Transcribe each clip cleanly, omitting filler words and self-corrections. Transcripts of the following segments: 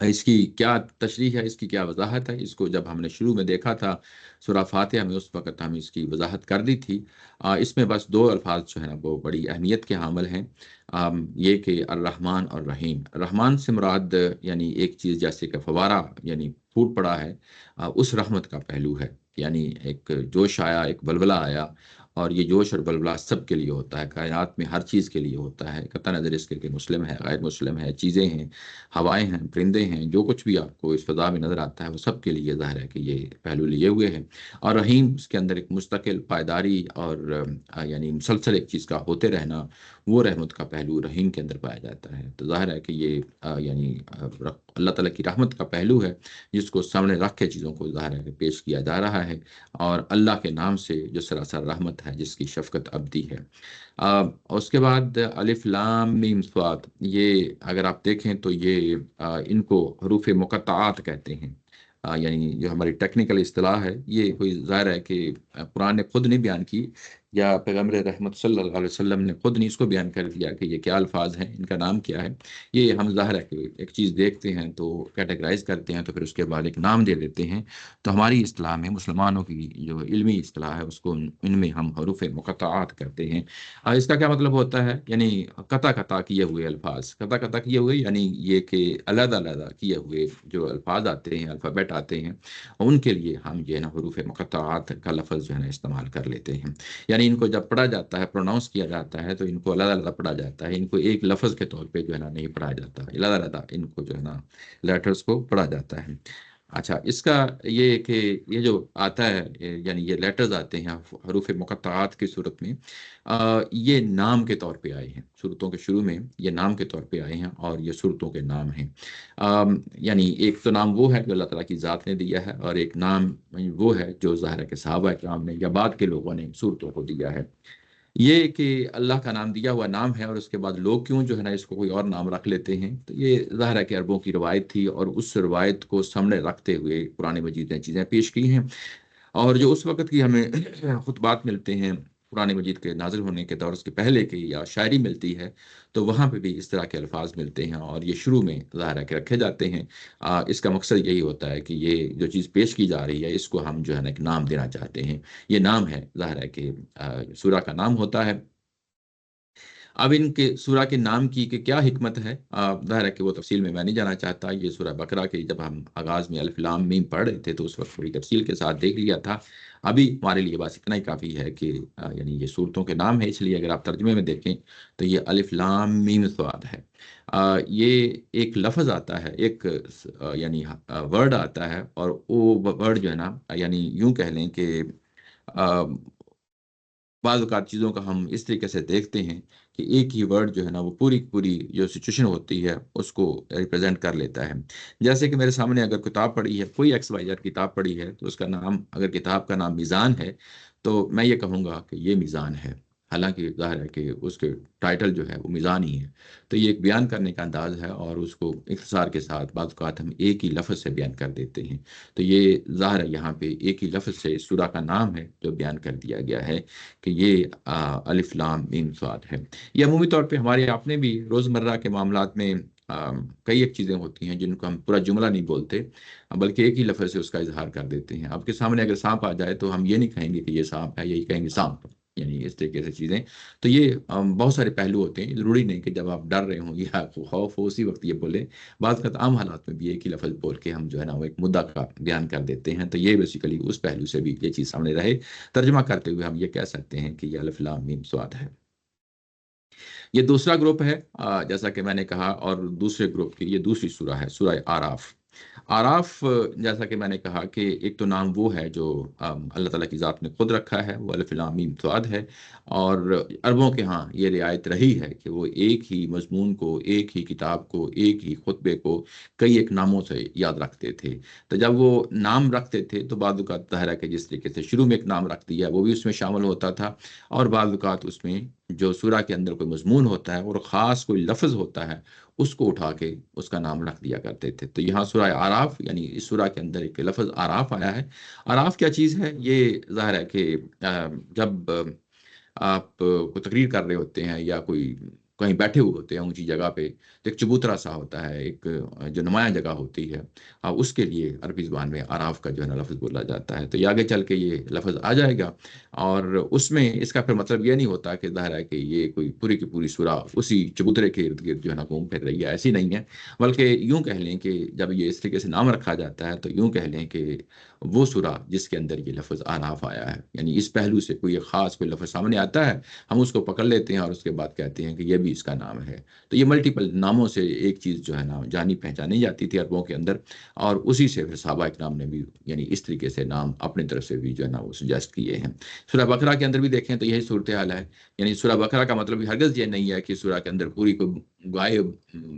اس کی کیا تشریح ہے، اس کی کیا وضاحت ہے، اس کو جب ہم نے شروع میں دیکھا تھا سورہ فاتحہ میں، اس وقت ہم اس کی وضاحت کر دی تھی۔ اس میں بس دو الفاظ جو ہے نا وہ بڑی اہمیت کے حامل ہیں، یہ کہ الرحمن اور رحیم۔ رحمان سے مراد یعنی ایک چیز جیسے کہ فوارہ یعنی پھوٹ پڑا ہے، اس رحمت کا پہلو ہے، یعنی ایک جوش آیا، ایک بلبلہ آیا، اور یہ جوش اور بلبلہ سب کے لیے ہوتا ہے، کائنات میں ہر چیز کے لیے ہوتا ہے، قطع نظر اس کے کہ مسلم ہے غیر مسلم ہے، چیزیں ہیں، ہوائیں ہیں، پرندے ہیں، جو کچھ بھی آپ کو اس فضا میں نظر آتا ہے وہ سب کے لیے ظاہر ہے کہ یہ پہلو لیے ہوئے ہیں۔ اور رحیم اس کے اندر ایک مستقل پائیداری اور یعنی مسلسل ایک چیز کا ہوتے رہنا، وہ رحمت کا پہلو رحیم کے اندر پایا جاتا ہے۔ تو ظاہر ہے کہ یہ یعنی اللہ تعالیٰ کی رحمت کا پہلو ہے، جس کو سامنے رکھ کے چیزوں کو ظاہر ہے کہ پیش کیا جا رہا ہے، اور اللہ کے نام سے جو سراسر رحمت ہے، جس کی شفقت ابدی ہے۔ اور اس کے بعد الف لام میم صاد، یہ اگر آپ دیکھیں تو یہ ان کو حروف مقطعات کہتے ہیں۔ یعنی جو ہماری ٹیکنیکل اصطلاح ہے، یہ کوئی ظاہر ہے کہ قرآن نے خود نہیں بیان کی، یا پیغمبر رحمت صلی اللہ علیہ وسلم نے خود نہیں اس کو بیان کر دیا کہ یہ کیا الفاظ ہیں، ان کا نام کیا ہے۔ یہ ہم ظاہر ہے کہ ایک چیز دیکھتے ہیں تو کیٹیگرائز کرتے ہیں، تو پھر اس کے بعد ایک نام دے دیتے ہیں۔ تو ہماری اصطلاح میں، مسلمانوں کی جو علمی اصطلاح ہے، اس کو ان میں ہم حروف مقطعات کرتے ہیں۔ اس کا کیا مطلب ہوتا ہے؟ یعنی قطع قطع کیے ہوئے الفاظ، قطع قطع کیے ہوئے یعنی یہ کہ علیحدہ علیحدہ کیے ہوئے جو الفاظ آتے ہیں، الفابیٹ آتے ہیں، ان کے لیے ہم جو ہے نا حروف مقطعات کا لفظ جو ہے نا استعمال کر لیتے ہیں۔ یعنی ان کو جب پڑھا جاتا ہے، پروناؤنس کیا جاتا ہے، تو ان کو علیحدہ علیحدہ پڑھا جاتا ہے، ان کو ایک لفظ کے طور پہ جو ہے نا نہیں پڑھا جاتا، علیحدہ علیحدہ ان کو جو ہے نا لیٹرز کو پڑھا جاتا ہے۔ اچھا، اس کا یہ کہ یہ جو آتا ہے، یعنی یہ لیٹرز آتے ہیں حروف مقطعات کی صورت میں، یہ نام کے طور پہ آئے ہیں، صورتوں کے شروع میں یہ نام کے طور پہ آئے ہیں، اور یہ صورتوں کے نام ہیں۔ یعنی ایک تو نام وہ ہے جو اللہ تعالیٰ کی ذات نے دیا ہے، اور ایک نام وہ ہے جو ظاہر ہے کہ صحابہ کرام نے یا بعد کے لوگوں نے صورتوں کو دیا ہے۔ یہ کہ اللہ کا نام دیا ہوا نام ہے، اور اس کے بعد لوگ کیوں جو ہے نا اس کو کوئی اور نام رکھ لیتے ہیں، تو یہ ظاہر ہے کہ عربوں کی روایت تھی، اور اس روایت کو سامنے رکھتے ہوئے قرآن مجید نے چیزیں پیش کی ہیں۔ اور جو اس وقت کی ہمیں خطبات ملتے ہیں قرآن مجید کے نازل ہونے کے دور کے پہلے کی، یا شاعری ملتی ہے، تو وہاں پہ بھی اس طرح کے الفاظ ملتے ہیں، اور یہ شروع میں ظاہر ہے کہ رکھے جاتے ہیں۔ اس کا مقصد یہی ہوتا ہے کہ یہ جو چیز پیش کی جا رہی ہے، اس کو ہم جو ہے نا ایک نام دینا چاہتے ہیں۔ یہ نام ہے، ظاہر ہے کہ سورہ کا نام ہوتا ہے۔ اب ان کے سورہ کے نام کی کہ کیا حکمت ہے، ظاہر ہے کہ وہ تفصیل میں نہیں جانا چاہتا۔ یہ سورہ بقرہ کے جب ہم آغاز میں الف لام میم پڑھ رہے تھے تو اس وقت تھوڑی تفصیل کے ساتھ دیکھ لیا تھا۔ ابھی ہمارے لیے بس اتنا ہی کافی ہے کہ یعنی یہ صورتوں کے نام ہے، اس لیے اگر آپ ترجمے میں دیکھیں تو یہ الف لام میم صاد ہے۔ یہ ایک لفظ آتا ہے، ایک یعنی ورڈ آتا ہے، اور وہ ورڈ جو ہے نا، یعنی یوں کہہ لیں کہ بعض اوقات چیزوں کا ہم اس طریقے سے دیکھتے ہیں کہ ایک ہی ورڈ جو ہے نا وہ پوری پوری جو سچویشن ہوتی ہے اس کو ریپرزینٹ کر لیتا ہے۔ جیسے کہ میرے سامنے اگر کتاب پڑھی ہے، کوئی ایکس وائی زیڈ کتاب پڑھی ہے، تو اس کا نام، اگر کتاب کا نام میزان ہے، تو میں یہ کہوں گا کہ یہ میزان ہے، حالانکہ ظاہر ہے کہ اس کے ٹائٹل جو ہے وہ میزان ہی ہے۔ تو یہ ایک بیان کرنے کا انداز ہے، اور اس کو اختصار کے ساتھ بعض اوقات ہم ایک ہی لفظ سے بیان کر دیتے ہیں۔ تو یہ ظاہر ہے یہاں پہ ایک ہی لفظ سے سورہ کا نام ہے جو بیان کر دیا گیا ہے کہ یہ الف لام میم صاد ہے۔ یہ عمومی طور پہ ہمارے اپنے بھی روزمرہ کے معاملات میں کئی ایک چیزیں ہوتی ہیں جن کو ہم پورا جملہ نہیں بولتے، بلکہ ایک ہی لفظ سے اس کا اظہار کر دیتے ہیں۔ آپ کے سامنے اگر سانپ آ جائے تو ہم یہ نہیں کہیں گے کہ یہ سانپ ہے، یہی کہیں گے سانپ، یعنی اس طریقے سے چیزیں۔ تو یہ بہت سارے پہلو ہوتے ہیں، ضروری نہیں کہ جب آپ ڈر رہے ہوں یا خوف ہو اسی وقت یہ بولیں۔ بعض کا عام حالات میں بھی ایک ہی لفظ بول کے ہم جو ہے نا وہ ایک مدعا کا بیان کر دیتے ہیں۔ تو یہ بیسیکلی اس پہلو سے بھی یہ چیز سامنے رہے، ترجمہ کرتے ہوئے ہم یہ کہہ سکتے ہیں کہ یہ الف لام میم صاد ہے۔ یہ دوسرا گروپ ہے، جیسا کہ میں نے کہا، اور دوسرے گروپ کی یہ دوسری سورہ ہے، سورہ آراف۔ آراف، جیسا کہ میں نے کہا کہ ایک تو نام وہ ہے جو اللہ تعالیٰ کی ذات نے خود رکھا ہے، وہ الف لام میم صاد ہے، اور عربوں کے ہاں یہ رعایت رہی ہے کہ وہ ایک ہی مضمون کو، ایک ہی کتاب کو، ایک ہی خطبے کو کئی ایک ناموں سے یاد رکھتے تھے۔ تو جب وہ نام رکھتے تھے تو بعض اوقات ظاہر ہے کہ جس طریقے سے شروع میں ایک نام رکھ دیا وہ بھی اس میں شامل ہوتا تھا، اور بعض اوقات اس میں جو سورہ کے اندر کوئی مضمون ہوتا ہے اور خاص کوئی لفظ ہوتا ہے اس کو اٹھا کے اس کا نام رکھ دیا کرتے تھے۔ تو یہاں سورہ آراف، یعنی اس سورہ کے اندر ایک لفظ آراف آیا ہے۔ آراف کیا چیز ہے؟ یہ ظاہر ہے کہ جب آپ کو تقریر کر رہے ہوتے ہیں یا کوئی کہیں بیٹھے ہوئے ہوتے ہیں اونچی جگہ پہ، تو ایک چبوترا سا ہوتا ہے، ایک جو نمایاں جگہ ہوتی ہے، اس کے لیے عربی زبان میں آراف کا جو ہے نا لفظ بولا جاتا ہے۔ تو یہ آگے چل کے یہ لفظ آ جائے گا، اور اس میں اس کا پھر مطلب یہ نہیں ہوتا کہ ظاہر ہے کہ یہ کوئی پوری کی پوری سورہ اسی چبوترے کے ارد گرد جو ہے نا گھوم پھر رہی ہے، ایسی نہیں ہے، بلکہ یوں کہہ لیں کہ جب یہ اس طریقے سے نام رکھا جاتا ہے تو یوں کہہ لیں کہ وہ سورہ جس کے اندر یہ لفظ آراف آیا ہے، یعنی اس پہلو سے کوئی خاص کوئی لفظ سامنے آتا ہے، ہم اس کو پکڑ لیتے ہیں اور اس کے بعد کہتے ہیں کہ یہ بھی اس کا نام ہے۔ تو یہ ملٹیپل ناموں سے ایک چیز جو ہے نا جانی پہچانی جاتی تھی عربوں کے اندر، اور اسی سے پھر صحابہ اکرام نے بھی یعنی اس طریقے سے نام اپنی طرف سے بھی جو ہے نا وہ سجیسٹ کیے ہیں۔ سورہ بقرہ کے اندر بھی دیکھیں تو یہی صورتحال ہے، یعنی سورہ بقرہ کا مطلب ہرگز یہ نہیں ہے کہ سورہ کے اندر پوری کوئی گائے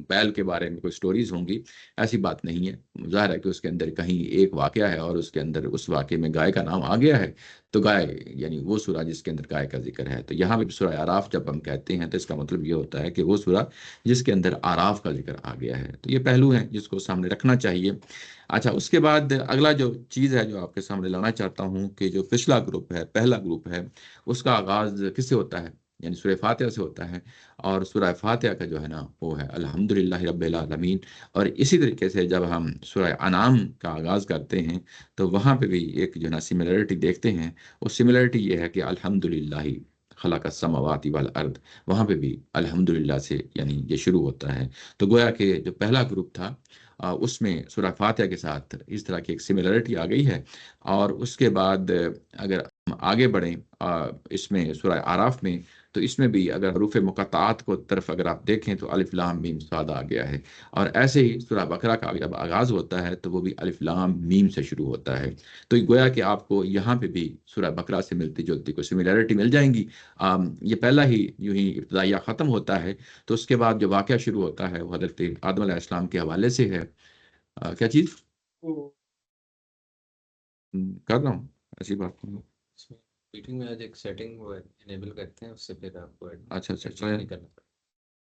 بیل کے بارے میں کوئی سٹوریز ہوں گی، ایسی بات نہیں ہے۔ ظاہر ہے کہ اس کے اندر کہیں ایک واقعہ ہے اور اس کے اندر اس واقعے میں گائے کا نام آ گیا ہے، تو گائے یعنی وہ سورہ جس کے اندر گائے کا ذکر ہے۔ تو یہاں پہ سورہ آراف جب ہم کہتے ہیں تو اس کا مطلب یہ ہوتا ہے کہ وہ سورہ جس کے اندر آراف کا ذکر آ گیا ہے۔ تو یہ پہلو ہے جس کو سامنے رکھنا چاہیے۔ اچھا، اس کے بعد اگلا جو چیز ہے جو آپ کے سامنے لانا چاہتا ہوں کہ جو پچھلا گروپ ہے، پہلا گروپ ہے، اس کا آغاز کس سے ہوتا ہے؟ یعنی سورہ فاتحہ سے ہوتا ہے، اور سورہ فاتحہ کا جو ہے نا وہ ہے الحمدللہ رب العالمین۔ اور اسی طریقے سے جب ہم سورہ انعام کا آغاز کرتے ہیں تو وہاں پہ بھی ایک جو ہے نا سملرٹی دیکھتے ہیں۔ وہ سملرٹی یہ ہے کہ الحمدللہ خلق السماوات والارض، وہاں پہ بھی الحمدللہ سے یعنی یہ شروع ہوتا ہے۔ تو گویا کہ جو پہلا گروپ تھا اس میں سورہ فاتحہ کے ساتھ اس طرح کی ایک سملرٹی آ گئی ہے، اور اس کے بعد اگر ہم آگے بڑھیں اس میں سورہ آراف میں، تو اس میں بھی اگر حروف مقطعات کو طرف اگر آپ دیکھیں تو الف لام میم صاد آ گیا ہے، اور ایسے ہی سورہ بقرہ کا جب آغاز ہوتا ہے تو وہ بھی الف لام میم سے شروع ہوتا ہے۔ تو یہ گویا کہ آپ کو یہاں پہ بھی سورہ بقرہ سے ملتی جلتی کوئی سملرٹی مل جائیں گی۔ یہ پہلا ہی یوں ہی ابتدائیہ ختم ہوتا ہے، تو اس کے بعد جو واقعہ شروع ہوتا ہے وہ حضرت آدم علیہ السلام کے حوالے سے ہے۔ کیا چیز کر رہا ہوں ایسی بات نہیں۔ میٹنگ میں آج ایک سیٹنگ وہ انیبل کرتے ہیں، اس سے پھر آپ کو اچھا اچھا، نہیں کرنا پڑتا۔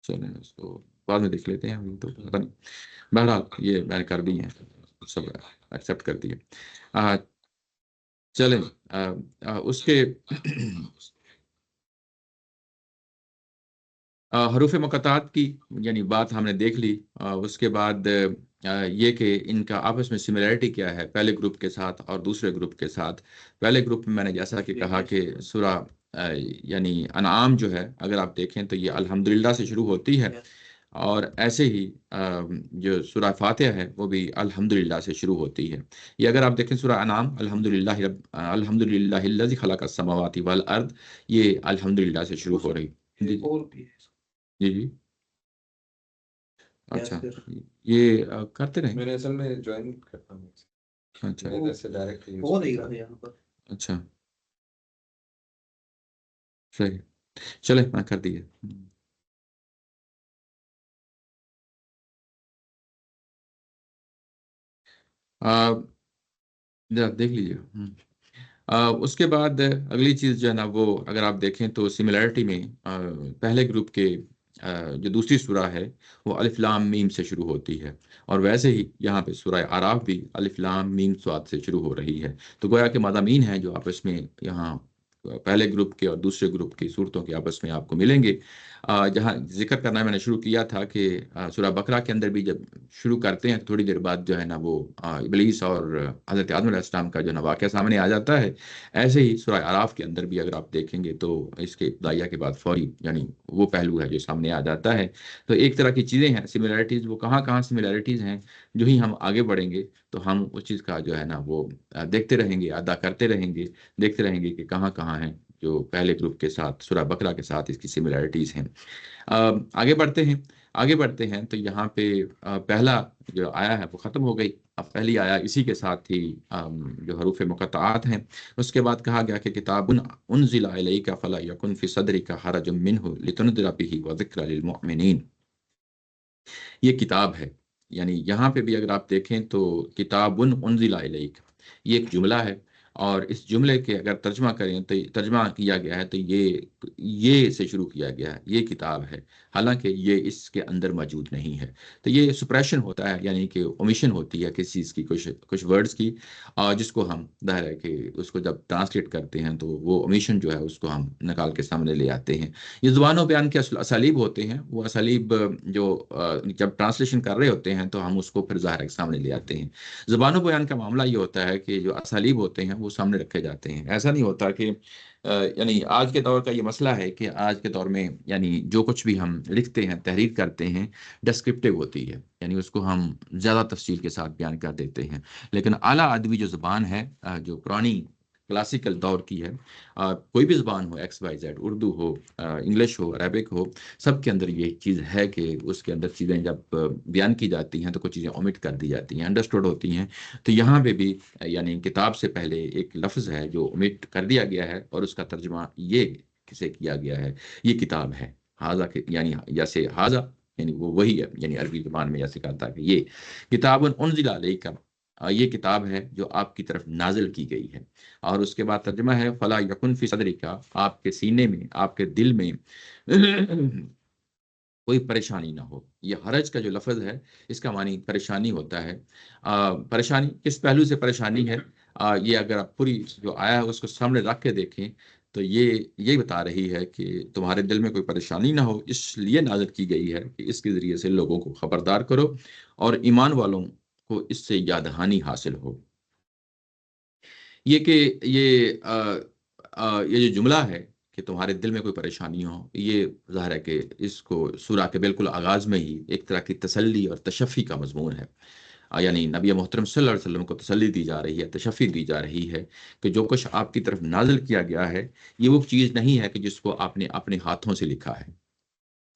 چلیں اس کو بعد میں دیکھ لیتے ہیں، ابھی تو پتہ نہیں۔ بہرحال یہ میں نے کر دی ہیں، سب ایکسیپٹ کر دیے۔ چلیں اس کے حروف مقطعات کی یعنی بات ہم نے دیکھ لی۔ اس کے بعد یہ کہ ان کا آپس میں سملیرٹی کیا ہے پہلے گروپ کے ساتھ اور دوسرے گروپ کے ساتھ۔ پہلے گروپ میں نے جیسا کہ کہا کہ سورہ یعنی انعام جو ہے اگر آپ دیکھیں تو یہ الحمدللہ سے شروع ہوتی ہے، اور ایسے ہی جو سورہ فاتحہ ہے وہ بھی الحمدللہ سے شروع ہوتی ہے۔ یہ اگر آپ دیکھیں سورہ انعام الحمدللہ الذی خلق السماوات والارض، یہ الحمدللہ سے شروع ہو رہی۔ جی جی جی، اچھا یہ کرتے رہیں۔ میں نے اصل میں جوائن کرتا ہوں، اچھا میں ادھر سے ڈائریکٹ یوز کرتا ہوں۔ اچھا صحیح، چلے میں کر دیے۔ ذرا دیکھ لیجیے۔ اس کے بعد اگلی چیز جو ہے نا وہ اگر آپ دیکھیں تو سملیرٹی میں پہلے گروپ کے جو دوسری سورہ ہے وہ الف لام میم سے شروع ہوتی ہے، اور ویسے ہی یہاں پہ سورہ آراف بھی الف لام میم صاد سے شروع ہو رہی ہے۔ تو گویا کہ مضامین ہیں جو آپس میں یہاں پہلے گروپ کے اور دوسرے گروپ کی صورتوں کے آپس میں آپ کو ملیں گے۔ جہاں ذکر کرنا میں نے شروع کیا تھا کہ سورہ بقرہ کے اندر بھی جب شروع کرتے ہیں تھوڑی دیر بعد جو ہے نا وہ ابلیس اور حضرت آدم علیہ السلام کا جو ہے نا واقعہ سامنے آ جاتا ہے۔ ایسے ہی سورہ اعراف کے اندر بھی اگر آپ دیکھیں گے تو اس کے ابتدائیہ کے بعد فوری یعنی وہ پہلو ہے جو سامنے آ جاتا ہے۔ تو ایک طرح کی چیزیں ہیں سملیرٹیز، وہ کہاں کہاں سملیرٹیز ہیں جو ہی ہم آگے بڑھیں گے تو ہم اس چیز کا جو ہے نا وہ دیکھتے رہیں گے، ادا کرتے رہیں گے، دیکھتے رہیں گے کہ کہاں کہاں ہیں جو پہلے گروپ کے ساتھ سورہ بقرہ کے ساتھ اس کی سملیرٹیز ہیں۔ آگے بڑھتے ہیں، آگے بڑھتے ہیں تو یہاں پہ پہلا جو آیا ہے وہ ختم ہو گئی۔ اب پہلی آیا اسی کے ساتھ ہی جو حروف مقطعات ہیں، اس کے بعد کہا گیا کہ کتاب انزل الیک فلا یکن فی صدرک حرج منہ لتنذر بہ وذکر للمؤمنین۔ یہ کتاب ہے، یعنی یہاں پہ بھی اگر آپ دیکھیں تو کتاب انزل الیک، یہ ایک جملہ ہے، اور اس جملے کے اگر ترجمہ کریں تو ترجمہ کیا گیا ہے تو یہ سے شروع کیا گیا ہے، یہ کتاب ہے، حالانکہ یہ اس کے اندر موجود نہیں ہے۔ تو یہ سپریشن ہوتا ہے، یعنی کہ اومیشن ہوتی ہے کسی چیز کی، کچھ ورڈز کی، اور جس کو ہم ظاہر ہے کہ اس کو جب ٹرانسلیٹ کرتے ہیں تو وہ اومیشن جو ہے اس کو ہم نکال کے سامنے لے آتے ہیں۔ یہ زبان و بیان کے اسالیب ہوتے ہیں، وہ اسالیب جو جب ٹرانسلیشن کر رہے ہوتے ہیں تو ہم اس کو پھر ظاہر ہے سامنے لے آتے ہیں۔ زبان و بیان کا معاملہ یہ ہوتا ہے کہ جو اسالیب ہوتے ہیں وہ سامنے رکھے جاتے ہیں۔ ایسا نہیں ہوتا کہ یعنی آج کے دور کا یہ مسئلہ ہے کہ آج کے دور میں یعنی جو کچھ بھی ہم لکھتے ہیں، تحریر کرتے ہیں، ڈسکرپٹیو ہوتی ہے، یعنی اس کو ہم زیادہ تفصیل کے ساتھ بیان کر دیتے ہیں۔ لیکن اعلیٰ ادبی جو زبان ہے، جو پرانی کلاسیکل دور کی ہے، کوئی بھی زبان ہو، ایکس وائی زیڈ، اردو ہو، انگلش ہو، عربک ہو، سب کے اندر یہ چیز ہے کہ اس کے اندر چیزیں جب بیان کی جاتی ہیں تو کچھ چیزیں اومٹ کر دی جاتی ہیں، انڈرسٹوڈ ہوتی ہیں۔ تو یہاں پہ بھی یعنی کتاب سے پہلے ایک لفظ ہے جو اومٹ کر دیا گیا ہے، اور اس کا ترجمہ یہ کسے کیا گیا ہے، یہ کتاب ہے۔ حاضہ یعنی جیسے حاضہ یعنی وہ وہی ہے، یعنی عربی زبان میں جیسے کہا تھا کہ یہ کتاب انزل علیک، یہ کتاب ہے جو آپ کی طرف نازل کی گئی ہے۔ اور اس کے بعد ترجمہ ہے فلا یکن فی صدرک، آپ کے سینے میں، آپ کے دل میں کوئی پریشانی نہ ہو۔ یہ حرج کا جو لفظ ہے اس کا معنی پریشانی ہوتا ہے۔ پریشانی کس پہلو سے پریشانی ہے؟ یہ اگر آپ پوری جو آیا ہے اس کو سامنے رکھ کے دیکھیں تو یہ بتا رہی ہے کہ تمہارے دل میں کوئی پریشانی نہ ہو، اس لیے نازل کی گئی ہے کہ اس کے ذریعے سے لوگوں کو خبردار کرو اور ایمان والوں کو اس سے یاد دہانی حاصل ہو۔ یہ کہ یہ جو جملہ ہے کہ تمہارے دل میں کوئی پریشانی ہو، یہ ظاہر ہے کہ اس کو سورہ کے بالکل آغاز میں ہی ایک طرح کی تسلی اور تشفی کا مضمون ہے۔ یعنی نبی محترم صلی اللہ علیہ وسلم کو تسلی دی جا رہی ہے، تشفی دی جا رہی ہے کہ جو کچھ آپ کی طرف نازل کیا گیا ہے یہ وہ چیز نہیں ہے کہ جس کو آپ نے اپنے ہاتھوں سے لکھا ہے۔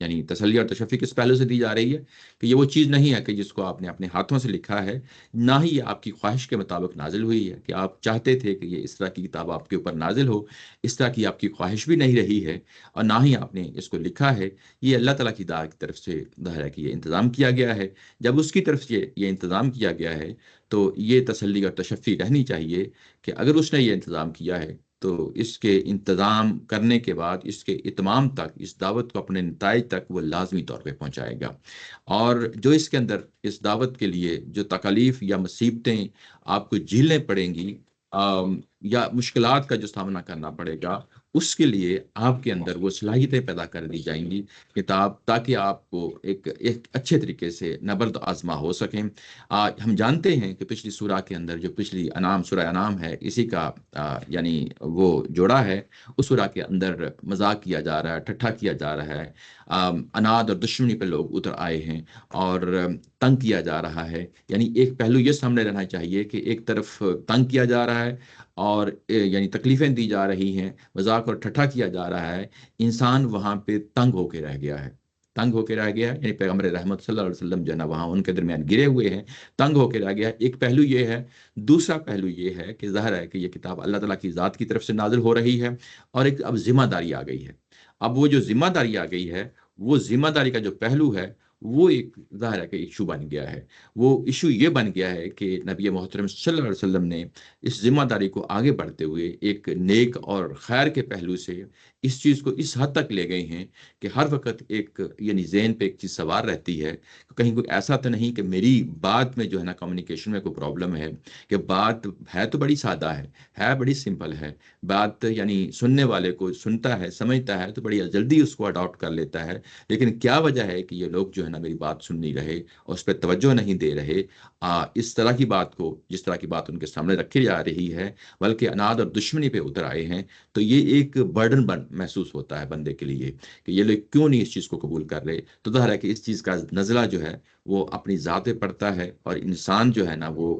یعنی تسلی اور تشفی کس پہلو سے دی جا رہی ہے کہ یہ وہ چیز نہیں ہے کہ جس کو آپ نے اپنے ہاتھوں سے لکھا ہے، نہ ہی یہ آپ کی خواہش کے مطابق نازل ہوئی ہے کہ آپ چاہتے تھے کہ یہ اس طرح کی کتاب آپ کے اوپر نازل ہو، اس طرح کی آپ کی خواہش بھی نہیں رہی ہے، اور نہ ہی آپ نے اس کو لکھا ہے۔ یہ اللہ تعالیٰ کی طرف سے ظاہر ہے کہ یہ انتظام کیا گیا ہے۔ جب اس کی طرف سے یہ انتظام کیا گیا ہے تو یہ تسلی اور تشفی رہنی چاہیے کہ اگر اس نے یہ انتظام کیا ہے تو اس کے انتظام کرنے کے بعد اس کے اتمام تک، اس دعوت کو اپنے نتائج تک وہ لازمی طور پہ پہنچائے گا۔ اور جو اس کے اندر اس دعوت کے لیے جو تکالیف یا مصیبتیں آپ کو جھیلنے پڑیں گی، یا مشکلات کا جو سامنا کرنا پڑے گا، اس کے لیے آپ کے اندر وہ صلاحیتیں پیدا کر دی جائیں گی کتاب، تاکہ آپ کو ایک اچھے طریقے سے نبرد آزما ہو سکیں۔ ہم جانتے ہیں کہ پچھلی سورہ کے اندر جو پچھلی انعام، سورہ انعام ہے، اسی کا یعنی وہ جوڑا ہے۔ اس سورہ کے اندر مذاق کیا جا رہا ہے، ٹھٹھا کیا جا رہا ہے، اناد اور دشمنی پہ لوگ اتر آئے ہیں اور تنگ کیا جا رہا ہے۔ یعنی ایک پہلو یہ سامنے رہنا چاہیے کہ ایک طرف تنگ کیا جا رہا ہے اور یعنی تکلیفیں دی جا رہی ہیں، مذاق اور ٹھٹھا کیا جا رہا ہے، انسان وہاں پہ تنگ ہو کے رہ گیا ہے، تنگ ہو کے رہ گیا ہے، یعنی پیغمبر رحمت صلی اللہ علیہ وسلم جو ہے نا وہاں ان کے درمیان گرے ہوئے ہیں، تنگ ہو کے رہ گیا ہے۔ ایک پہلو یہ ہے۔ دوسرا پہلو یہ ہے کہ ظاہر ہے کہ یہ کتاب اللہ تعالیٰ کی ذات کی طرف سے نازل ہو رہی ہے، اور ایک اب ذمہ داری آ گئی ہے۔ اب وہ جو ذمہ داری آ گئی ہے، وہ ذمہ داری کا جو پہلو ہے وہ ایک ظاہر ہے کہ ایشو بن گیا ہے۔ وہ ایشو یہ بن گیا ہے کہ نبی محترم صلی اللہ علیہ وسلم نے اس ذمہ داری کو آگے بڑھتے ہوئے ایک نیک اور خیر کے پہلو سے اس چیز کو اس حد تک لے گئے ہیں کہ ہر وقت ایک یعنی ذہن پہ ایک چیز سوار رہتی ہے کہ کہیں کوئی ایسا تو نہیں کہ میری بات میں جو ہے نا کمیونیکیشن میں کوئی پرابلم ہے، کہ بات ہے تو بڑی سادہ ہے بڑی سمپل ہے، بات یعنی سننے والے کو سنتا ہے، سمجھتا ہے تو بڑی جلدی اس کو اڈاپٹ کر لیتا ہے، لیکن کیا وجہ ہے کہ یہ لوگ جو ہے نا میری بات سن نہیں رہے اور اس پہ توجہ نہیں دے رہے، اس طرح کی بات کو، جس طرح کی بات ان کے سامنے رکھی جا رہی ہے، بلکہ اناد اور دشمنی پہ اتر آئے ہیں۔ تو یہ ایک برڈن محسوس ہوتا ہے بندے کے لیے کہ یہ لوگ کیوں نہیں اس چیز کو قبول کر رہے۔ تو ظاہر ہے کہ اس چیز کا نزلہ جو ہے وہ اپنی ذات پہ پڑتا ہے، اور انسان جو ہے نا وہ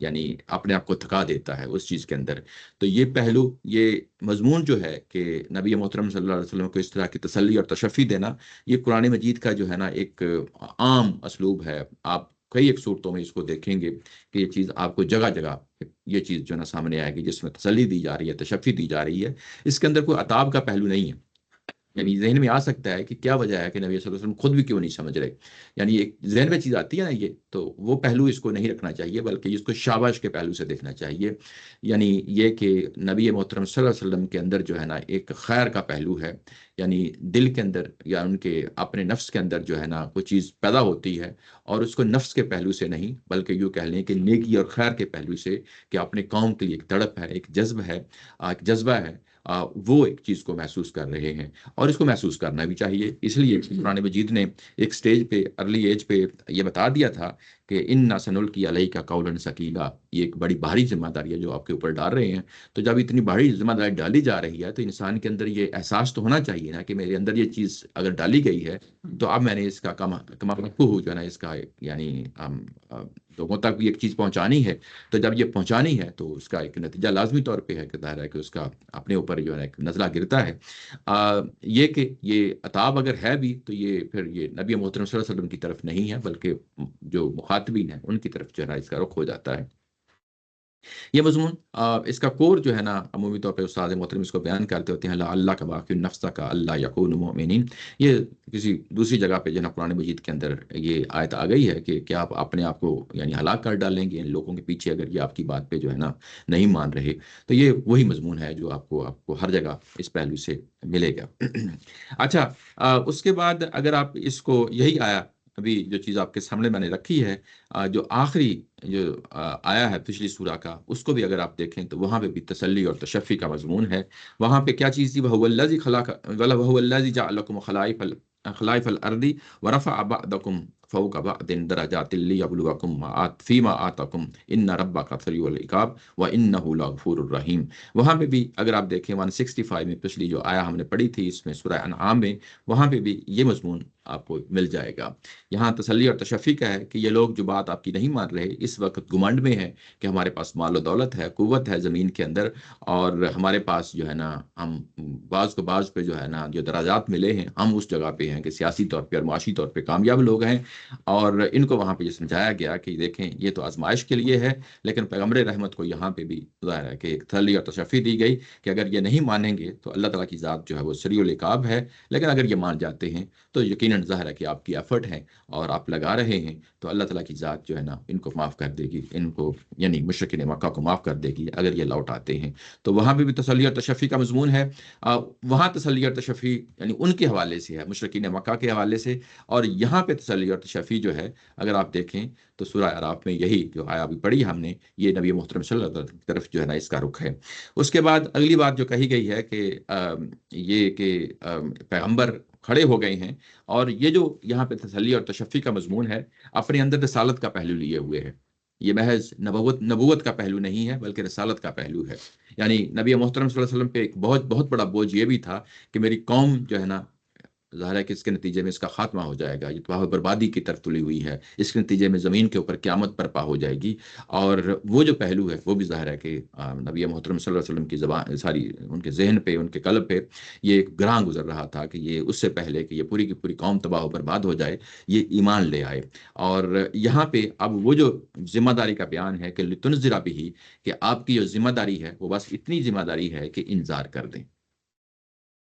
یعنی اپنے آپ کو تھکا دیتا ہے اس چیز کے اندر۔ تو یہ پہلو، یہ مضمون جو ہے کہ نبی محترم صلی اللہ علیہ وسلم کو اس طرح کی تسلی اور تشفی دینا، یہ قرآن مجید کا جو ہے نا ایک عام اسلوب ہے۔ آپ کئی ایک صورتوں میں اس کو دیکھیں گے کہ یہ چیز آپ کو جگہ جگہ یہ چیز جو ہے نا سامنے آئے گی، جس میں تسلی دی جا رہی ہے، تشفی دی جا رہی ہے۔ اس کے اندر کوئی عتاب کا پہلو نہیں ہے، یعنی ذہن میں آ سکتا ہے کہ کیا وجہ ہے کہ نبی صلی اللہ علیہ وسلم خود بھی کیوں نہیں سمجھ رہے. یعنی ایک ذہن میں چیز آتی ہے نا یہ، تو وہ پہلو اس کو نہیں رکھنا چاہیے، بلکہ اس کو شاباش کے پہلو سے دیکھنا چاہیے. یعنی یہ کہ نبی محترم صلی اللہ علیہ وسلم کے اندر جو ہے نا ایک خیر کا پہلو ہے. یعنی دل کے اندر یا ان کے اپنے نفس کے اندر جو ہے نا کوئی چیز پیدا ہوتی ہے، اور اس کو نفس کے پہلو سے نہیں بلکہ یوں کہہ لیں کہ نیکی اور خیر کے پہلو سے، کہ اپنے قوم کے لیے ایک تڑپ ہے، ایک جذب ہے، ایک جذبہ ہے، وہ ایک چیز کو محسوس کر رہے ہیں، اور اس کو محسوس کرنا بھی چاہیے. اس لیے قرآن مجید نے ایک سٹیج پہ، ارلی ایج پہ یہ بتا دیا تھا کہ ان سنلقی علیک قولا ثقیلا، یہ ایک بڑی بھاری ذمہ داری ہے جو آپ کے اوپر ڈال رہے ہیں. تو جب اتنی بڑی ذمہ داری ڈالی جا رہی ہے تو انسان کے اندر یہ احساس تو ہونا چاہیے نا کہ میرے اندر یہ چیز اگر ڈالی گئی ہے تو اب میں نے اس کا کما جو ہے نا اس کا یعنی لوگوں تک بھی ایک چیز پہنچانی ہے. تو جب یہ پہنچانی ہے تو اس کا ایک نتیجہ لازمی طور پہ ہے کہ ظاہر ہے کہ اس کا اپنے اوپر جو ہے ایک نزلہ گرتا ہے. یہ کہ یہ عطاب اگر ہے بھی تو یہ پھر یہ نبی محترم صلی اللہ علیہ وسلم کی طرف نہیں ہے، بلکہ جو مخاطبین ہیں ان کی طرف جو ہے نا اس کا رخ ہو جاتا ہے. یہ مضمون اس کا کور جو ہے نا عمومی طور پہ استاد محترم اس کو بیان کرتے ہوتے ہیں، اللہ کا باقی نفس کا اللہ یکون مؤمنین. یہ کسی دوسری جگہ پہ جو ہے نا قرآن مجید کے اندر یہ آیت آ گئی ہے کہ کیا آپ اپنے آپ کو یعنی ہلاک کر ڈالیں گے ان لوگوں کے پیچھے اگر یہ آپ کی بات پہ جو ہے نا نہیں مان رہے. تو یہ وہی مضمون ہے جو آپ کو ہر جگہ اس پہلو سے ملے گا. اچھا، اس کے بعد اگر آپ اس کو یہی آیا ابھی جو چیز آپ کے سامنے میں نے رکھی ہے، جو آخری جو آیا ہے پچھلی سورہ کا، اس کو بھی اگر آپ دیکھیں تو وہاں پہ بھی تسلی اور تشفی کا مضمون ہے. وہاں پہ کیا چیز تھی؟ وَهُوَ الَّذِي خَلَقَ وَهُوَ الَّذِي جَعَلَ لَكُمْ خَلَائِفَ الْأَرْضِ وَرَفَعَ بَعْضَكُمْ فَوْقَ بَعْضٍ دَرَجَاتٍ لِيَبْلُوَكُمْ فِيمَا آتَاكُمْ إِنَّ رَبَّكَ سَرِيعُ الْعِقَابِ وَإِنَّهُ لَغَفُورٌ رَحِيمٌ. وہاں پہ بھی اگر آپ دیکھیں 165 میں پچھلی جو آیا ہم نے پڑھی تھی اس میں سورہ انعام میں، وہاں پہ بھی یہ مضمون آپ کو مل جائے گا. یہاں تسلی اور تشفی کا ہے کہ یہ لوگ جو بات آپ کی نہیں مان رہے اس وقت گمنڈ میں ہے کہ ہمارے پاس مال و دولت ہے، قوت ہے زمین کے اندر، اور ہمارے پاس جو ہے نا ہم بعض پہ جو ہے نا جو درجات ملے ہیں، ہم اس جگہ پہ ہیں کہ سیاسی طور پہ اور معاشی طور پہ کامیاب لوگ ہیں. اور ان کو وہاں پہ یہ سمجھایا گیا کہ دیکھیں یہ تو آزمائش کے لیے ہے، لیکن پیغمبر رحمت کو یہاں پہ بھی ظاہر ہے کہ ایک تسلی اور تشفی دی گئی کہ اگر یہ نہیں مانیں گے تو اللہ تعالیٰ کی ذات جو ہے وہ سریع العقاب ہے، لیکن اگر یہ مان جاتے ہیں تو یقیناً ظاہر ہے کہ آپ کی ایفرٹ ہے اور آپ لگا رہے ہیں تو اللہ تعالیٰ کی ذات جو ہے نا ان کو معاف کر دے گی، ان کو یعنی مشرکین مکہ کو معاف کر دے گی اگر یہ لوٹ آتے ہیں. تو وہاں پہ بھی تسلی اور تشفی کا مضمون ہے. وہاں تسلی اور تشفی یعنی ان کے حوالے سے ہے، مشرکین مکہ کے حوالے سے. اور یہاں پہ تسلی اور تشفی جو ہے اگر آپ دیکھیں تو سورہ اعراف میں یہی جو آیا ابھی پڑھی ہم نے، یہ نبی محترم صلی اللہ علیہ وسلم کی طرف جو ہے نا اس کا رخ ہے. اس کے بعد اگلی بات جو کہی گئی ہے کہ یہ کہ پیغمبر کھڑے ہو گئے ہیں، اور یہ جو یہاں پہ تسلی اور تشفی کا مضمون ہے اپنے اندر رسالت کا پہلو لیے ہوئے ہے. یہ محض نبوت کا پہلو نہیں ہے بلکہ رسالت کا پہلو ہے. یعنی نبی محترم صلی اللہ علیہ وسلم پہ ایک بہت بڑا بوجھ یہ بھی تھا کہ میری قوم جو ہے نا ظاہر ہے کہ اس کے نتیجے میں اس کا خاتمہ ہو جائے گا، یہ تباہ و بربادی کی طرف تلی ہوئی ہے، اس کے نتیجے میں زمین کے اوپر قیامت برپا ہو جائے گی. اور وہ جو پہلو ہے وہ بھی ظاہر ہے کہ نبی محترم صلی اللہ علیہ وسلم کی زبان ساری ان کے ذہن پہ، ان کے قلب پہ یہ ایک گراں گزر رہا تھا کہ یہ اس سے پہلے کہ یہ پوری کی پوری قوم تباہ و برباد ہو جائے یہ ایمان لے آئے. اور یہاں پہ اب وہ جو ذمہ داری کا بیان ہے کہ لتنذر بھی، کہ آپ کی جو ذمہ داری ہے وہ بس اتنی ذمہ داری ہے کہ انذار کر دیں،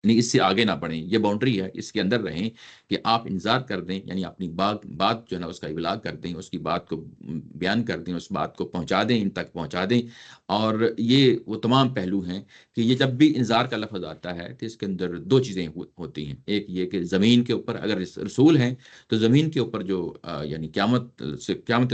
یعنی اس سے آگے نہ بڑھیں، یہ باؤنڈری ہے، اس کے اندر رہیں کہ آپ انتظار کر دیں، یعنی اپنی بات جو ہے نا اس کا ابلاغ کر دیں، اس کی بات کو بیان کر دیں، اس بات کو پہنچا دیں، ان تک پہنچا دیں. اور یہ وہ تمام پہلو ہیں کہ یہ جب بھی انذار کا لفظ آتا ہے تو اس کے اندر دو چیزیں ہوتی ہیں. ایک یہ کہ زمین کے اوپر اگر رسول ہیں تو زمین کے اوپر جو یعنی قیامت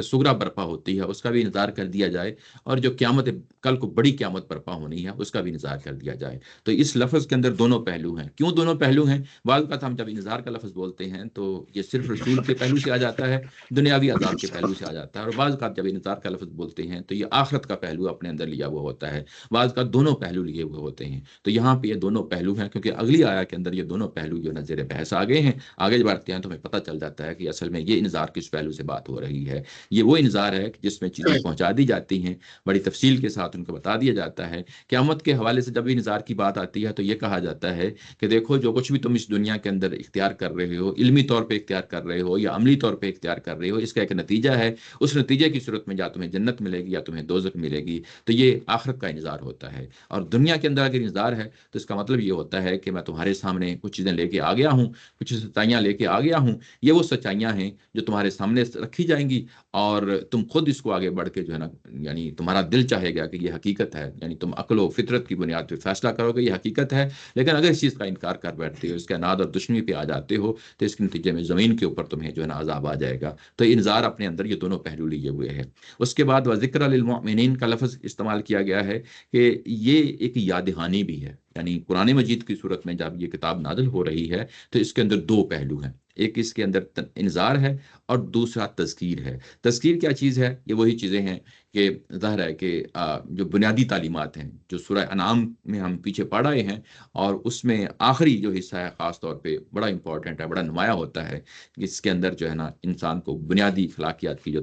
صغریٰ برپا ہوتی ہے اس کا بھی انتظار کر دیا جائے، اور جو قیامت کل کو بڑی قیامت برپا ہونی ہے اس کا بھی انتظار کر دیا جائے. تو اس لفظ کے اندر دونوں پہلو ہیں. کیوں دونوں پہلو ہیں؟ بعض اوقات ہم جب انذار کا لفظ بولتے ہیں تو یہ صرف رسول کے پہلو سے آ جاتا ہے، دنیاوی عذاب کے پہلو سے آ جاتا ہے، اور بعض اوقات جب انذار کا لفظ بولتے ہیں تو یہ آخرت کا پہلو اپنے اندر لیا ہوا ہوتا ہے، بعض اوقات دونوں پہلو لیے ہوئے ہوتے ہیں. تو یہاں پہ یہ دونوں پہلو ہیں کیونکہ اگلی آیا کے اندر یہ دونوں پہلو جو نظر بحث آ گئے ہیں. آگے جب بڑھتے ہیں تو ہمیں پتہ چل جاتا ہے کہ اصل میں یہ انذار کس پہلو سے بات ہو رہی ہے. یہ وہ انذار ہے جس میں چیزیں پہنچا دی جاتی ہیں، بڑی تفصیل کے ساتھ ان کو بتا دیا جاتا ہے. قیامت کے حوالے سے جب بھی انذار کی بات آتی ہے تو یہ کہا جاتا ہے ہے کہ دیکھو جو کچھ بھی تم اس دنیا کے اندر اختیار کر رہے ہو، علمی طور پہ اختیار کر رہے ہو یا عملی طور پہ اختیار کر رہے ہو، اس کا ایک نتیجہ ہے، اس نتیجے کی صورت میں یا تمہیں جنت ملے گی یا تمہیں دوزخ ملے گی۔ تو یہ آخرت کا انتظار ہوتا ہے، اور دنیا کے اندر اگر انتظار ہے تو اس کا مطلب یہ ہوتا ہے کہ میں تمہارے سامنے کچھ چیزیں لے کے آ گیا ہوں، کچھ سچائیاں لے کے آ گیا ہوں، یہ وہ سچائیاں ہیں جو تمہارے سامنے رکھی جائیں گی، اور تم خود اس کو آگے بڑھ کے جو ہے نا، یعنی تمہارا دل چاہے گا کہ یہ حقیقت ہے، یعنی تم عقل و فطرت کی بنیاد پہ فیصلہ کرو گے یہ حقیقت ہے، لیکن اگر اس چیز کا انکار کر بیٹھتے ہو، اس کے اناد اور دشمنی پہ آ جاتے ہو، تو اس کے نتیجے میں زمین کے اوپر تمہیں جو ہے نا عذاب آ جائے گا۔ تو انذار اپنے اندر یہ دونوں پہلو لیے ہوئے ہے۔ اس کے بعد وذکر للمؤمنین کا لفظ استعمال کیا گیا ہے کہ یہ ایک یاد دہانی بھی ہے، یعنی قرآن مجید کی صورت میں جب یہ کتاب نازل ہو رہی ہے تو اس کے اندر دو پہلو ہیں، ایک اس کے اندر انذار ہے اور دوسرا تذکیر ہے۔ تذکیر کیا چیز ہے؟ یہ وہی چیزیں ہیں کہ ظاہر ہے کہ جو بنیادی تعلیمات ہیں جو سورہ انعام میں ہم پیچھے پڑھ رہے ہیں، اور اس میں آخری جو حصہ ہے خاص طور پہ بڑا امپورٹنٹ ہے، بڑا نمایاں ہوتا ہے، اس کے اندر جو ہے نا انسان کو بنیادی اخلاقیات کی جو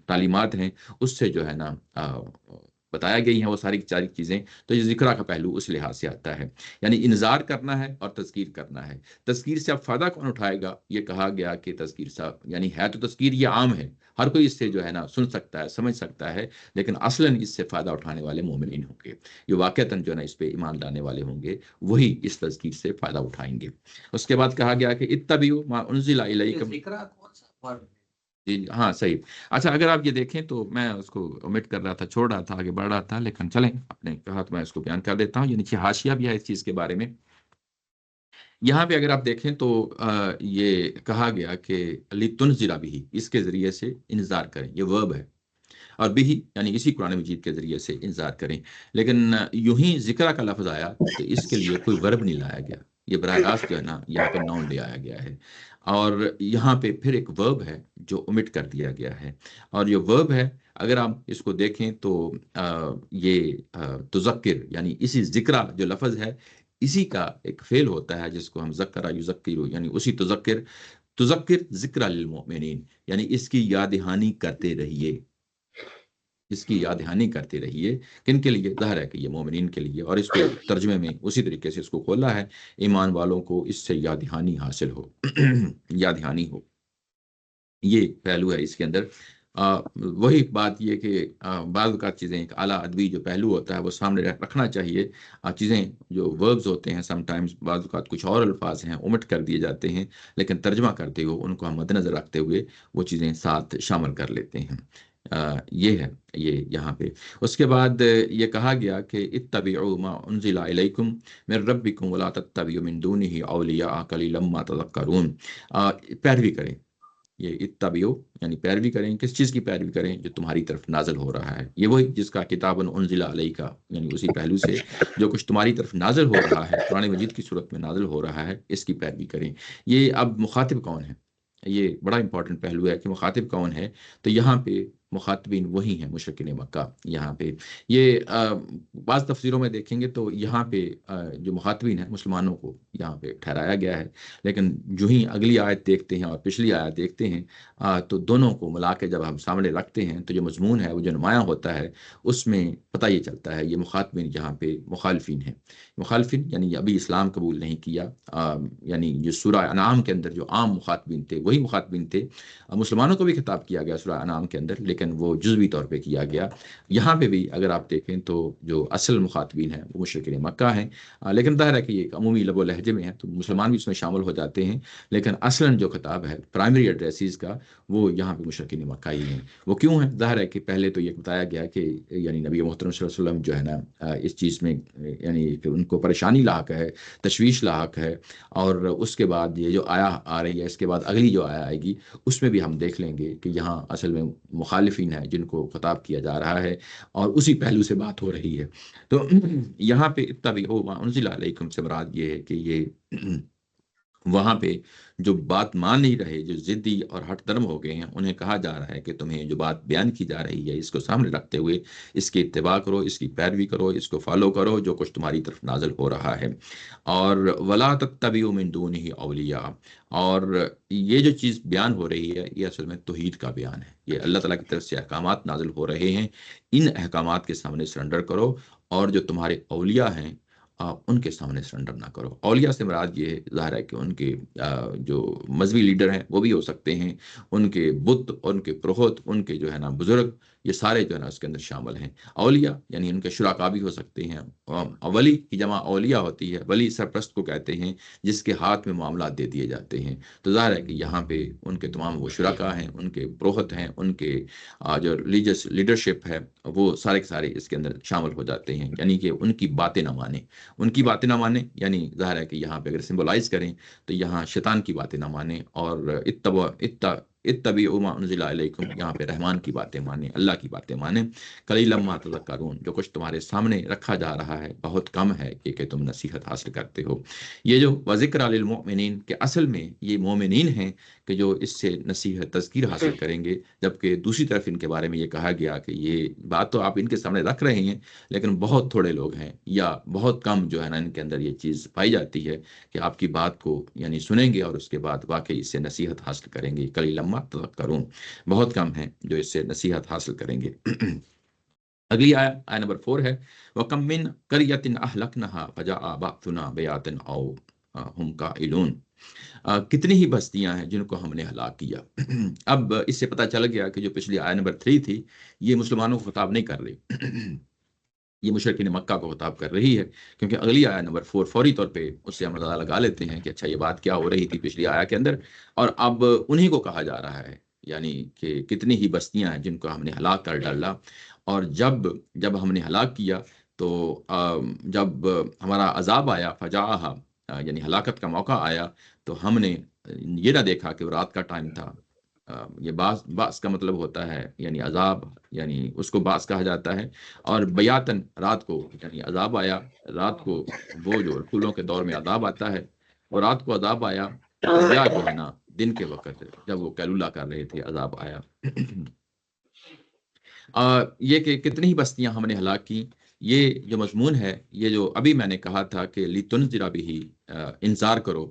تعلیمات ہیں اس سے جو ہے نا بتایا گئی ہیں وہ ساری چیزیں۔ تو یہ ذکرہ کا پہلو اس لحاظ سے آتا ہے، یعنی انذار کرنا ہے اور تذکیر کرنا ہے۔ تذکیر سے اب فائدہ کون اٹھائے گا؟ یہ کہا گیا کہ تذکیر سے یعنی ہے تو تذکیر یہ عام ہے، ہر کوئی اس سے جو ہے نا سن سکتا ہے، سمجھ سکتا ہے، لیکن اصلاً اس سے فائدہ اٹھانے والے مومنین ہوں گے، جو واقعتاً جو ہے نا اس پہ ایمان لانے والے ہوں گے، وہی اس تذکیر سے فائدہ اٹھائیں گے۔ اس کے بعد کہا گیا کہ اتبعوا ما انزل الیکم۔ ذکر کون سا ورڈ؟ جی ہاں صحیح۔ اچھا اگر آپ یہ دیکھیں تو میں اس کو omit کر رہا تھا، چھوڑ رہا تھا، آگے بڑھ رہا تھا، لیکن چلیں آپ نے کہا تو میں اس کو بیان کر دیتا ہوں۔ یہ نیچے حاشیہ بھی ہے اس چیز کے بارے میں۔ یہاں پہ اگر آپ دیکھیں تو یہ کہا گیا کہ لِتُنذِرَ بِهِ، اس کے ذریعے سے انذار کریں، یہ ورب ہے، اور بھی یعنی اسی قرآن مجید کے ذریعے سے انذار کریں، لیکن یوں ہی ذکر کا لفظ آیا تو اس کے لیے کوئی ورب نہیں لایا گیا، یہ براہ راست جو ہے نا یہاں پہ ناؤن لے آیا گیا ہے، اور یہاں پہ پھر ایک ورب ہے جو omit کر دیا گیا ہے، اور یہ ورب ہے اگر آپ اس کو دیکھیں تو یہ تذکر یعنی اسی ذکر جو لفظ ہے اسی کا ایک فعل ہوتا ہے جس کو ہم ذکر یذکر، یعنی اسی تذکر ذکر للمؤمنین، یعنی اس کی یاد دہانی کرتے رہیے، اس کی یاد دہانی کرتے رہیے۔ کن کے لیے؟ ظاہر ہے کہ یہ مومنین کے لیے، اور اس کو ترجمے میں اسی طریقے سے اس کو کھولا ہے، ایمان والوں کو اس سے یاد دہانی حاصل ہو یاد دہانی ہو، یہ پہلو ہے اس کے اندر۔ وہی بات یہ کہ بعض اوقات چیزیں ایک اعلیٰ ادبی جو پہلو ہوتا ہے وہ سامنے رکھنا چاہیے، چیزیں جو وربز ہوتے ہیں سم ٹائمز بعض اوقات کچھ اور الفاظ ہیں omit کر دیے جاتے ہیں، لیکن ترجمہ کرتے ہوئے ان کو ہم مد نظر رکھتے ہوئے وہ چیزیں ساتھ شامل کر لیتے ہیں۔ یہ ہے یہ یہاں پہ۔ اس کے بعد یہ کہا گیا کہ اتبعوا ما انزل الیکم من ربکم ولا تتبعوا من دونہ اولیاء قلیلا ما تذکرون، پیروی کریں، یہ اتبعوا یعنی پیروی کریں، کس چیز کی پیروی کریں؟ جو تمہاری طرف نازل ہو رہا ہے، یہ وہی جس کا کتاب انزل علیک یعنی اسی پہلو سے جو کچھ تمہاری طرف نازل ہو رہا ہے، قرآن مجید کی صورت میں نازل ہو رہا ہے، اس کی پیروی کریں۔ یہ اب مخاطب کون ہے؟ یہ بڑا امپورٹنٹ پہلو ہے کہ مخاطب کون ہے، تو یہاں پہ مخاطبین وہی ہیں مشرکین مکہ۔ یہاں پہ یہ بعض تفسیروں میں دیکھیں گے تو یہاں پہ جو مخاطبین ہیں مسلمانوں کو یہاں پہ ٹھہرایا گیا ہے، لیکن جو ہی اگلی آیت دیکھتے ہیں اور پچھلی آیت دیکھتے ہیں تو دونوں کو ملا کے جب ہم سامنے رکھتے ہیں تو جو مضمون ہے وہ جو نمایاں ہوتا ہے اس میں پتہ یہ چلتا ہے یہ مخاطبین یہاں پہ مخالفین ہیں۔ مخالفین یعنی ابھی اسلام قبول نہیں کیا، یعنی جو سورہ انعام کے اندر جو عام مخاطبین تھے وہی مخاطبین تھے، مسلمانوں کو بھی خطاب کیا گیا سورہ انعام کے اندر، لیکن وہ جزوی طور پہ کیا گیا۔ یہاں پہ بھی اگر آپ دیکھیں تو جو اصل مخاطبین ہیں وہ مشرکین مکہ ہیں، لیکن ظاہر ہے کہ یہ ایک عمومی لب و لہجے میں ہے تو مسلمان بھی اس میں شامل ہو جاتے ہیں، لیکن اصلاً جو خطاب ہے پرائمری ایڈریسز کا وہ یہاں پہ مشرکین مکہ ہی ہیں۔ وہ کیوں ہیں؟ ظاہر ہے کہ پہلے تو یہ بتایا گیا کہ یعنی نبی محترم صلی اللہ علیہ وسلم جو ہے نا اس چیز میں یعنی کہ ان کو پریشانی لاحق ہے، تشویش لاحق ہے، اور اس کے بعد یہ جو آیا آ رہی ہے اس کے بعد اگلی جو آیا آئے گی اس میں بھی ہم دیکھ لیں گے کہ یہاں اصل میں مخالفین ہیں جن کو خطاب کیا جا رہا ہے، اور اسی پہلو سے بات ہو رہی ہے۔ تو یہاں پہ اتبعوا ما انزل علیکم سے مراد یہ ہے کہ یہ وہاں پہ جو بات مان نہیں رہے، جو ضدی اور ہٹ درم ہو گئے ہیں، انہیں کہا جا رہا ہے کہ تمہیں جو بات بیان کی جا رہی ہے اس کو سامنے رکھتے ہوئے اس کی اتباع کرو، اس کی پیروی کرو، اس کو فالو کرو جو کچھ تمہاری طرف نازل ہو رہا ہے۔ اور ولا تتبعوا من دونہ اولیاء، اور یہ جو چیز بیان ہو رہی ہے یہ اصل میں توحید کا بیان ہے، یہ اللہ تعالیٰ کی طرف سے احکامات نازل ہو رہے ہیں، ان احکامات کے سامنے سرنڈر کرو، اور جو تمہارے اولیاء ہیں ان کے سامنے سرنڈر نہ کرو۔ اولیاء سے مراد یہ ظاہر ہے کہ ان کے جو مذہبی لیڈر ہیں وہ بھی ہو سکتے ہیں، ان کے بت، ان کے پروہت، ان کے جو ہے نا بزرگ، یہ سارے جو ہے نا اس کے اندر شامل ہیں۔ اولیاء یعنی ان کے شرکا بھی ہو سکتے ہیں۔ ولی کی جمع اولیاء ہوتی ہے، ولی سرپرست کو کہتے ہیں جس کے ہاتھ میں معاملات دے دیے جاتے ہیں۔ تو ظاہر ہے کہ یہاں پہ ان کے تمام وہ شرکا ہیں، ان کے پروہت ہیں، ان کے جو ریلیجس لیڈرشپ ہے وہ سارے کے سارے اس کے اندر شامل ہو جاتے ہیں، یعنی کہ ان کی باتیں نہ مانیں۔ ان کی باتیں نہ مانیں یعنی ظاہر ہے کہ یہاں پہ اگر سمبلائز کریں تو یہاں شیطان کی باتیں نہ مانیں، اور اتبعوا ما انزل الیکم، یہاں پہ رحمان کی باتیں مانیں، اللہ کی باتیں مانیں۔ قلیلا ما تذکرون، جو کچھ تمہارے سامنے رکھا جا رہا ہے بہت کم ہے کہ تم نصیحت حاصل کرتے ہو۔ یہ جو وذکر للمؤمنین کہ اصل میں یہ مومنین ہیں کہ جو اس سے نصیحت تذکیر حاصل کریں گے، جبکہ دوسری طرف ان کے بارے میں یہ کہا گیا کہ یہ بات تو آپ ان کے سامنے رکھ رہے ہیں لیکن بہت تھوڑے لوگ ہیں، یا بہت کم جو ہے نا ان کے اندر یہ چیز پائی جاتی ہے کہ آپ کی بات کو یعنی سنیں گے اور اس کے بعد واقعی اس سے نصیحت حاصل کریں گے۔ قلیلا ما تذکرون، بہت کم ہیں جو اس سے نصیحت حاصل کریں گے۔ اگلی آیت نمبر 4 ہے، وَكَم مِّن قَرْيَةٍ أَهْلَكْنَاهَا فَجَاءَ بَأْسُنَا بَيَاتًا أَوْ هُمْ قَائِلُونَ، کتنی ہی بستیاں ہیں جن کو ہم نے ہلاک کیا۔ اب اس سے پتہ چل گیا کہ جو پچھلی آیت نمبر 3 تھی یہ مسلمانوں کو خطاب نہیں کر رہی، یہ مشرکین مکہ کو خطاب کر رہی ہے، کیونکہ اگلی آیت نمبر 4 فوری طور پہ اس سے ہم اندازہ لگا لیتے ہیں کہ اچھا یہ بات کیا ہو رہی تھی پچھلی آیت کے اندر، اور اب انہی کو کہا جا رہا ہے، یعنی کہ کتنی ہی بستیاں ہیں جن کو ہم نے ہلاک کر ڈالا، اور جب ہم نے ہلاک کیا تو جب ہمارا عذاب آیا فجاءہا، یعنی ہلاکت کا موقع آیا، تو ہم نے یہ نہ دیکھا کہ وہ رات کا ٹائم تھا۔ یہ باس کا مطلب ہوتا ہے یعنی عذاب، یعنی اس کو باس کہا جاتا ہے، اور بیاتن رات کو، یعنی عذاب آیا رات کو، وہ جو رسولوں کے دور میں عذاب آتا ہے، اور رات کو عذاب آیا، یا جو ہے نا دن کے وقت جب وہ قیلولہ کر رہے تھے عذاب آیا۔ یہ کہ کتنی ہی بستیاں ہم نے ہلاک کی، یہ جو مضمون ہے، یہ جو ابھی میں نے کہا تھا کہ لِتُنذِرَ بِهِ، انذار کرو،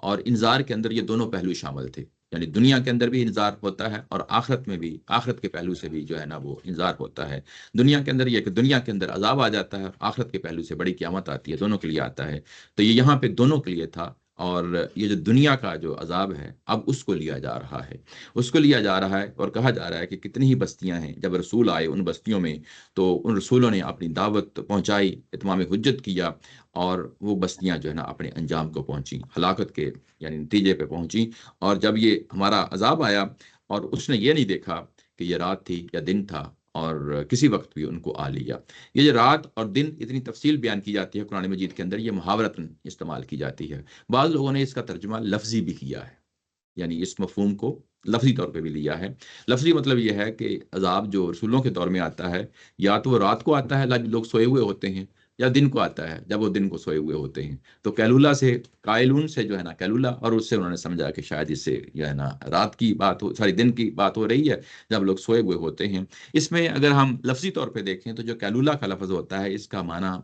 اور انذار کے اندر یہ دونوں پہلو شامل تھے، یعنی دنیا کے اندر بھی انذار ہوتا ہے اور آخرت میں بھی، آخرت کے پہلو سے بھی جو ہے نا وہ انذار ہوتا ہے۔ دنیا کے اندر یہ کہ دنیا کے اندر عذاب آ جاتا ہے، آخرت کے پہلو سے بڑی قیامت آتی ہے، دونوں کے لیے آتا ہے۔ تو یہ یہاں پہ دونوں کے لیے تھا، اور یہ جو دنیا کا جو عذاب ہے اب اس کو لیا جا رہا ہے، اس کو لیا جا رہا ہے، اور کہا جا رہا ہے کہ کتنی ہی بستیاں ہیں جب رسول آئے ان بستیوں میں تو ان رسولوں نے اپنی دعوت پہنچائی، اتمام حجت کیا، اور وہ بستیاں جو ہے نا اپنے انجام کو پہنچیں، ہلاکت کے یعنی نتیجے پہ پہنچیں۔ اور جب یہ ہمارا عذاب آیا اور اس نے یہ نہیں دیکھا کہ یہ رات تھی یا دن تھا، اور کسی وقت بھی ان کو آ لیا۔ یہ جو رات اور دن اتنی تفصیل بیان کی جاتی ہے قرآن مجید کے اندر، یہ محاورتاً استعمال کی جاتی ہے۔ بعض لوگوں نے اس کا ترجمہ لفظی بھی کیا ہے، یعنی اس مفہوم کو لفظی طور پہ بھی لیا ہے۔ لفظی مطلب یہ ہے کہ عذاب جو رسولوں کے دور میں آتا ہے، یا تو وہ رات کو آتا ہے جب لوگ سوئے ہوئے ہوتے ہیں، یا دن کو آتا ہے جب وہ دن کو سوئے ہوئے ہوتے ہیں۔ تو قیلولہ سے، قائلون سے جو ہے نا قیلولہ، اور اس سے انہوں نے سمجھا کہ شاید اس سے جو ہے نا رات کی بات ہو، ساری دن کی بات ہو رہی ہے جب لوگ سوئے ہوئے ہوتے ہیں۔ اس میں اگر ہم لفظی طور پہ دیکھیں تو جو قیلولہ کا لفظ ہوتا ہے اس کا معنی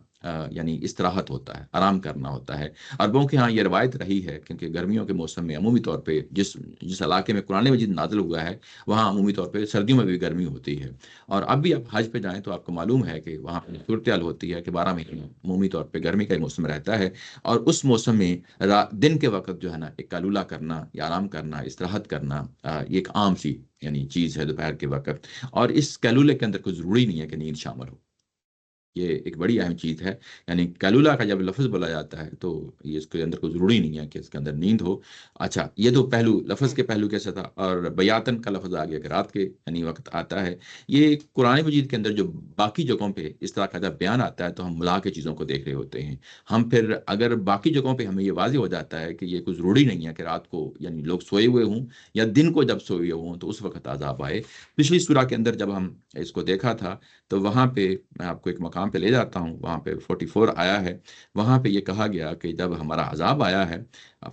یعنی استراحت ہوتا ہے، آرام کرنا ہوتا ہے۔ عربوں کے ہاں یہ روایت رہی ہے، کیونکہ گرمیوں کے موسم میں عمومی طور پہ جس علاقے میں قرآن مجید نازل ہوا ہے وہاں عمومی طور پہ سردیوں میں بھی گرمی ہوتی ہے، اور اب بھی آپ حج پہ جائیں تو آپ کو معلوم ہے کہ وہاں پہ صورتحال ہوتی ہے کہ 12 مہینے عمومی طور پہ گرمی کا ہی موسم رہتا ہے، اور اس موسم میں دن کے وقت جو ہے نا ایک قیلولہ کرنا یا آرام کرنا، استراحت کرنا، یہ ایک عام سی یعنی چیز ہے دوپہر کے وقت، اور اس قیلولے کے اندر کوئی ضروری نہیں ہے کہ نیند شامل ہو۔ یہ ایک بڑی اہم چیز ہے، یعنی قیلولہ کا جب لفظ بولا جاتا ہے تو یہ اس کے اندر کوئی ضروری نہیں ہے کہ اس کے اندر نیند ہو۔ اچھا، یہ تو پہلو، لفظ کے پہلو کیسا تھا، اور بیاتن کا لفظ آ گیا کہ رات کے یعنی وقت آتا ہے۔ یہ قرآن مجید کے اندر جو باقی جگہوں پہ اس طرح کا جب بیان آتا ہے تو ہم ملا کے چیزوں کو دیکھ رہے ہوتے ہیں، ہم پھر اگر باقی جگہوں پہ ہمیں یہ واضح ہو جاتا ہے کہ یہ کوئی ضروری نہیں ہے کہ رات کو یعنی لوگ سوئے ہوئے ہوں یا دن کو جب سوئے ہوئے ہوں تو اس وقت عذاب آئے۔ پچھلی سورہ کے اندر جب ہم اس کو دیکھا تھا تو وہاں پہ میں آپ کو ایک مقام پہ لے جاتا ہوں، وہاں پہ 44 آیا ہے، وہاں پہ یہ کہا گیا کہ جب ہمارا عذاب آیا ہے،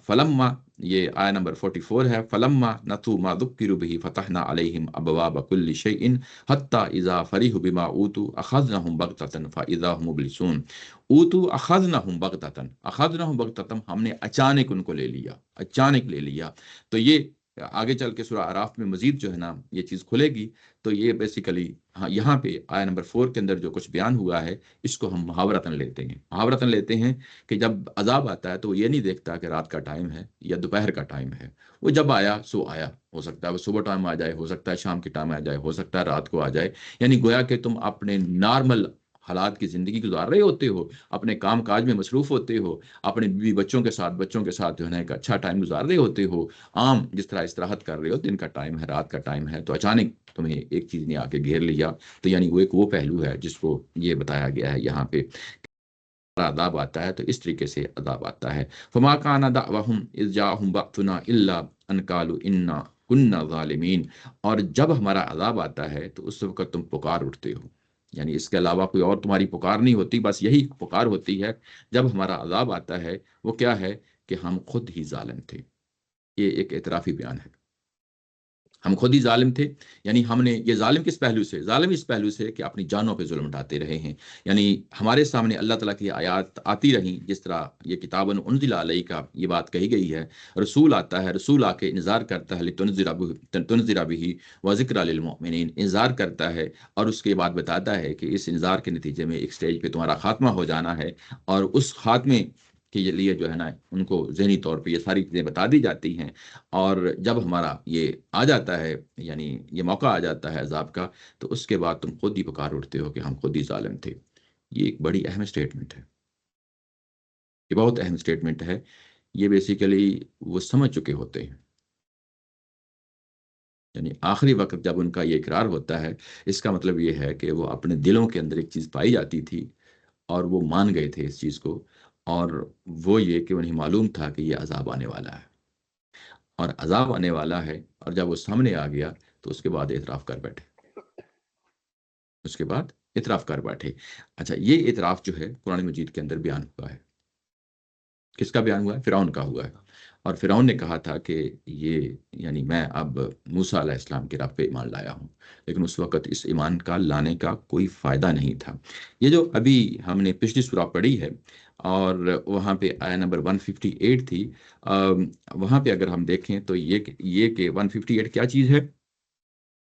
فلما، یہ آیا نمبر 44 ہے، فلما نسوا ما ذکروا به فتحنا علیہم ابواب کل شیء حتی اذا فرحوا بما اوتوا اخذناهم بغتة فاذا هم مبلسون۔ اوتوا اخذناهم بغتة، اخذناهم بغتة، ہم نے اچانک ان کو لے لیا، اچانک لے لیا۔ تو یہ آگے چل کے سورہ اعراف میں مزید جو ہے نا یہ چیز کھلے گی. تو یہ بیسیکلی ہاں یہاں پہ آیا نمبر 4 کے اندر جو کچھ بیان ہوا ہے اس کو ہم محاورتاً لیتے ہیں کہ جب عذاب آتا ہے تو وہ یہ نہیں دیکھتا کہ رات کا ٹائم ہے یا دوپہر کا ٹائم ہے. وہ جب آیا سو آیا، ہو سکتا ہے وہ صبح ٹائم آ جائے، ہو سکتا ہے شام کے ٹائم آ جائے، ہو سکتا ہے رات کو آ جائے. یعنی گویا کہ تم اپنے نارمل حالات کی زندگی گزار رہے ہوتے ہو، اپنے کام کاج میں مصروف ہوتے ہو، اپنے بیوی بچوں کے ساتھ جو ہے نا ایک اچھا ٹائم گزار رہے ہوتے ہو، عام جس طرح استراحت کر رہے ہو، دن کا ٹائم ہے، رات کا ٹائم ہے، تو اچانک تمہیں ایک چیز نے آ کے گھیر لیا. تو یعنی وہ پہلو ہے جس کو یہ بتایا گیا ہے یہاں پہ. عذاب آتا ہے تو اس طریقے سے عذاب آتا ہے. فما کان دعوہم اذ جاءہم بأسنا الا ان قالوا انا کنا ظالمین. اور جب ہمارا عذاب آتا ہے تو اس وقت تم پکار اٹھتے ہو، یعنی اس کے علاوہ کوئی اور تمہاری پکار نہیں ہوتی، بس یہی پکار ہوتی ہے جب ہمارا عذاب آتا ہے. وہ کیا ہے کہ ہم خود ہی ظالم تھے. یہ ایک اعترافی بیان ہے، ہم خود ہی ظالم تھے. یعنی ہم نے یہ ظالم کس پہلو سے؟ ظالم اس پہلو سے کہ اپنی جانوں پہ ظلم اٹھاتے رہے ہیں. یعنی ہمارے سامنے اللہ تعالیٰ کی آیات آتی رہیں، جس طرح یہ کتاب انزل علیہ کا یہ بات کہی گئی ہے. رسول آتا ہے، رسول آ کے انذار کرتا ہے، لتنذر بہ وذکری للمؤمنین، انذار کرتا ہے اور اس کے بعد بتاتا ہے کہ اس انذار کے نتیجے میں ایک سٹیج پہ تمہارا خاتمہ ہو جانا ہے. اور اس خاتمے کے لیے جو ہے نا ان کو ذہنی طور پہ یہ ساری چیزیں بتا دی جاتی ہیں. اور جب ہمارا یہ آ جاتا ہے، یعنی یہ موقع آ جاتا ہے عذاب کا، تو اس کے بعد تم خود ہی پکار اٹھتے ہو کہ ہم خود ہی ظالم تھے. یہ ایک بڑی اہم سٹیٹمنٹ ہے، یہ بہت اہم سٹیٹمنٹ ہے. یہ بیسیکلی وہ سمجھ چکے ہوتے ہیں، یعنی آخری وقت جب ان کا یہ اقرار ہوتا ہے، اس کا مطلب یہ ہے کہ وہ اپنے دلوں کے اندر ایک چیز پائی جاتی تھی اور وہ مان گئے تھے اس چیز کو. اور وہ یہ کہ انہیں معلوم تھا کہ یہ عذاب آنے والا ہے، اور عذاب آنے والا ہے، اور جب وہ سامنے آ گیا تو اس کے بعد اعتراف کر بیٹھے. اس کے بعد اعتراف کر بیٹھے. اچھا، یہ اعتراف جو ہے قرآن مجید کے اندر بیان ہوا ہے. کس کا بیان ہوا ہے؟ فرعون کا ہوا ہے. اور فرعون نے کہا تھا کہ یہ یعنی میں اب موسیٰ علیہ السلام کی راہ پہ ایمان لایا ہوں، لیکن اس وقت اس ایمان کا لانے کا کوئی فائدہ نہیں تھا. یہ جو ابھی ہم نے پچھلی سورہ پڑھی ہے اور وہاں پہ آیا نمبر 158 تھی، وہاں پہ اگر ہم دیکھیں تو یہ کہ 158 کیا چیز ہے؟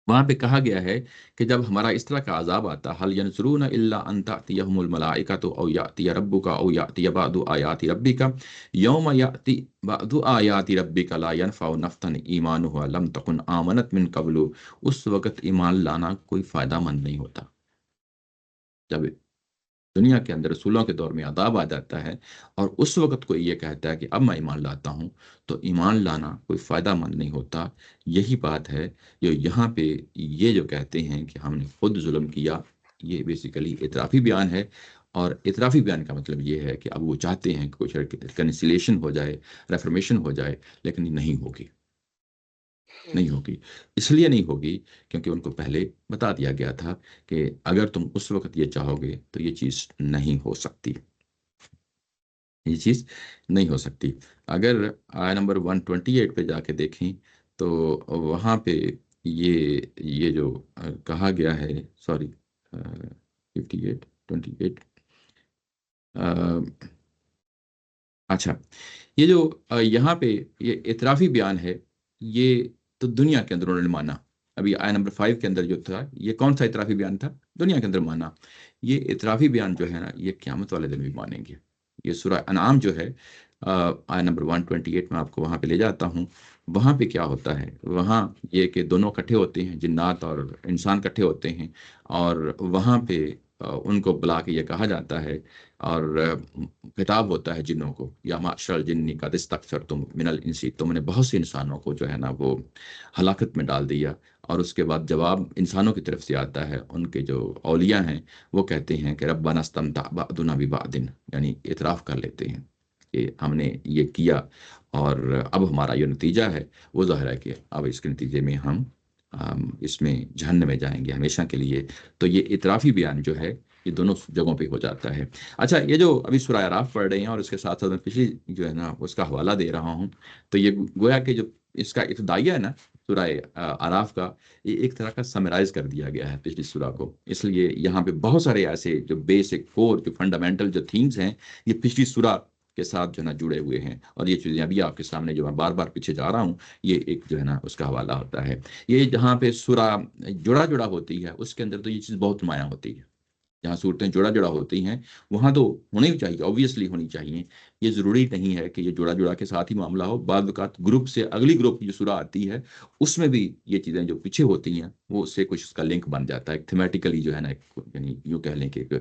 وہاں پہ کہا گیا ہے کہ جب ہمارا اس طرح کا عذاب آتا، حل ینصرون الا ان تأتیہم الملائکۃ او یأتی ربک او یأتی بعض آیات ربک یوم یأتی بعض آیات ربک لا ینفع نفسا ایمانها لم تکن آمنت من قبل. اس وقت ایمان لانا کوئی فائدہ مند نہیں ہوتا. جب دنیا کے اندر رسولوں کے دور میں عذاب آ جاتا ہے اور اس وقت کوئی یہ کہتا ہے کہ اب میں ایمان لاتا ہوں، تو ایمان لانا کوئی فائدہ مند نہیں ہوتا. یہی بات ہے جو یہاں پہ یہ جو کہتے ہیں کہ ہم نے خود ظلم کیا، یہ بیسیکلی اعترافی بیان ہے. اور اعترافی بیان کا مطلب یہ ہے کہ اب وہ چاہتے ہیں کہ کچھ ریکنسیلیشن ہو جائے، ریفرمیشن ہو جائے، لیکن یہ نہیں ہوگی. نہیں ہوگی. اس لیے نہیں ہوگی کیونکہ ان کو پہلے بتا دیا گیا تھا کہ اگر تم اس وقت یہ چاہو گے تو یہ چیز نہیں ہو سکتی، یہ چیز نہیں ہو سکتی. اگر آیا نمبر 128 پہ جا کے دیکھیں تو وہاں پہ یہ جو کہا گیا ہے، سوری 28 اچھا، یہ جو یہاں پہ یہ اعترافی بیان ہے، یہ تو دنیا کے اندر انہوں نے مانا. ابھی آیا نمبر 5 کے اندر جو تھا، یہ کون سا اعترافی بیان تھا؟ دنیا کے اندر مانا. یہ اعترافی بیان جو ہے نا، یہ قیامت والے دن بھی مانیں گے. یہ سورہ انعام جو ہے، آیا نمبر 128 میں آپ کو وہاں پہ لے جاتا ہوں. وہاں پہ کیا ہوتا ہے؟ وہاں یہ کہ دونوں کٹھے ہوتے ہیں، جنات اور انسان کٹھے ہوتے ہیں، اور وہاں پہ ان کو بلا کے یہ کہا جاتا ہے اور خطاب ہوتا ہے جنوں کو، یا معشر الجن قد استکثرتم من الانس، تم نے بہت سے انسانوں کو جو ہے نا وہ ہلاکت میں ڈال دیا. اور اس کے بعد جواب انسانوں کی طرف سے آتا ہے، ان کے جو اولیاء ہیں وہ کہتے ہیں کہ ربنا استمتع بعضنا ببعض، یعنی اعتراف کر لیتے ہیں کہ ہم نے یہ کیا اور اب ہمارا یہ نتیجہ ہے. وہ ظاہر ہے کہ اب اس کے نتیجے میں ہم اس میں جہنم میں جائیں گے ہمیشہ کے لیے. تو یہ اعترافی بیان جو ہے یہ دونوں جگہوں پہ ہو جاتا ہے. اچھا، یہ جو ابھی سورہ اعراف پڑھ رہے ہیں اور اس کے ساتھ ساتھ میں پچھلی جو ہے نا اس کا حوالہ دے رہا ہوں، تو یہ گویا کہ جو اس کا ابتدائیہ ہے نا سورہ اعراف کا، یہ ایک طرح کا سمرائز کر دیا گیا ہے پچھلی سورہ کو. اس لیے یہاں پہ بہت سارے ایسے جو بیسک کور جو فنڈامنٹل جو تھیمز ہیں، یہ پچھلی سورہ کے ساتھ جو ہے نا جڑے ہوئے ہیں، اور یہ چیزیں ابھی آپ کے سامنے جو میں بار بار پیچھے جا رہا ہوں، یہ ایک جو ہے نا اس کا حوالہ ہوتا ہے۔ یہ جہاں پہ سورہ جڑا جڑا ہوتی ہے اس کے اندر تو یہ چیز بہت نمایاں ہوتی ہے۔ جہاں صورتیں جڑا جڑا ہوتی ہیں وہاں تو ہونی چاہیے، آبویسلی ہونی چاہیے۔ یہ ضروری نہیں ہے کہ یہ جڑا جڑا کے ساتھ ہی معاملہ ہو، بعض اوقات گروپ سے اگلی گروپ کی جو سورہ آتی ہے اس میں بھی یہ چیزیں جو پیچھے ہوتی ہیں وہ اس سے کچھ اس کا لنک بن جاتا ہے، ایک تھیمیٹیکلی جو ہے نا یعنی یوں کہہ لیں کہ ایک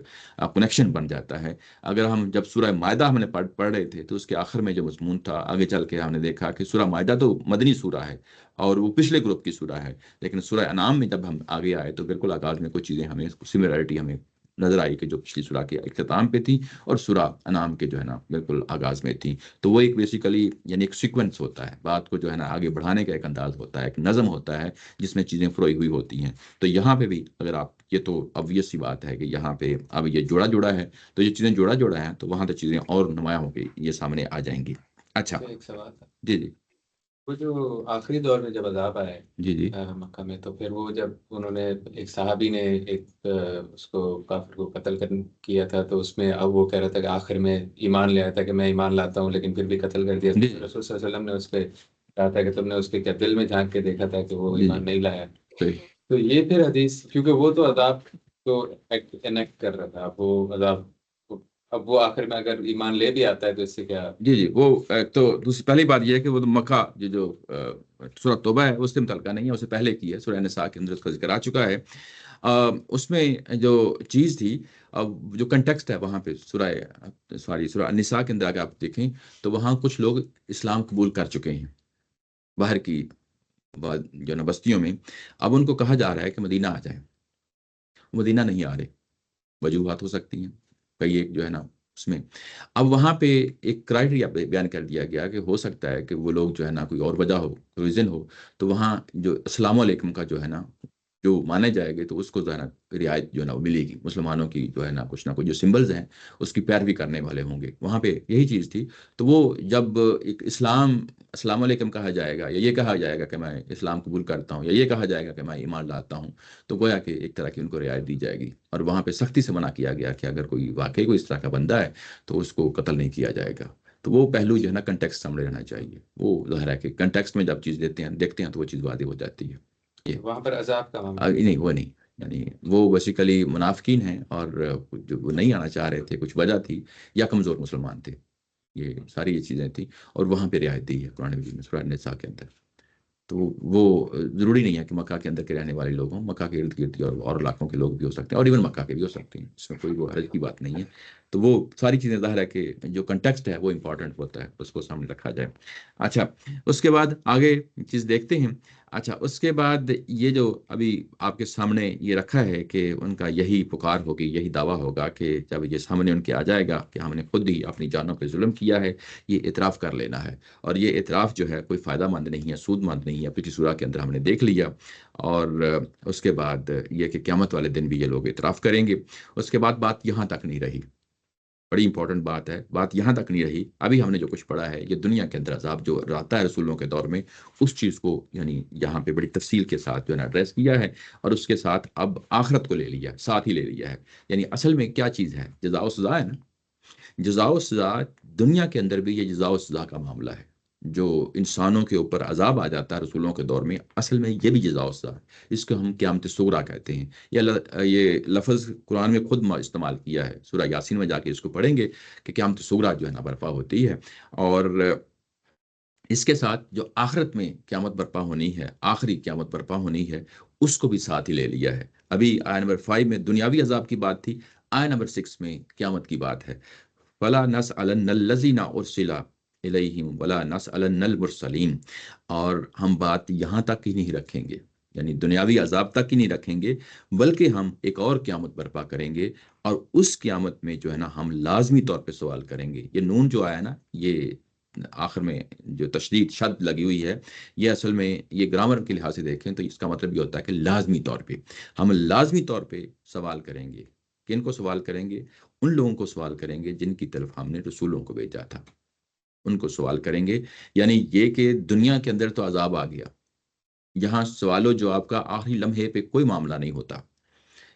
کنیکشن بن جاتا ہے۔ اگر ہم جب سورہ مائدہ ہم نے پڑھ رہے تھے تو اس کے آخر میں جو مضمون تھا، آگے چل کے ہم نے دیکھا کہ سورہ مائدہ تو مدنی سورہ ہے اور وہ پچھلے گروپ کی سورہ ہے، لیکن سورہ انعام میں جب ہم آگے آئے تو بالکل آغاز میں کچھ چیزیں ہمیں سملرٹی ہمیں نظر آئی کہ جو پچھلی سورہ کے اختتام پہ تھی اور سورہ انعام کے جو ہے نا بالکل آغاز میں تھی۔ تو وہ ایک بیسیکلی یعنی ایک سیکوینس ہوتا ہے، بات کو جو ہے نا آگے بڑھانے کا ایک انداز ہوتا ہے، ایک نظم ہوتا ہے جس میں چیزیں فروئی ہوئی ہوتی ہیں۔ تو یہاں پہ بھی اگر آپ، یہ تو obvious سی بات ہے کہ یہاں پہ اب یہ جوڑا جوڑا ہے تو یہ چیزیں جوڑا جوڑا ہیں تو وہاں تو چیزیں اور نمایاں ہو کے یہ سامنے آ جائیں گی۔ اچھا، ایک سوال تھا، جی جی وہ جو آخری دور میں جب عذاب آئے جی جی مکہ میں، تو پھر وہ جب انہوں نے ایک صحابی نے ایک اس کو کافر کو قتل کیا تھا، تو اس میں اب وہ کہہ رہا تھا کہ آخر میں ایمان لے آیا تھا کہ میں ایمان لاتا ہوں، لیکن پھر بھی قتل کر دیا۔ جی رسول صلی اللہ علیہ وسلم نے اس پہ کہا تھا کہ تم نے اس کے کیا دل میں جھانک کے دیکھا تھا کہ وہ جی جی ایمان نہیں لایا؟ صحیح۔ تو یہ پھر حدیث، کیونکہ وہ تو عذاب کو انیکٹ کر رہا تھا، اب وہ عذاب، اب وہ آخر میں اگر ایمان لے بھی آتا ہے تو اس سے کیا؟ جی جی وہ تو دوسری پہلی بات یہ ہے کہ وہ تو مکہ جو سورہ توبہ ہے اس سے متعلقہ نہیں ہے، اسے پہلے کی ہے، سورہ نساء کے اندر اس کا ذکر آ چکا ہے۔ اس میں جو چیز تھی، جو کنٹیکسٹ ہے وہاں پہ سورہ نساء کے اندر اگر آپ دیکھیں تو وہاں کچھ لوگ اسلام قبول کر چکے ہیں باہر کی جو نا بستیوں میں۔ اب ان کو کہا جا رہا ہے کہ مدینہ آ جائیں، مدینہ نہیں آ رہے، وجوہات ہو سکتی ہیں کئی ایک جو ہے نا اس میں۔ اب وہاں پہ ایک کرائٹریا بیان کر دیا گیا کہ ہو سکتا ہے کہ وہ لوگ جو ہے نا کوئی اور وجہ ہو، کوئی ریزن ہو، تو وہاں جو السلام علیکم کا جو ہے نا جو مانے جائے گے تو اس کو جو ہے نا رعایت جو ہے نا وہ ملے گی، مسلمانوں کی جو ہے نا کچھ نہ کچھ جو سمبلز ہیں اس کی پیروی کرنے والے ہوں گے، وہاں پہ یہی چیز تھی۔ تو وہ جب ایک السلام علیکم کہا جائے گا یا یہ کہا جائے گا کہ میں اسلام قبول کرتا ہوں یا یہ کہا جائے گا کہ میں ایمان لاتا ہوں، تو گویا کہ ایک طرح کی ان کو رعایت دی جائے گی، اور وہاں پہ سختی سے منع کیا گیا کہ اگر کوئی واقعی کوئی اس طرح کا بندہ ہے تو اس کو قتل نہیں کیا جائے گا۔ تو وہ پہلو جو ہے نا کنٹیکسٹ سامنے رہنا چاہیے، وہ ظاہر ہے کہ کنٹیکسٹ میں جب چیز دیکھتے ہیں تو وہ چیز واضح ہو جاتی ہے۔ یہ وہاں پر عذاب کا معاملہ نہیں، وہ نہیں، یعنی وہ بیسیکلی منافقین ہیں اور جو وہ نہیں آنا چاہ رہے تھے، کچھ وجہ تھی یا کمزور مسلمان تھے، یہ ساری یہ چیزیں تھیں، اور وہاں پہ رعایت دی ہے قرآن مجید میں سورہ نساء کے اندر۔ تو وہ ضروری نہیں ہے کہ مکہ کے اندر کے رہنے والے لوگ ہوں، مکہ کے ارد گرد اور علاقوں کے لوگ بھی ہو سکتے ہیں، اور ایون مکہ کے بھی ہو سکتے ہیں، اس میں کوئی وہ حرج کی بات نہیں ہے۔ تو وہ ساری چیزیں ظاہر ہے کہ جو کنٹیکسٹ ہے وہ امپورٹنٹ ہوتا ہے، اس کو سامنے رکھا جائے۔ اچھا، اس کے بعد آگے چیز دیکھتے ہیں۔ اچھا، اس کے بعد یہ جو ابھی آپ کے سامنے یہ رکھا ہے کہ ان کا یہی پکار ہوگی، یہی دعویٰ ہوگا کہ جب یہ سامنے ان کے آ جائے گا کہ ہم نے خود ہی اپنی جانوں پہ ظلم کیا ہے، یہ اعتراف کر لینا ہے۔ اور یہ اعتراف جو ہے کوئی فائدہ مند نہیں ہے، سود مند نہیں ہے، پچھلی سورہ کے اندر ہم نے دیکھ لیا۔ اور اس کے بعد یہ کہ قیامت والے دن بھی یہ لوگ اعتراف کریں گے۔ اس کے بعد بات یہاں تک نہیں رہی، بڑی امپورٹنٹ بات ہے، بات یہاں تک نہیں رہی۔ ابھی ہم نے جو کچھ پڑھا ہے یہ دنیا کے اندر عذاب جو رہتا ہے رسولوں کے دور میں، اس چیز کو یعنی یہاں پہ بڑی تفصیل کے ساتھ جو ہے نا ایڈریس کیا ہے، اور اس کے ساتھ اب آخرت کو لے لیا، ساتھ ہی لے لیا ہے۔ یعنی اصل میں کیا چیز ہے؟ جزا و سزا ہے نا، جزا و سزا۔ دنیا کے اندر بھی یہ جزا و سزا کا معاملہ ہے، جو انسانوں کے اوپر عذاب آ جاتا ہے رسولوں کے دور میں، اصل میں یہ بھی جزا و سزا ہے۔ اس کو ہم قیامت صغریٰ کہتے ہیں۔ یہ لفظ قرآن میں خود استعمال کیا ہے، سورہ یاسین میں جا کے اس کو پڑھیں گے کہ قیامت صغریٰ جو ہے نا برپا ہوتی ہے، اور اس کے ساتھ جو آخرت میں قیامت برپا ہونی ہے، آخری قیامت برپا ہونی ہے، اس کو بھی ساتھ ہی لے لیا ہے۔ ابھی آیت نمبر 5 میں دنیاوی عذاب کی بات تھی، آیت نمبر 6 میں قیامت کی بات ہے۔ وَلَا نَسْأَلَنَّ الَّذِينَ أُرْسِلَ إِلَيْهِمْ وَلَا نَسْأَلَنَّ الْمُرْسَلِينَ۔ اور ہم بات یہاں تک ہی نہیں رکھیں گے، یعنی دنیاوی عذاب تک ہی نہیں رکھیں گے، بلکہ ہم ایک اور قیامت برپا کریں گے، اور اس قیامت میں جو ہے نا ہم لازمی طور پہ سوال کریں گے۔ یہ نون جو آیا نا، یہ آخر میں جو تشدید شد لگی ہوئی ہے، یہ اصل میں یہ گرامر کے لحاظ سے دیکھیں تو اس کا مطلب یہ ہوتا ہے کہ لازمی طور پہ ہم لازمی طور پہ سوال کریں گے۔ کن کو سوال کریں گے؟ ان لوگوں کو سوال کریں گے جن کی طرف ہم نے رسولوں کو بھیجا تھا، ان کو سوال کریں گے۔ یعنی یہ کہ دنیا کے اندر تو عذاب آ گیا، یہاں سوال و جواب کا آخری لمحے پہ کوئی معاملہ نہیں ہوتا،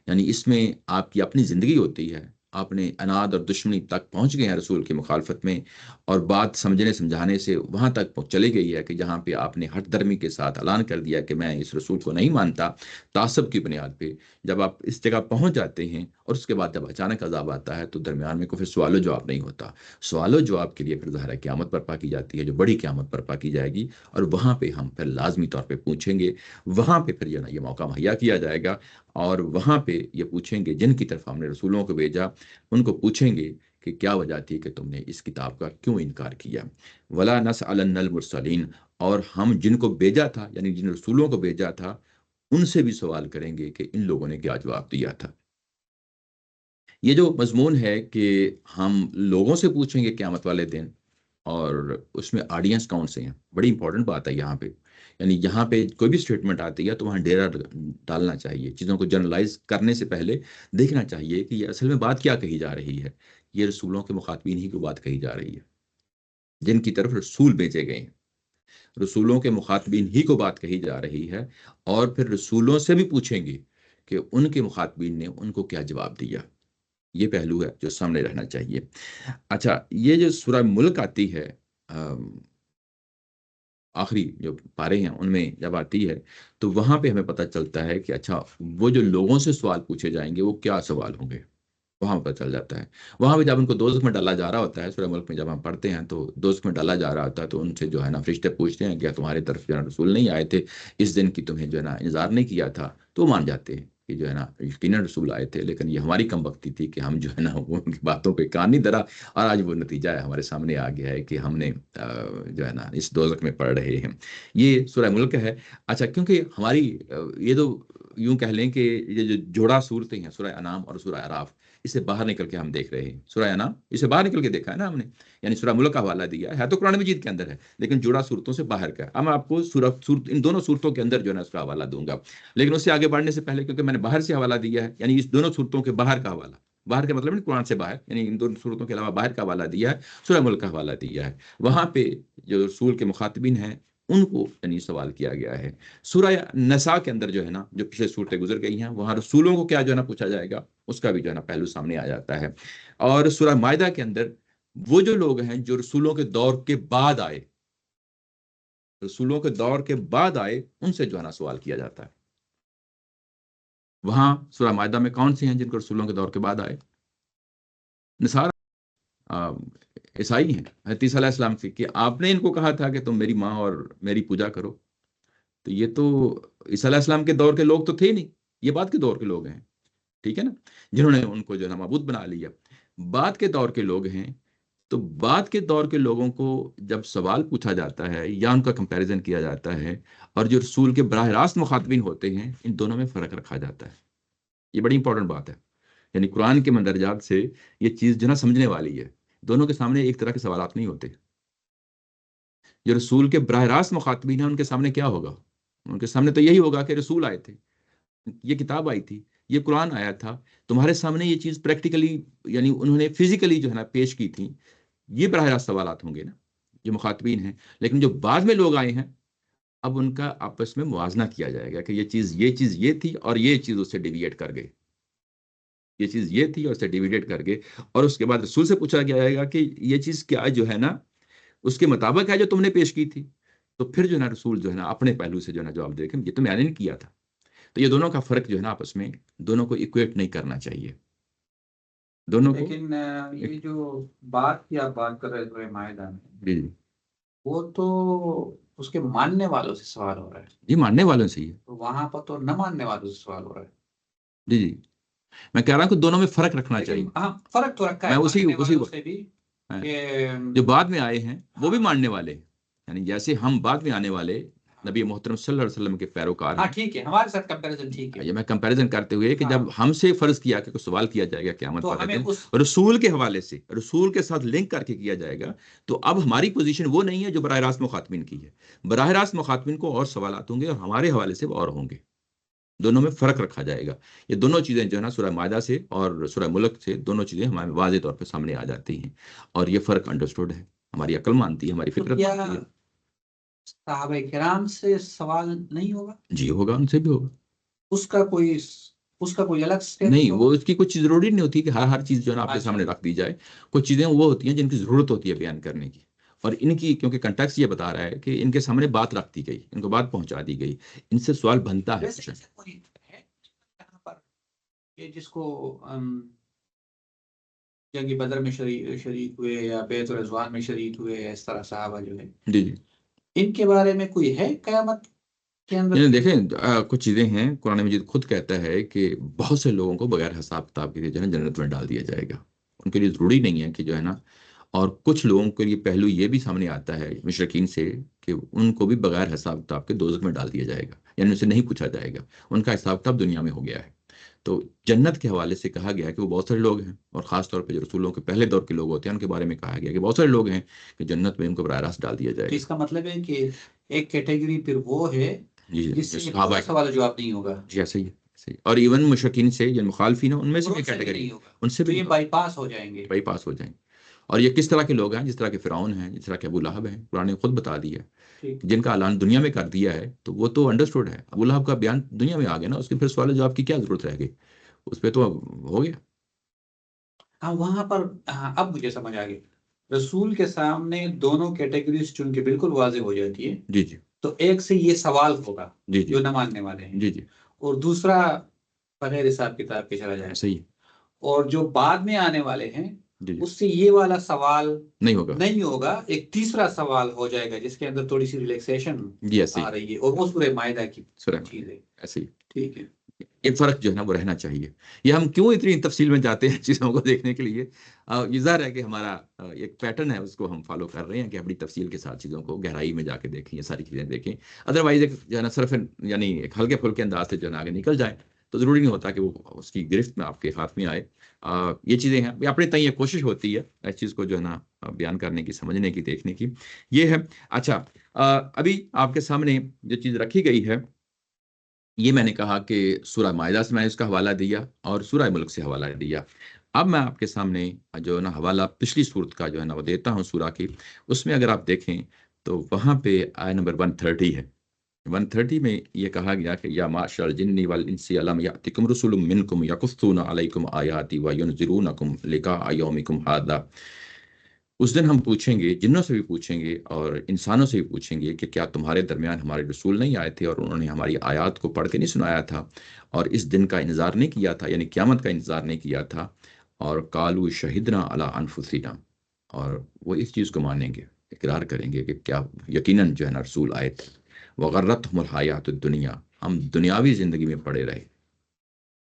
یعنی اس میں آپ کی اپنی زندگی ہوتی ہے، آپ نے اناد اور دشمنی تک پہنچ گئے ہیں رسول کی مخالفت میں، اور بات سمجھنے سمجھانے سے وہاں تک چلی گئی ہے کہ جہاں پہ آپ نے ہٹ درمی کے ساتھ اعلان کر دیا کہ میں اس رسول کو نہیں مانتا تعصب کی بنیاد پہ، جب آپ اس جگہ پہنچ جاتے ہیں اور اس کے بعد جب اچانک عذاب آتا ہے تو درمیان میں کوئی پھر سوال و جواب نہیں ہوتا. سوال و جواب کے لیے پھر ظاہر ہے قیامت برپا کی جاتی ہے، جو بڑی قیامت برپا کی جائے گی، اور وہاں پہ ہم پھر لازمی طور پہ پوچھیں گے. وہاں پہ پھر جو ہے نا یہ موقع مہیا کیا جائے گا، اور وہاں پہ یہ پوچھیں گے جن کی طرف ہم نے رسولوں کو بھیجا، ان کو پوچھیں گے کہ کیا وجہ تھی کہ تم نے اس کتاب کا کیوں انکار کیا. ولا نسألن المرسلین، اور ہم جن کو بھیجا تھا یعنی جن رسولوں کو بھیجا تھا ان سے بھی سوال کریں گے کہ ان لوگوں نے کیا جواب دیا تھا. یہ جو مضمون ہے کہ ہم لوگوں سے پوچھیں گے قیامت والے دن، اور اس میں آڈینس کون سے ہیں، بڑی امپورٹنٹ بات ہے یہاں پہ. یعنی یہاں پہ کوئی بھی اسٹیٹمنٹ آتی ہے تو وہاں ڈیرا ڈالنا چاہیے، چیزوں کو جنرلائز کرنے سے پہلے دیکھنا چاہیے کہ یہ اصل میں بات کیا کہی جا رہی ہے. یہ رسولوں کے مخاطبین ہی کو بات کہی جا رہی ہے، جن کی طرف رسول بھیجے گئے ہیں، رسولوں کے مخاطبین ہی کو بات کہی جا رہی ہے. اور پھر رسولوں سے بھی پوچھیں گے کہ ان کے مخاطبین نے ان کو کیا جواب دیا. یہ پہلو ہے جو سامنے رہنا چاہیے. اچھا، یہ جو سورہ ملک آتی ہے، آخری جو پارے ہیں ان میں جب آتی ہے تو وہاں پہ ہمیں پتہ چلتا ہے کہ اچھا وہ جو لوگوں سے سوال پوچھے جائیں گے وہ کیا سوال ہوں گے، وہاں پتہ چل جاتا ہے. وہاں پہ جب ان کو دوزخ میں ڈالا جا رہا ہوتا ہے، سورہ ملک میں جب ہم پڑھتے ہیں تو دوزخ میں ڈالا جا رہا ہوتا ہے تو ان سے جو ہے نا فرشتے پوچھتے ہیں کہ تمہاری طرف جو ہے نا رسول نہیں آئے تھے، اس دن کی تمہیں جو ہے نا انذار نہیں کیا تھا؟ تو وہ مان جاتے ہیں کہ جو ہے نا یقیناً رسول آئے تھے، لیکن یہ ہماری کم بختی تھی کہ ہم جو ہے نا ان کی باتوں پہ کان نہیں دھرا، اور آج وہ نتیجہ ہے ہمارے سامنے آ گیا ہے کہ ہم نے جو ہے نا اس دوزخ میں پڑھ رہے ہیں. یہ سورہ ملک ہے. اچھا، کیونکہ ہماری یہ تو یوں کہہ لیں کہ یہ جو جوڑا صورتیں ہیں سورہ انعام اور سورہ اعراف، اسے باہر نکل کے ہم دیکھ رہے ہیں. سورہ انعام اسے باہر نکل کے دیکھا ہے نا ہم نے، یعنی سورہ ملک کا حوالہ دیا ہے تو قرآن مجید کے اندر ہے لیکن جوڑا صورتوں سے باہر کا ہے. اب میں آپ کو ان دونوں صورتوں کے اندر جو ہے نا اس کا حوالہ دوں گا، لیکن اس سے آگے بڑھنے سے پہلے کیونکہ میں نے باہر سے حوالہ دیا ہے، یعنی اس دونوں صورتوں کے باہر کا حوالہ، باہر کا مطلب نہیں قرآن سے باہر، یعنی ان دونوں صورتوں کے علاوہ باہر کا حوالہ دیا ہے، سورہ ملک کا حوالہ دیا ہے. وہاں پہ جو رسول کے مخاطبین ہیں ان کو یعنی سوال کیا گیا ہے. سورہ نساء کے اندر جو ہے نا جو پچھلے صورتیں گزر گئی ہیں وہاں رسولوں کو کیا جو ہے نا پوچھا جائے گا اس کا بھی جو ہے نا پہلو سامنے آ جاتا ہے. اور سورہ مائدہ کے اندر وہ جو لوگ ہیں جو رسولوں کے دور کے بعد آئے، رسولوں کے دور کے بعد آئے، ان سے جو ہے نا سوال کیا جاتا ہے. وہاں سورہ مائدہ میں کون سے ہیں جن کو رسولوں کے دور کے بعد آئے؟ نصارہ، عیسائی ہیں. حضرت عیسیٰ علیہ السلام سے کہ آپ نے ان کو کہا تھا کہ تم میری ماں اور میری پوجا کرو، تو یہ تو عیسیٰ علیہ السلام کے دور کے لوگ تو تھے نہیں، یہ بعد کے دور کے لوگ ہیں، ٹھیک ہے نا، جنہوں نے ان کو جو ہے نا معبود بنا لیا. بعد کے دور کے لوگ ہیں. تو بعد کے دور کے لوگوں کو جب سوال پوچھا جاتا ہے یا ان کا کمپیریزن کیا جاتا ہے، اور جو رسول کے براہ راست مخاطبین ہوتے ہیں ان دونوں میں فرق رکھا جاتا ہے. یہ بڑی امپورٹنٹ بات ہے، یعنی قرآن کے مندرجات سے یہ چیز جو نا سمجھنے والی ہے. دونوں کے سامنے ایک طرح کے سوالات نہیں ہوتے. جو رسول کے براہ راست مخاطبین ہیں ان کے سامنے کیا ہوگا؟ ان کے سامنے تو یہی ہوگا کہ رسول آئے تھے، یہ کتاب آئی تھی، یہ قرآن آیا تھا، تمہارے سامنے یہ چیز پریکٹیکلی یعنی انہوں نے فزیکلی جو ہے نا پیش کی تھی. یہ براہ راست سوالات ہوں گے نا جو مخاطبین ہیں. لیکن جو بعد میں لوگ آئے ہیں اب ان کا آپس میں موازنہ کیا جائے گا کہ یہ چیز یہ تھی اور یہ چیز اس سے ڈیویٹ کر گئے، یہ چیز یہ تھی اور اس سے ڈیویڈیٹ کر گئے. اور اس کے بعد رسول سے پوچھا گیا جائے گا کہ یہ چیز کیا جو ہے نا اس کے مطابق ہے جو تم نے پیش کی تھی. تو پھر جو ہے نا رسول جو ہے نا اپنے پہلو سے جو ہے نا جواب دے کہ یہ تو میں نے نہیں کیا تھا. تو یہ دونوں کا فرق جو ہے نا آپس میں دونوں کو ایکویٹ نہیں کرنا چاہیے، دونوں کو. لیکن یہ جو بات کی آپ بات کر رہے تھے مائدہ میں، جی وہ تو اس کے ماننے والوں سے سوال ہو رہا ہے. جی ماننے والوں سے ہی ہے. تو وہاں پر تو نہ ماننے والوں سے سوال ہو رہا ہے. جی جی میں کہہ رہا ہوں کہ دونوں میں فرق رکھنا چاہیے. ہاں فرق تو رکھا ہے میں اسی ماننے اسی والوں سے بھی کہ جو بعد میں آئے ہیں وہ بھی ماننے والے ہیں. یعنی جیسے ہم بعد میں آنے والے نبی محترم صلی اللہ علیہ وسلم کے پیروکار ہاں ہیں. ٹھیک ہے، ہمارے ساتھ کمپیریزن ٹھیک ہے. یہ میں کمپیریزن کرتے ہوئے کہ ہاں. جب ہم سے فرض کیا کہ کوئی سوال کیا جائے گا قیامت تو والے ہمیں دن اس رسول کے حوالے سے، رسول کے ساتھ لنک کر کے کیا جائے گا، تو اب ہماری پوزیشن وہ نہیں ہے جو براہ راست مخاطبین کی ہے. براہ راست مخاطبین کو اور سوالات ہوں گے اور ہمارے حوالے سے اور ہوں گے. دونوں میں فرق رکھا جائے گا. یہ دونوں چیزیں جو ہے نا سورہ مائدہ سے اور سورہ ملک سے دونوں چیزیں ہمارے واضح طور پہ سامنے آ جاتی ہیں، اور یہ فرق انڈرسٹوڈ ہے، ہماری عقل مانتی ہے، ہماری تو فطرت کیا مانتی ہے. صحابہ کرام سے سوال نہیں ہوگا؟ جی ہوگا، ان سے بھی ہوگا. اس کا کوئی اس کا کوئی الگ نہیں، اسٹیٹس وہ ہوگا؟ اس کی کچھ ضروری نہیں ہوتی کہ ہر چیز جو ہے نا آپ کے اچھا سامنے رکھ دی جائے. کچھ چیزیں وہ ہوتی ہیں جن کی ضرورت ہوتی ہے بیان کرنے کی، اور ان کی کیونکہ کنٹیکسٹ یہ بتا رہا ہے کہ ان کے سامنے بات رکھ دی گئی، ان کو بات پہنچا دی گئی، ان سے سوال بنتا ہے ویسے کچھ. ایسے کوئی ہے یہاں پر کہ جس کو جنگ بدر میں شریک ہوئے یا بیعت الرضوان میں شریک ہوئے، اس طرح صحابہ جو ہے، جی جی. ان کے بارے میں کوئی ہے قیامت کے اندر یعنی کوئی؟ دیکھیں کچھ چیزیں ہیں، قرآن مجید خود کہتا ہے کہ بہت سے لوگوں کو بغیر حساب کتاب کے جو ہے نا جنت میں ڈال دیا جائے گا. ان کے لیے ضروری نہیں ہے کہ جو ہے نا، اور کچھ لوگوں کے لیے پہلو یہ بھی سامنے آتا ہے مشرکین سے کہ ان کو بھی بغیر حساب کتاب کے دوزخ میں ڈال دیا جائے گا، یعنی ان سے نہیں پوچھا جائے گا، ان کا حساب کتاب دنیا میں ہو گیا ہے. تو جنت کے حوالے سے کہا گیا کہ وہ بہت سارے لوگ ہیں، اور خاص طور پہ جو رسولوں کے پہلے دور کے لوگ ہوتے ہیں ان کے بارے میں کہا گیا کہ بہت سارے لوگ ہیں کہ جنت میں ان کو براہ راست ڈال دیا جائے تو گا. اس کا مطلب ہے کہ ایک کیٹیگری پھر وہ ہے جی جس جو سے یہ صحابہ پورا سوال و جواب نہیں ہوگا، جی ایسے ہی ایسے ہی. اور ایون مشرکین سے جو مخالفین ہیں ان میں سے اور بھی ان سے بھی کیٹیگری، نہیں ہوگا، ان سے تو بھی یہ بائی پاس ہو جائیں گے. بائی پاس ہو جائیں. اور یہ کس طرح کے لوگ ہیں؟ جس طرح کے فرعون ہیں، جس طرح کے ابو لہب ہیں، قرآن نے خود بتا دیا ہے ٹھیک. جن کا اعلان دنیا میں کر دیا ہے، تو وہ تو انڈرسٹوڈ ہے. ابو لہب کا بیان دنیا میں آ گیا نا، اس کے پھر سوال جواب کی کیا ضرورت رہ گئی؟ اس پہ تو ہو گیا. ہاں وہاں پر اب مجھے سمجھ آ گئی، رسول کے سامنے دونوں کیٹیگریز چن کے بالکل واضح ہو جاتی ہے. جی جی تو ایک سے یہ سوال ہوگا جی جی جو نہ ماننے والے ہیں، جی جی. اور دوسرا بغیر حساب کتاب کے چلا جائے، صحیح. اور جو بعد میں آنے والے ہیں جی جی. اس سے یہ والا سوال نہیں ہوگا. نہیں ہوگا، ایک تیسرا سوال ہو جائے گا جس کے اندر تھوڑی سی ریلیکسیشن جی ایسے آ ہی. رہی ہے، اور وہ سورہ مائدہ کی سورہ چیز ہے. ایسے ہی. ٹھیک ہے. یہ فرق جو ہے نا وہ رہنا چاہیے. یہ ہم کیوں اتنی تفصیل میں جاتے ہیں چیزوں کو دیکھنے کے لیے؟ یہ ظاہر ہے کہ ہمارا ایک پیٹرن ہے، اس کو ہم فالو کر رہے ہیں کہ بڑی تفصیل کے ساتھ چیزوں کو گہرائی میں جا کے دیکھیں، یہ ساری چیزیں دیکھیں. ادروائز ایک جو ہے نا صرف یعنی ایک ہلکے پھلکے انداز سے جو ہے نا آگے نکل جائیں تو ضروری نہیں ہوتا کہ وہ اس کی گرفت میں آپ کے ہاتھ میں آئے. یہ چیزیں ہیں، یہ اپنے تئیں یہ کوشش ہوتی ہے اس چیز کو جو ہے نا بیان کرنے کی، سمجھنے کی، دیکھنے کی. یہ ہے. اچھا ابھی آپ کے سامنے جو چیز رکھی گئی ہے، یہ میں نے کہا کہ سورہ مائدہ سے میں نے اس کا حوالہ دیا اور سورہ ملک سے حوالہ دیا. اب میں آپ کے سامنے جو ہے نا حوالہ پچھلی صورت کا جو ہے نا وہ دیتا ہوں سورہ کی. اس میں اگر آپ دیکھیں تو وہاں پہ آیت نمبر 130 ہے. 130 میں یہ کہا گیا کہ یا معشر الجن والانس الم یاتکم رسل منکم یقصون علیکم آیاتی وینذرونکم لقاء یومکم ھذا. اس دن ہم پوچھیں گے، جنوں سے بھی پوچھیں گے اور انسانوں سے بھی پوچھیں گے کہ کیا تمہارے درمیان ہمارے رسول نہیں آئے تھے اور انہوں نے ہماری آیات کو پڑھ کے نہیں سنایا تھا اور اس دن کا انتظار نہیں کیا تھا، یعنی قیامت کا انتظار نہیں کیا تھا. اور قالوا شہدنا علی انفسنا، اور وہ اس چیز کو مانیں گے، اقرار کریں گے کہ کیا یقیناً جو ہے نا رسول آئے تھے. وغرتہم الحیات الدنیا، ہم دنیاوی زندگی میں پڑے رہے،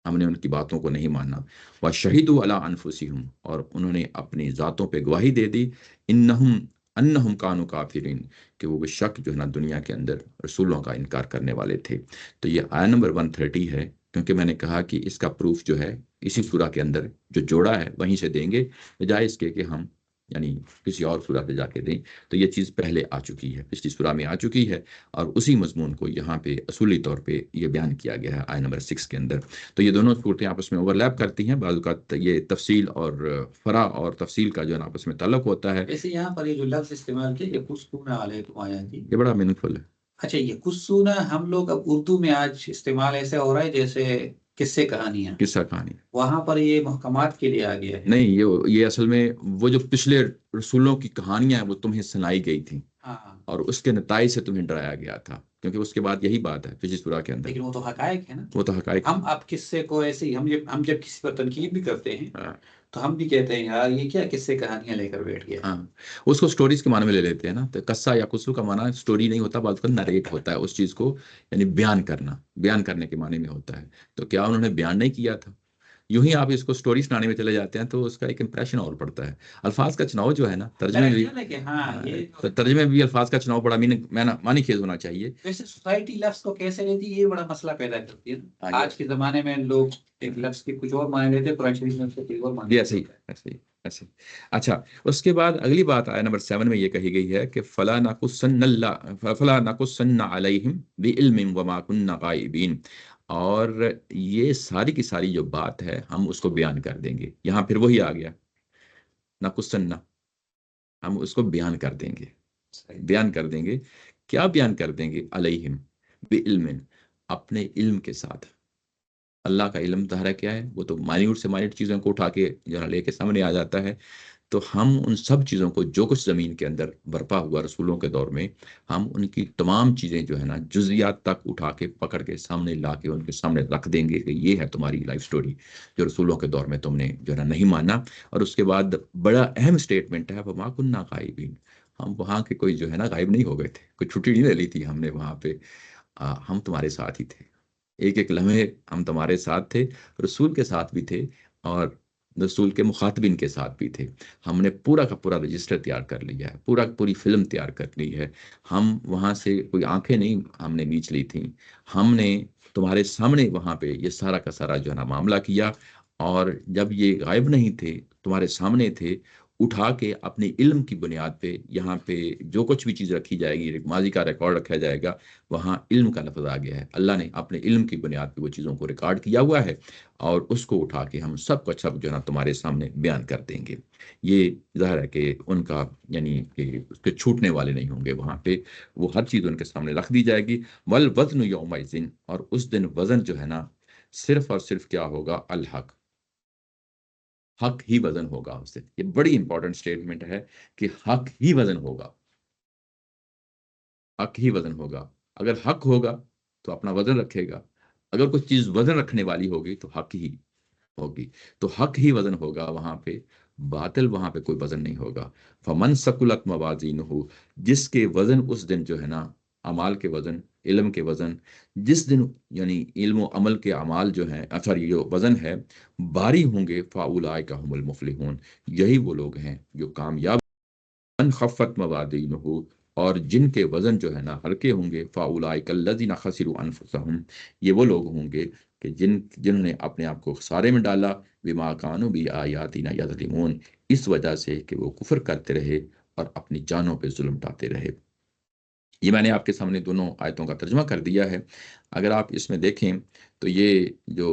ہم نے ان کی باتوں کو نہیں مانا. وشہدوا علی انفسہم، اور انہوں نے اپنی ذاتوں پہ گواہی دے دی، انہم کانوا کافرین، کہ وہ بے شک جو ہے نا دنیا کے اندر رسولوں کا انکار کرنے والے تھے. تو یہ آیت نمبر 130 ہے، کیونکہ میں نے کہا کہ اس کا پروف جو ہے اسی سورہ کے اندر جو جوڑا ہے وہیں سے دیں گے، بجائے اس کے کہ ہم یعنی کسی اور سورہ پہ جا کے دیں. تو یہ چیز پہلے آ چکی ہے، پچھلی سورہ میں آ چکی ہے، اور اسی مضمون کو یہاں پہ اصولی طور پہ یہ بیان کیا گیا ہے آیت نمبر 6 کے اندر. تو یہ دونوں صورتیں آپس میں اوور لیپ کرتی ہیں، بعض اوقات یہ تفصیل اور فرع اور تفصیل کا جو ہے نا آپس میں تعلق ہوتا ہے. ویسے یہاں پر یہ جو لفظ استعمال کیا یقصون علیکم آیاتی، یہ بڑا میننگ فل ہے. اچھا یقصون ہم لوگ اب اردو میں آج استعمال ایسے ہو رہا ہے جیسے قصے کہانیاں، قصہ کہانی. وہاں پر یہ محکمات کے لیے آ گیا ہے. نہیں، یہ اصل میں وہ جو پچھلے رسولوں کی کہانیاں ہیں وہ تمہیں سنائی گئی تھیں، ہاں اور اس کے نتائج سے تمہیں ڈرایا گیا تھا، کیونکہ اس کے بعد یہی بات ہے پچھلی سورہ کے اندر. لیکن وہ تو حقائق ہے نا. وہ تو حقائق. ہم اب قصے کو ایسے ہی ہم جب کسی پر تنقید بھی کرتے ہیں ہاں تو ہم بھی کہتے ہیں یار یہ کیا قصے کہانیاں لے کر بیٹھ گیا. ہاں، اس کو سٹوریز کے معنی میں لے لیتے ہیں نا. تو قصہ یا قصو کا معنی سٹوری نہیں ہوتا، بعض کا نریٹ ہوتا ہے اس چیز کو، یعنی بیان کرنا، بیان کرنے کے معنی میں ہوتا ہے. تو کیا انہوں نے بیان نہیں کیا تھا؟ یوں ہی آپ اس کو سٹوری سنانے میں چلے جاتے ہیں تو اس کا ایک امپریشن اور پڑتا ہے. الفاظ کا چناؤ جو ہے نا ترجمے میرا بھی، خیال ہے کہ ہاں یہ تو ترجمے بھی الفاظ کا چناؤ بڑا معنی خیز ہونا چاہیے. ویسے سوسائٹی لفظ کو کیسے لیتی ہے یہ بڑا مسئلہ پیدا کرتی ہے. ہاں، آج کے زمانے میں لوگ ایک لفظ کی کچھ اور معنی لیتے ہیں، قرآن شریف میں اس کو کوئی اور معنی ایسے ہی ایسے ہی ایسے ہی. اچھا، اس کے بعد اگلی بات آیت نمبر 7 میں یہ کہی گئی ہے کہ فلا نقصن علیہم بعلم وما كنا غائبین، اور یہ ساری کی ساری جو بات ہے ہم اس کو بیان کر دیں گے. یہاں پھر وہی آ گیا نقصن، ہم اس کو بیان کر دیں گے. بیان کر دیں گے. کیا بیان کر دیں گے؟ علیہم بعلم، اپنے علم کے ساتھ. اللہ کا علم ظاہر کیا ہے، وہ تو مائنیوٹ سے مائنیوٹ چیزوں کو اٹھا کے جو ہے لے کے سامنے آ جاتا ہے. تو ہم ان سب چیزوں کو جو کچھ زمین کے اندر برپا ہوا رسولوں کے دور میں، ہم ان کی تمام چیزیں جو ہے نا جزیات تک اٹھا کے پکڑ کے سامنے لا کے ان کے سامنے رکھ دیں گے کہ یہ ہے تمہاری لائف سٹوری جو رسولوں کے دور میں تم نے جو ہے نا نہیں مانا. اور اس کے بعد بڑا اہم سٹیٹمنٹ ہے، وما کننا غائبین، ہم وہاں کے کوئی جو ہے نا غائب نہیں ہو گئے تھے، کوئی چھٹی نہیں لے لی تھی ہم نے وہاں پہ. ہم تمہارے ساتھ ہی تھے، ایک ایک لمحے ہم تمہارے ساتھ تھے، رسول کے ساتھ بھی تھے اور رسول کے مخاطبین کے ساتھ بھی تھے. ہم نے پورا کا پورا رجسٹر تیار کر لیا ہے، پوری فلم تیار کر لی ہے. ہم وہاں سے کوئی آنکھیں نہیں ہم نے بیچ لی تھیں، ہم نے تمہارے سامنے وہاں پہ یہ سارا کا سارا جو ہے نا معاملہ کیا. اور جب یہ غائب نہیں تھے، تمہارے سامنے تھے، اٹھا کے اپنے علم کی بنیاد پہ یہاں پہ جو کچھ بھی چیز رکھی جائے گی، ماضی کا ریکارڈ رکھا جائے گا، وہاں علم کا لفظ آ گیا ہے. اللہ نے اپنے علم کی بنیاد پہ وہ چیزوں کو ریکارڈ کیا ہوا ہے، اور اس کو اٹھا کے ہم سب کا سب جو ہے نا تمہارے سامنے بیان کر دیں گے. یہ ظاہر ہے کہ ان کا یعنی کہ اس کے چھوٹنے والے نہیں ہوں گے، وہاں پہ وہ ہر چیز ان کے سامنے رکھ دی جائے گی. والوزن یومئذ، اور اس دن وزن جو ہے نا صرف اور صرف کیا ہوگا؟ الحق، حق ہی وزن ہوگا اس دن. یہ بڑی امپورٹنٹ سٹیٹمنٹ ہے کہ حق ہی وزن ہوگا، حق ہی وزن ہوگا. اگر حق ہوگا تو اپنا وزن رکھے گا، اگر کوئی چیز وزن رکھنے والی ہوگی تو حق ہی ہوگی. تو حق ہی وزن ہوگا وہاں پہ، باطل وہاں پہ کوئی وزن نہیں ہوگا. فمن ثقلت موازینہ، جس کے وزن اس دن جو ہے نا اعمال کے وزن، علم کے وزن، جس دن یعنی علم و عمل کے اعمال جو ہیں سوری جو وزن ہے بھاری ہوں گے، فاولئک هم المفلحون، یہی وہ لوگ ہیں جو کامیاب. من خفت موازینہ، اور جن کے وزن جو ہے نا ہلکے ہوں گے، فاولئک الذین خسروا انفسهم، یہ وہ لوگ ہوں گے کہ جنہوں نے اپنے آپ کو خسارے میں ڈالا، بما کانوا بآیاتنا یظلمون، اس وجہ سے کہ وہ کفر کرتے رہے اور اپنی جانوں پہ ظلم ڈھاتے رہے. یہ میں نے آپ کے سامنے دونوں آیتوں کا ترجمہ کر دیا ہے. اگر آپ اس میں دیکھیں تو یہ جو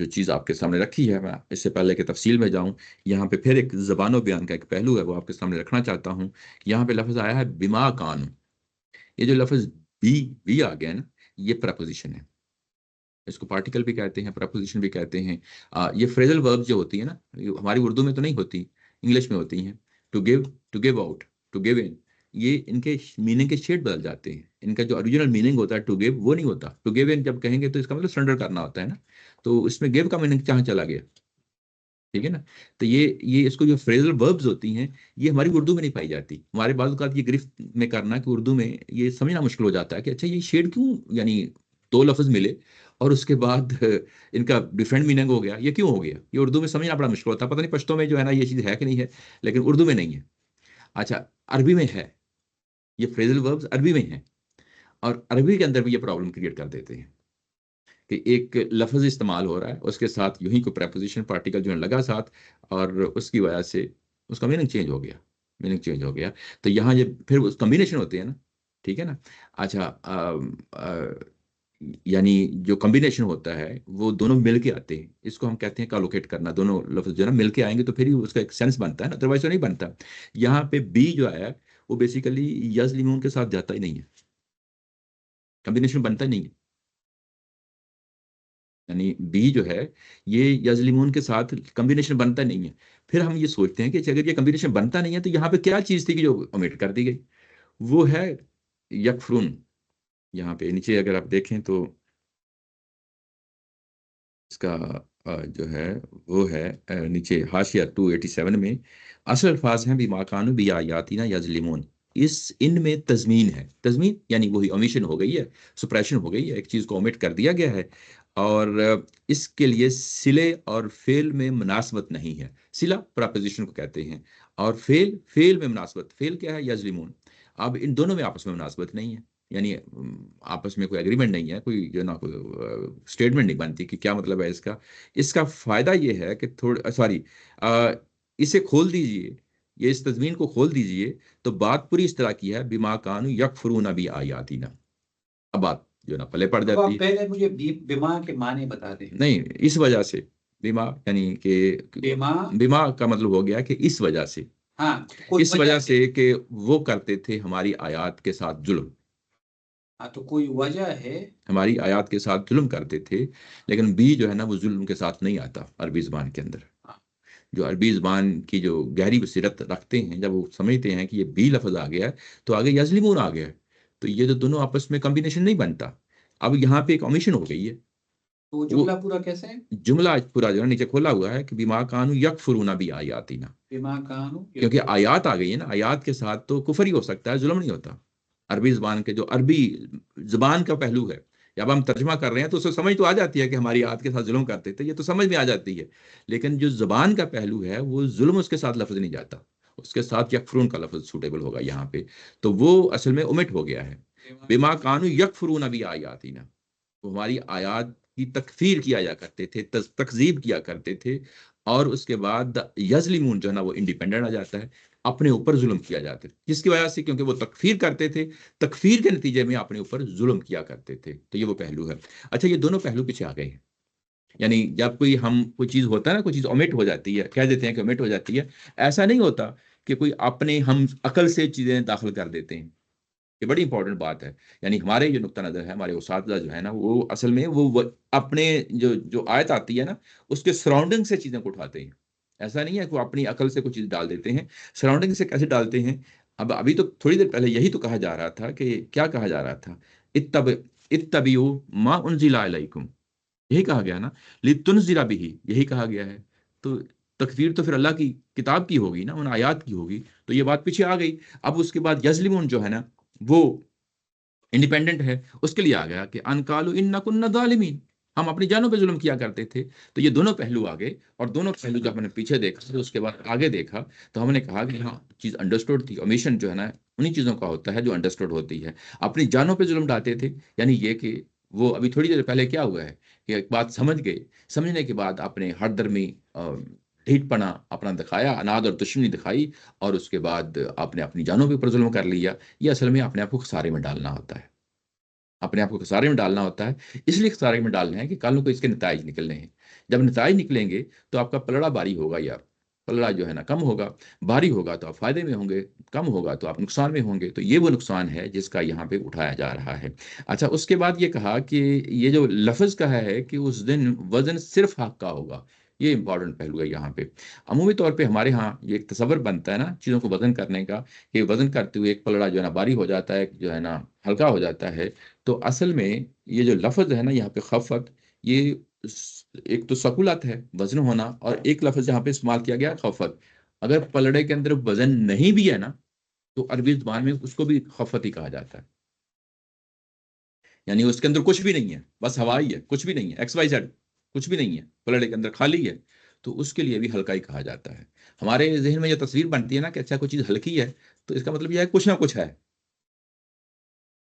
چیز آپ کے سامنے رکھی ہے، میں اس سے پہلے کہ تفصیل میں جاؤں، یہاں پہ پھر ایک زبان و بیان کا ایک پہلو ہے، وہ آپ کے سامنے رکھنا چاہتا ہوں. یہاں پہ لفظ آیا ہے بما کانوا، یہ جو لفظ بھی آ گیا نا، یہ پریپوزیشن ہے. اس کو پارٹیکل بھی کہتے ہیں، پریپوزیشن بھی کہتے ہیں. یہ فریزل ورب جو ہوتی ہیں نا، ہماری اردو میں تو نہیں ہوتی، انگلش میں ہوتی ہیں. To give, to give out, to give in, یہ ان کے میننگ کے شیڈ بدل جاتے ہیں. ان کا جو اوریجنل میننگ ہوتا ہے ٹو گیو، وہ نہیں ہوتا. ٹو گیو ان جب کہیں گے تو اس کا مطلب سرنڈر کرنا ہوتا ہے نا، تو اس میں گیو کا میننگ کہاں چلا گیا؟ ٹھیک ہے نا. تو یہ اس کو جو فریزل وربز ہوتی ہیں، یہ ہماری اردو میں نہیں پائی جاتی. ہمارے بعض اوقات یہ گرفت میں کرنا کہ اردو میں یہ سمجھنا مشکل ہو جاتا ہے کہ اچھا یہ شیڈ کیوں، یعنی دو لفظ ملے اور اس کے بعد ان کا ڈفرینٹ میننگ ہو گیا، یہ کیوں ہو گیا؟ یہ اردو میں سمجھنا بڑا مشکل ہوتا ہے. پتہ نہیں پشتوں میں جو ہے نا یہ چیز ہے کہ نہیں ہے، لیکن اردو میں نہیں ہے. اچھا عربی میں ہے، یہ فریزل وربز عربی میں ہیں، اور عربی کے اندر بھی یہ پرابلم کریٹ کر دیتے ہیں کہ ایک لفظ استعمال ہو رہا ہے، اس کے ساتھ یوں ہی کوئی پریپوزیشن پارٹیکل جو ہے لگا ساتھ، اور اس کی وجہ سے اس کا میننگ چینج ہو گیا، میننگ چینج ہو گیا. تو یہاں یہ پھر اس کمبینیشن ہوتے ہیں نا، ٹھیک ہے نا. اچھا یعنی جو کمبینیشن ہوتا ہے وہ دونوں مل کے آتے ہیں، اس کو ہم کہتے ہیں کالوکیٹ کرنا. دونوں لفظ جو ہے نا مل کے آئیں گے تو پھر ہی اس کا ایک سینس بنتا ہے نا، ادروائز تو نہیں بنتا. یہاں پہ بی جو آیا ہے وہ بیسیکلی یظلمون کے ساتھ جاتا ہی نہیں ہے، کمبینیشن بنتا ہی نہیں ہے. یعنی بی جو ہے یہ یظلمون کے ساتھ کمبینیشن بنتا نہیں ہے. پھر ہم یہ سوچتے ہیں کہ اگر یہ کمبینیشن بنتا نہیں ہے تو یہاں پہ کیا چیز تھی کہ جو اومٹ کر دی گئی؟ وہ ہے یکفرون. یہاں پہ نیچے اگر آپ دیکھیں تو اس کا جو ہے وہ ہے نیچے حاشیہ 287 میں اصل الفاظ ہیں بما کانوا بآیاتنا یظلمون. ان میں تضمین ہے، تضمین یعنی وہی اومیشن ہو گئی ہے، سپریشن ہو گئی ہے، ایک چیز کو اومٹ کر دیا گیا ہے، اور اس کے لیے صلے اور فعل میں مناسبت نہیں ہے. صلہ پراپوزیشن کو کہتے ہیں، اور فعل میں مناسبت. فعل کیا ہے؟ یظلمون. اب ان دونوں میں آپس میں مناسبت نہیں ہے، یعنی آپس میں کوئی اگریمنٹ نہیں ہے، کوئی جو نا کوئی اسٹیٹمنٹ نہیں بنتی کہ کیا مطلب ہے اس کا. اس کا فائدہ یہ ہے کہ اسے کھول دیجئے، یہ اس تضمین کو کھول دیجئے تو بات پوری اس طرح کی ہے بما کانوا یکفرون بآیاتنا. اب بات جو نا پلے پڑ اب جاتی آپ ہے. پہلے مجھے بیما کے معنی بتا دیں. نہیں، اس وجہ سے بیما یعنی کہ بیما، بیما کا مطلب ہو گیا کہ اس وجہ سے، ہاں کوئی اس وجہ سے کہ وہ کرتے تھے ہماری آیات کے ساتھ ظلم. ہاں تو کوئی وجہ ہے؟ ہماری آیات کے ساتھ ظلم کرتے تھے، لیکن بی جو ہے نا وہ ظلم کے ساتھ نہیں آتا عربی زبان کے اندر. جو عربی زبان کی جو گہری بصیرت رکھتے ہیں، جب وہ سمجھتے ہیں کہ یہ بی لفظ آ گیا ہے تو آگے یظلمون آ گیا ہے، تو یہ جو دونوں آپس میں کمبینیشن نہیں بنتا. اب یہاں پہ ایک اومیشن ہو گئی ہے. تو وہ جملہ پورا کیسے ہے؟ جملہ پورا جو ہے نیچے کھولا ہوا ہے کہ بیما کانو یکفرون بھی آیاتنا، بما کانوا کیونکہ آیات آ گئی ہے نا. آیات کے ساتھ تو کفر ہی ہو سکتا ہے، ظلم نہیں ہوتا. عربی زبان کے جو عربی زبان کا پہلو ہے، جب ہم ترجمہ کر رہے ہیں تو اسے سمجھ تو آ جاتی ہے کہ ہماری آیات کے ساتھ ظلم کرتے تھے، یہ تو سمجھ میں آ جاتی ہے. لیکن جو زبان کا پہلو ہے وہ ظلم اس کے ساتھ لفظ نہیں جاتا، اس کے ساتھ یکفرون کا لفظ سوٹیبل ہوگا یہاں پہ، تو وہ اصل میں omit ہو گیا ہے. بما کانو یکفرون بھی آیاتنا، وہ ہماری آیات کی تکفیر کیا جا کرتے تھے، تکذیب کیا کرتے تھے. اور اس کے بعد یظلمون جو ہے نا وہ انڈیپینڈنٹ آ جاتا ہے، اپنے اوپر ظلم کیا جاتا ہے. جس کی وجہ سے کیونکہ وہ تکفیر کرتے تھے، تکفیر کے نتیجے میں اپنے اوپر ظلم کیا کرتے تھے. تو یہ وہ پہلو ہے. اچھا، یہ دونوں پہلو پیچھے آ گئے ہیں. یعنی جب کوئی چیز ہوتا ہے نا، کوئی چیز omit ہو جاتی ہے، کہہ دیتے ہیں کہ omit ہو جاتی ہے، ایسا نہیں ہوتا کہ کوئی اپنے ہم عقل سے چیزیں داخل کر دیتے ہیں. یہ بڑی امپورٹنٹ بات ہے. یعنی ہمارے جو نقطہ نظر ہے، ہمارے اساتذہ جو ہے نا، وہ اصل میں وہ اپنے جو آیت آتی ہے نا اس کے سراؤنڈنگ سے چیزیں کو اٹھاتے ہیں. ایسا نہیں ہے کہ وہ اپنی عقل سے کوئی چیز ڈال دیتے ہیں. سراؤنڈنگ سے کیسے ڈالتے ہیں؟ ابھی تو تھوڑی دیر پہلے یہی تو کہا جا رہا تھا کہ کیا کہا جا رہا تھا، اتبعوا ما انزل الیکم، یہی کہا گیا نا، لتنذر بہ، یہی کہا گیا ہے. تو تکفیر تو پھر اللہ کی کتاب کی ہوگی نا، ان آیات کی ہوگی. تو یہ بات پیچھے آ گئی. اب اس کے بعد یظلمون جو ہے نا وہ انڈیپینڈنٹ ہے، اس کے لیے آ گیا کہ ان قالوا انکم کنا ظالمین، ہم اپنی جانوں پہ ظلم کیا کرتے تھے. تو یہ دونوں پہلو آ گئے، اور دونوں پہلو جب ہم نے پیچھے دیکھا تو اس کے بعد آگے دیکھا تو ہم نے کہا کہ ہاں چیز انڈرسٹوڈ تھی. اومیشن جو ہے نا انہی چیزوں کا ہوتا ہے جو انڈرسٹوڈ ہوتی ہے. اپنی جانوں پہ ظلم ڈالتے تھے، یعنی یہ کہ وہ ابھی تھوڑی دیر پہلے کیا ہوا ہے کہ ایک بات سمجھ گئے، سمجھنے کے بعد اپنے ہر درمی ڈھیٹ پنا اپنا دکھایا، اناد اور دشمنی دکھائی، اور اس کے بعد آپ نے اپنی جانوں کے اوپر ظلم کر لیا. یہ اصل میں اپنے آپ کو خسارے میں ڈالنا ہوتا ہے. اپنے آپ کو خسارے میں ڈالنا ہوتا ہے، اس لیے خسارے میں ڈالنا ہے کہ کل کو اس کے نتائج نکلنے ہیں. جب نتائج نکلیں گے تو آپ کا پلڑا باری ہوگا، یا پلڑا جو ہے نا کم ہوگا. باری ہوگا تو آپ فائدے میں ہوں گے، کم ہوگا تو آپ نقصان میں ہوں گے. تو یہ وہ نقصان ہے جس کا یہاں پہ اٹھایا جا رہا ہے. اچھا، اس کے بعد یہ کہا کہ یہ جو لفظ کہا ہے کہ اس دن وزن صرف حق کا ہوگا، یہ امپورٹنٹ پہلو ہے یہاں پہ. عمومی طور پہ ہمارے ہاں یہ ایک تصور بنتا ہے نا چیزوں کو وزن کرنے کا، کہ وزن کرتے ہوئے ایک پلڑا جو ہے نا باری ہو جاتا ہے، جو ہے نا ہلکا ہو جاتا ہے. تو اصل میں یہ جو لفظ ہے نا یہاں پہ خفت، یہ ایک تو سکولت ہے وزن ہونا، اور ایک لفظ یہاں پہ استعمال کیا گیا خفت. اگر پلڑے کے اندر وزن نہیں بھی ہے نا تو عربی زبان میں اس کو بھی خفت ہی کہا جاتا ہے. یعنی اس کے اندر کچھ بھی نہیں ہے، بس ہوا ہی ہے، کچھ بھی نہیں ہے، ایکس وائی زیڈ کچھ بھی نہیں ہے، پلڑے کے اندر خالی ہے، تو اس کے لیے بھی ہلکا ہی کہا جاتا ہے. ہمارے ذہن میں یہ تصویر بنتی ہے نا کہ اچھا کوئی چیز ہلکی ہے تو اس کا مطلب یہ ہے کچھ نہ کچھ ہے.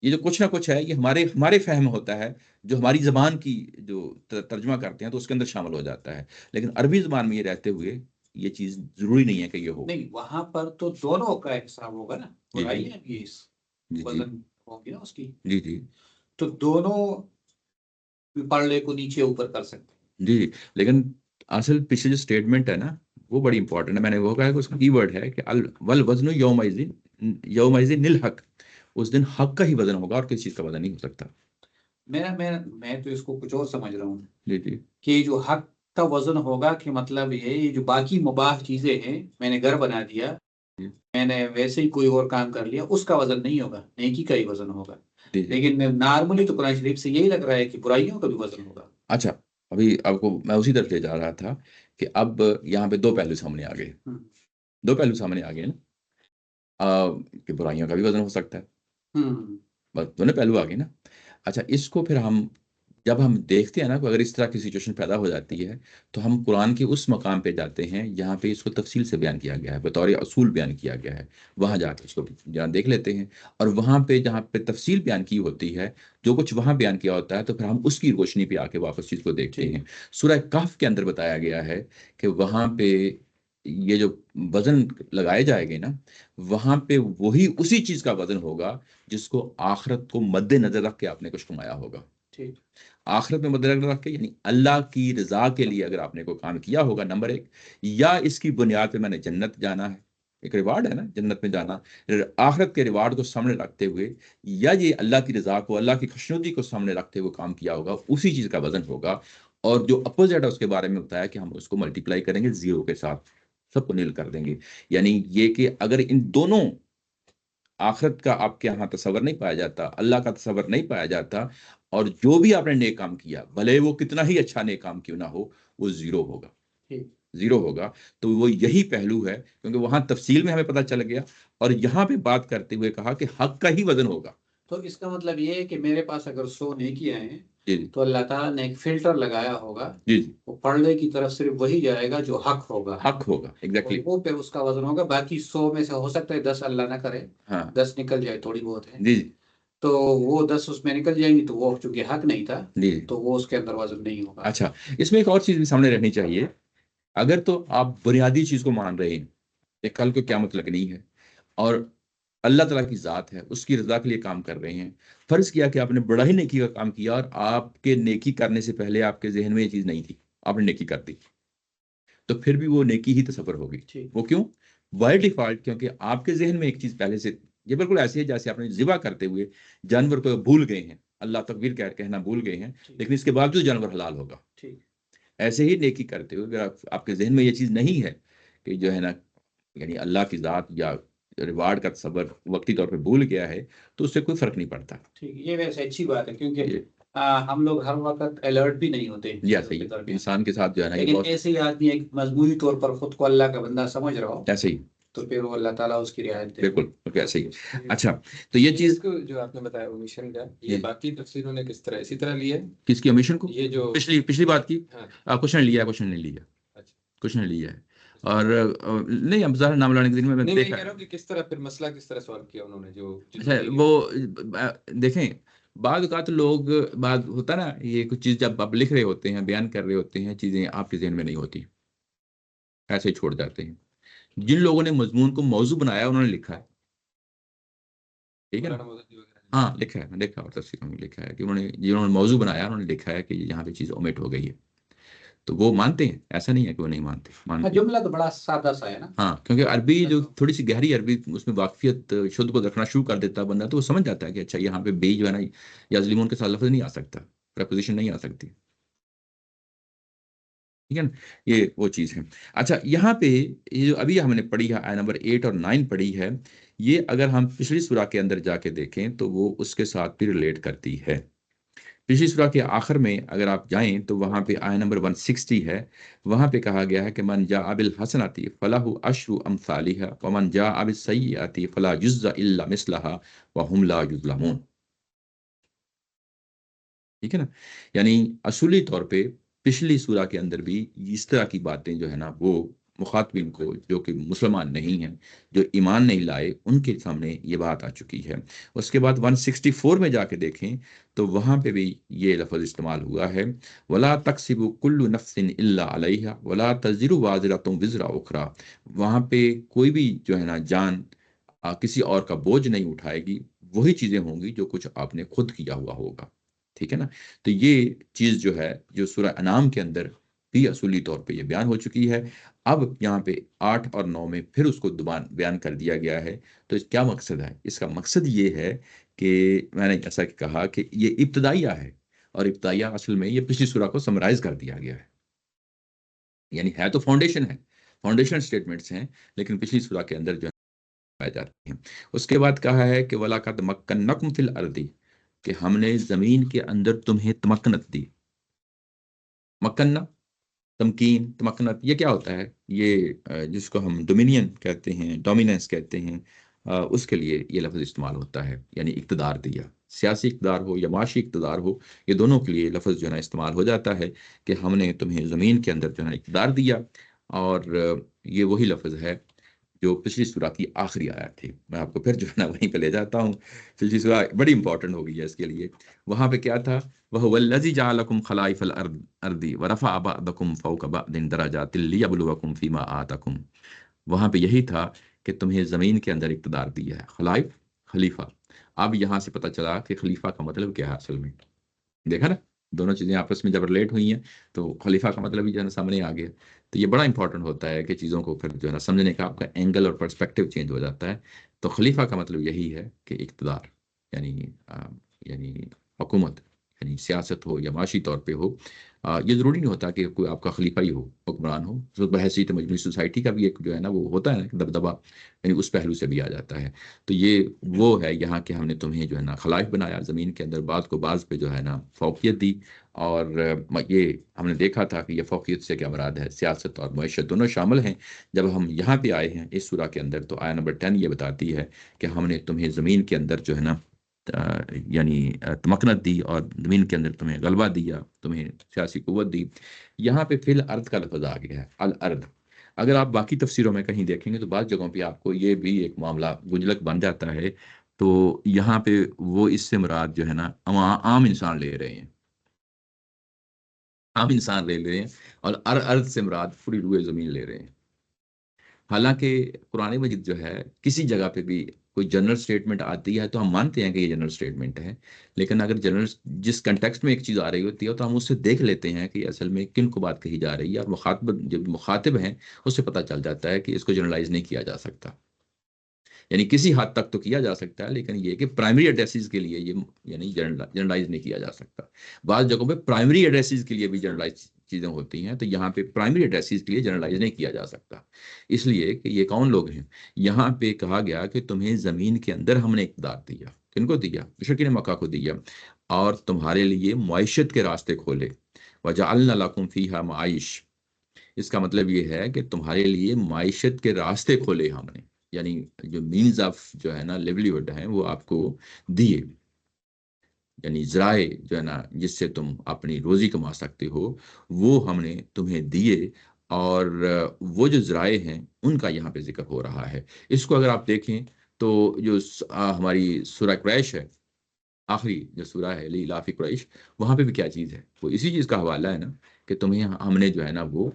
یہ جو کچھ نہ کچھ ہے یہ ہمارے فہم ہوتا ہے، جو ہماری زبان کی جو ترجمہ کرتے ہیں تو اس کے اندر شامل ہو جاتا ہے. لیکن عربی زبان میں یہ رہتے ہوئے یہ چیز ضروری نہیں ہے کہ یہ ہو. نہیں، وہاں پر تو دونوں کا حساب ہوگا نا، جی برائی ہے بھی جی وزن ہوگی نا اس کی، جی جی تو دونوں پلڑے کو نیچے اوپر کر سکتے ہیں. جی جی. لیکن اصل پچھلے جو اسٹیٹمنٹ ہے نا وہ بڑی امپورٹنٹ ہے. میں نے وہ کہا کہ اس کا کی ورڈ ہے کہ والوزن یومئذ الحق، اس دن حق کا ہی وزن ہوگا اور کسی چیز کا وزن نہیں ہو سکتا. میں تو اس کو کچھ اور سمجھ رہا ہوں جی جی کہ جو حق کا وزن ہوگا کہ مطلب یہ جو باقی مباح چیزیں ہیں، میں نے گھر بنا دیا، میں نے ویسے ہی کوئی اور کام کر لیا، اس کا وزن نہیں ہوگا، نیکی کا ہی وزن ہوگا. جی. لیکن نارملی تو قرآن شریف سے یہی لگ رہا ہے کہ برائیوں کا بھی وزن ہوگا. اچھا، ابھی آپ کو میں اسی طرف لے جا رہا تھا کہ اب یہاں پہ دو پہلو سامنے آ گئے. دو پہلو سامنے آ گئے نا، کہ برائیوں کا بھی وزن ہو سکتا ہے. بس دونوں پہلو آ گئے نا. اچھا، اس کو پھر جب ہم دیکھتے ہیں نا کہ اگر اس طرح کی سچویشن پیدا ہو جاتی ہے تو ہم قرآن کے اس مقام پہ جاتے ہیں جہاں پہ اس کو تفصیل سے بیان کیا گیا ہے، بطور اصول بیان کیا گیا ہے. وہاں جا کے اس کو جہاں دیکھ لیتے ہیں، اور وہاں پہ جہاں پہ تفصیل بیان کی ہوتی ہے، جو کچھ وہاں بیان کیا ہوتا ہے، تو پھر ہم اس کی روشنی پہ آ کے واپس چیز کو دیکھتے ہیں. سورہ کہف کے اندر بتایا گیا ہے کہ وہاں پہ یہ جو وزن لگائے جائے گے نا، وہاں پہ وہی اسی چیز کا وزن ہوگا جس کو آخرت کو مد نظر رکھ کے آپ نے کچھ کمایا ہوگا. آخرت میں مد نظر رکھ کے، یعنی اللہ کی رضا کے لیے اگر آپ نے کوئی کام کیا ہوگا، نمبر ایک، یا اس کی بنیاد پہ میں نے جنت جانا ہے، ایک ریوارڈ ہے نا جنت میں جانا، آخرت کے ریوارڈ کو سامنے رکھتے ہوئے یا یہ اللہ کی رضا کو، اللہ کی خوشنودی کو سامنے رکھتے ہوئے کام کیا ہوگا، اسی چیز کا وزن ہوگا. اور جو اپوزٹ ہے اس کے بارے میں بتایا کہ ہم اس کو ملٹیپلائی کریں گے زیرو کے ساتھ، سب کو نیل کر دیں گے. یعنی یہ کہ اگر ان دونوں آخرت کا آپ کے یہاں تصور نہیں پایا جاتا، اللہ کا تصور نہیں پایا جاتا، اور جو بھی آپ نے نیک کام کیا بھلے وہ کتنا ہی اچھا نیک کام کیوں نہ ہو وہ زیرو ہوگا، زیرو ہوگا. تو وہ یہی پہلو ہے، کیونکہ وہاں تفصیل میں ہمیں پتہ چل گیا، اور یہاں پہ بات کرتے ہوئے کہا کہ حق کا ہی وزن ہوگا. تو اس کا مطلب یہ ہے کہ میرے پاس اگر 100 نیکیاں ہیں جی تو اللہ تعالیٰ نے ایک فلٹر لگایا ہوگا، جی وہ پڑھنے کی طرف صرف وہی جائے گا جو حق ہوگا، حق ہوگا، ایگزیکٹلی. وہ پھر اس کا وزن ہوگا. باقی 100 میں سے ہو سکتا ہے 10 اللہ نہ کرے، ہاں 10 نکل جائے، تھوڑی بہت ہے، جی تو وہ 10 اس میں نکل جائیں گی، تو وہ چونکہ حق نہیں تھا جی. تو وہ اس کے اندر وزن نہیں ہوگا. اچھا، اس میں ایک اور چیز بھی سامنے رہنی چاہیے. اگر تو آپ بنیادی چیز کو مان رہے ہیں کہ کل کو قیامت لگنی ہے اور اللہ تعالیٰ کی ذات ہے، اس کی رضا کے لیے کام کر رہے ہیں، فرض کیا کہ آپ نے بڑا ہی نیکی کا کام کیا اور آپ کے نیکی کرنے سے پہلے آپ کے ذہن میں یہ چیز نہیں تھی، آپ نے نیکی کر دی، تو پھر بھی وہ نیکی ہی تصور ہوگی. وہ کیوں؟ بائی ڈیفالٹ، کیونکہ آپ کے ذہن میں ایک چیز پہلے سے، یہ بالکل ایسے ہے جیسے آپ نے ذبح کرتے ہوئے جانور کو بھول گئے ہیں، اللہ تکبیر کہنا بھول گئے ہیں، لیکن اس کے باوجود جانور حلال ہوگا. ایسے ہی نیکی کرتے ہوئے اگر آپ کے ذہن میں یہ چیز نہیں ہے کہ جو ہے نا یعنی اللہ کی ذات یا ریوارڈ کا تصور وقتی طور پہ بھول گیا ہے، تو اس سے کوئی فرق نہیں پڑتا. ٹھیک، یہ ویسے اچھی بات ہے، کیونکہ ہم لوگ ہر وقت الرٹ بھی نہیں ہوتے صحیح انسان کے ساتھ جو ہے نا، لیکن ایسے ہی آدمی ایک مجموعی طور پر خود کو اللہ کا بندہ سمجھ رہا ہو ایسے ہی، تو پھر وہ اللہ تعالیٰ اس کی رعایت دے. بالکل ایسے ہی. اچھا، تو یہ چیز جو آپ نے بتایا اومیشن کا، یہ باقی تفسیروں نے کس طرح اسی طرح لیا ہے؟ کس کی اومیشن کو؟ یہ جو پچھلی بات کی کچھ نہیں لیا، کچھ نہیں لیا، کچھ نہیں لیا ہے. اور نہیں، اب ظاہر نام لانے کے دن میں نہیں، دیکھا کہہ رہا ہوں کہ کس طرح پھر مسئلہ کس طرح سوالو کیا انہوں نے، جو اچھا وہ دیکھیں، بعض اوقات لوگ بعض ہوتا نا، یہ کچھ چیز جب آپ لکھ رہے ہوتے ہیں، بیان کر رہے ہوتے ہیں، چیزیں آپ کے ذہن میں نہیں ہوتی، ایسے ہی چھوڑ جاتے ہیں. جن لوگوں نے مضمون کو موضوع بنایا انہوں نے لکھا ہے، ٹھیک ہے نا؟ ہاں لکھا ہے، میں دیکھا اور تفسیروں میں لکھا ہے کہ جنہوں نے موضوع بنایا انہوں نے لکھا ہے کہ یہاں پہ چیز اومٹ ہو گئی ہے. تو وہ مانتے ہیں، ایسا نہیں ہے کہ وہ نہیں مانتے ہیں. جملہ تو بڑا سادہ سا ہے نا. ہاں، کیونکہ عربی جو تھوڑی سی گہری عربی، اس میں واقفیت شدھ کو رکھنا شروع کر دیتا بندہ، تو وہ سمجھ جاتا ہے کہ اچھا یہاں پہ بے جو ہے نا یا ظلمون کے ساتھ لفظ نہیں آ سکتا، پریپوزیشن نہیں آ سکتی، ٹھیک ہے نا؟ یہ وہ چیز ہے. اچھا، یہاں پہ یہ جو ابھی ہم نے پڑھی ہے، آیت نمبر 8 اور 9 پڑھی ہے، یہ اگر ہم پچھلی سورہ کے اندر جا کے دیکھیں تو وہ اس کے ساتھ بھی ریلیٹ کرتی ہے. پچھلی سورہ کے آخر میں اگر آپ جائیں تو وہاں پہ آیت نمبر 160 ہے، وہاں پہ کہا گیا ہے کہ من جاء بالحسنۃ فلہ عشر امثالھا ومن جاء بالسیئۃ فلا یجزی الا مثلھا وهم لا یظلمون. ٹھیک ہے نا؟ یعنی اصولی طور پہ پچھلی سورہ کے اندر بھی اس طرح کی باتیں جو ہے نا وہ مخاطبین کو، جو کہ مسلمان نہیں ہیں، جو ایمان نہیں لائے، ان کے سامنے یہ بات آ چکی ہے. اس کے بعد 164 میں جا کے دیکھیں تو وہاں پہ بھی یہ لفظ استعمال ہوا ہے، وَلَا تَكْسِبُ كُلُّ نَفْسٍ إِلَّا عَلَيْهَا وَلَا تَزِرُ وَازِرَةٌ وِزْرَ أُخْرَىٰ. وہاں پہ کوئی بھی جو ہے نا جان کسی اور کا بوجھ نہیں اٹھائے گی، وہی چیزیں ہوں گی جو کچھ آپ نے خود کیا ہوا ہوگا. ٹھیک ہے نا؟ تو یہ چیز جو ہے جو سورہ انعام کے اندر بھی اصولی طور پہ یہ بیان ہو چکی ہے. اب یہاں پہ 8 اور 9 میں پھر اس کو بیان کر دیا گیا ہے. تو اس کیا مقصد ہے؟ اس کا مقصد یہ ہے کہ میں نے جیسا کہ کہا کہ یہ ابتدائیہ ہے، اور ابتدائیہ اصل میں یہ پچھلی سورہ کو سمرائز کر دیا گیا ہے. یعنی ہے تو فاؤنڈیشن ہے، فاؤنڈیشن سٹیٹمنٹس ہیں، لیکن پچھلی سورہ کے اندر جو پائے جاتی ہیں. اس کے بعد کہا ہے کہ وَلَقَدْ مَكَّنَّاكُمْ فِي الْأَرْضِ، کہ ہم نے زمین کے اندر تمہیں تمکنت دی. مکنہ، تمکین، تمکنت، یہ کیا ہوتا ہے؟ یہ جس کو ہم ڈومینین کہتے ہیں، ڈومیننس کہتے ہیں، اس کے لیے یہ لفظ استعمال ہوتا ہے. یعنی اقتدار دیا، سیاسی اقتدار ہو یا معاشی اقتدار ہو، یہ دونوں کے لیے لفظ جو ہے نا استعمال ہو جاتا ہے کہ ہم نے تمہیں زمین کے اندر جو ہے اقتدار دیا. اور یہ وہی لفظ ہے جو پچھلی سورہ کی آخری آیت تھی. میں آپ کو پھر جو ہے نا وہیں پہ لے جاتا ہوں. پچھلی سورہ بڑی امپورٹنٹ ہو گئی ہے اس کے لیے. وہاں پہ کیا تھا؟ وَهُوَ الَّذِي جَعَلَكُمْ خَلَائِفَ الْأَرْضِ وَرَفَعَ بَعْضَكُمْ فَوْقَ بَعْضٍ دَرَجَاتٍ لِيَبْلُوَكُمْ فِي مَا آتَاكُمْ. وہاں پہ یہی تھا کہ تمہیں زمین کے اندر اقتدار دیا ہے. خلائف، خلیفہ. اب یہاں سے پتہ چلا کہ خلیفہ کا مطلب کیا ہے اصل میں. دیکھا نا؟ دونوں چیزیں آپس میں جب ریلیٹ ہوئی ہیں تو خلیفہ کا مطلب ہی جو ہے نا سامنے آ گیا. تو یہ بڑا امپورٹنٹ ہوتا ہے کہ چیزوں کو پھر جو ہے نا سمجھنے کا آپ کا اینگل اور پرسپیکٹو چینج ہو جاتا ہے. تو خلیفہ کا مطلب یہی ہے کہ اقتدار، یعنی یعنی حکومت، یعنی سیاست ہو یا معاشی طور پہ ہو. یہ ضروری نہیں ہوتا کہ کوئی آپ کا خلیفہ ہی ہو، حکمران ہو. تو بحیثیت مجموعی سوسائٹی کا بھی ایک جو ہے نا وہ ہوتا ہے نا دبدبہ، یعنی اس پہلو سے بھی آ جاتا ہے. تو یہ وہ ہے یہاں کہ ہم نے تمہیں جو ہے نا خلائف بنایا زمین کے اندر، بعض کو بعض پہ جو ہے نا فوقیت دی. اور یہ ہم نے دیکھا تھا کہ یہ فوقیت سے کیا مراد ہے، سیاست اور معیشت دونوں شامل ہیں. جب ہم یہاں پہ آئے ہیں اس سورہ کے اندر تو آیہ نمبر 10 یہ بتاتی ہے کہ ہم نے تمہیں زمین کے اندر جو ہے نا یعنی تمکنت دی، اور زمین کے اندر تمہیں غلبہ دیا، تمہیں سیاسی قوت دی. یہاں پہ فی الارض کا لفظ آ گیا ہے، الارض. اگر آپ باقی تفسیروں میں کہیں دیکھیں گے تو بعض جگہوں پہ آپ کو یہ بھی ایک معاملہ گنجلک بن جاتا ہے. تو یہاں پہ وہ اس سے مراد جو ہے نا عام انسان لے رہے ہیں، عام انسان لے رہے ہیں، اور ارض سے مراد پوری روئے زمین لے رہے ہیں. حالانکہ قرآن مجید جو ہے کسی جگہ پہ بھی کوئی جنرل سٹیٹمنٹ آتی ہے تو ہم مانتے ہیں کہ یہ جنرل سٹیٹمنٹ ہے. لیکن اگر جنرل جس کنٹیکسٹ میں ایک چیز آ رہی ہوتی ہے تو ہم اس سے دیکھ لیتے ہیں کہ اصل میں کن کو بات کہی جا رہی ہے، اور جب مخاطب ہیں اس سے پتہ چل جاتا ہے کہ اس کو جنرلائز نہیں کیا جا سکتا. یعنی کسی حد تک تو کیا جا سکتا ہے، لیکن یہ کہ پرائمری ایڈریسز کے لیے یہ یعنی جنرلائز نہیں کیا جا سکتا. بعض جگہوں پہ پرائمری ایڈریسز کے لیے بھی جنرلائز چیزیں ہوتی ہیں، تو یہاں پہ پرائمری ایڈریسز کے لیے جنرلائز نہیں کیا جا سکتا. اس لیے کہ یہ کون لوگ ہیں. یہاں پہ کہا گیا کہ تمہیں زمین کے اندر ہم نے اقتدار دیا. کن کو دیا؟ مشرکین مکہ کو دیا. اور تمہارے لیے معیشت کے راستے کھولے. وجعلنا لکم فیہا معائش. اس کا مطلب یہ ہے کہ تمہارے لیے معیشت کے راستے کھولے ہم نے، یعنی جو مینز آف جو ہے نا لیولیہڈ ہیں وہ آپ کو دیے. یعنی ذرائع جو ہے نا جس سے تم اپنی روزی کما سکتے ہو وہ ہم نے تمہیں دیے. اور وہ جو ذرائع ہیں ان کا یہاں پہ ذکر ہو رہا ہے. اس کو اگر آپ دیکھیں تو جو ہماری سورہ قریش ہے، آخری جو سورہ ہے لیلاف قریش، وہاں پہ بھی کیا چیز ہے، وہ اسی چیز کا حوالہ ہے نا کہ تمہیں ہم نے جو ہے نا وہ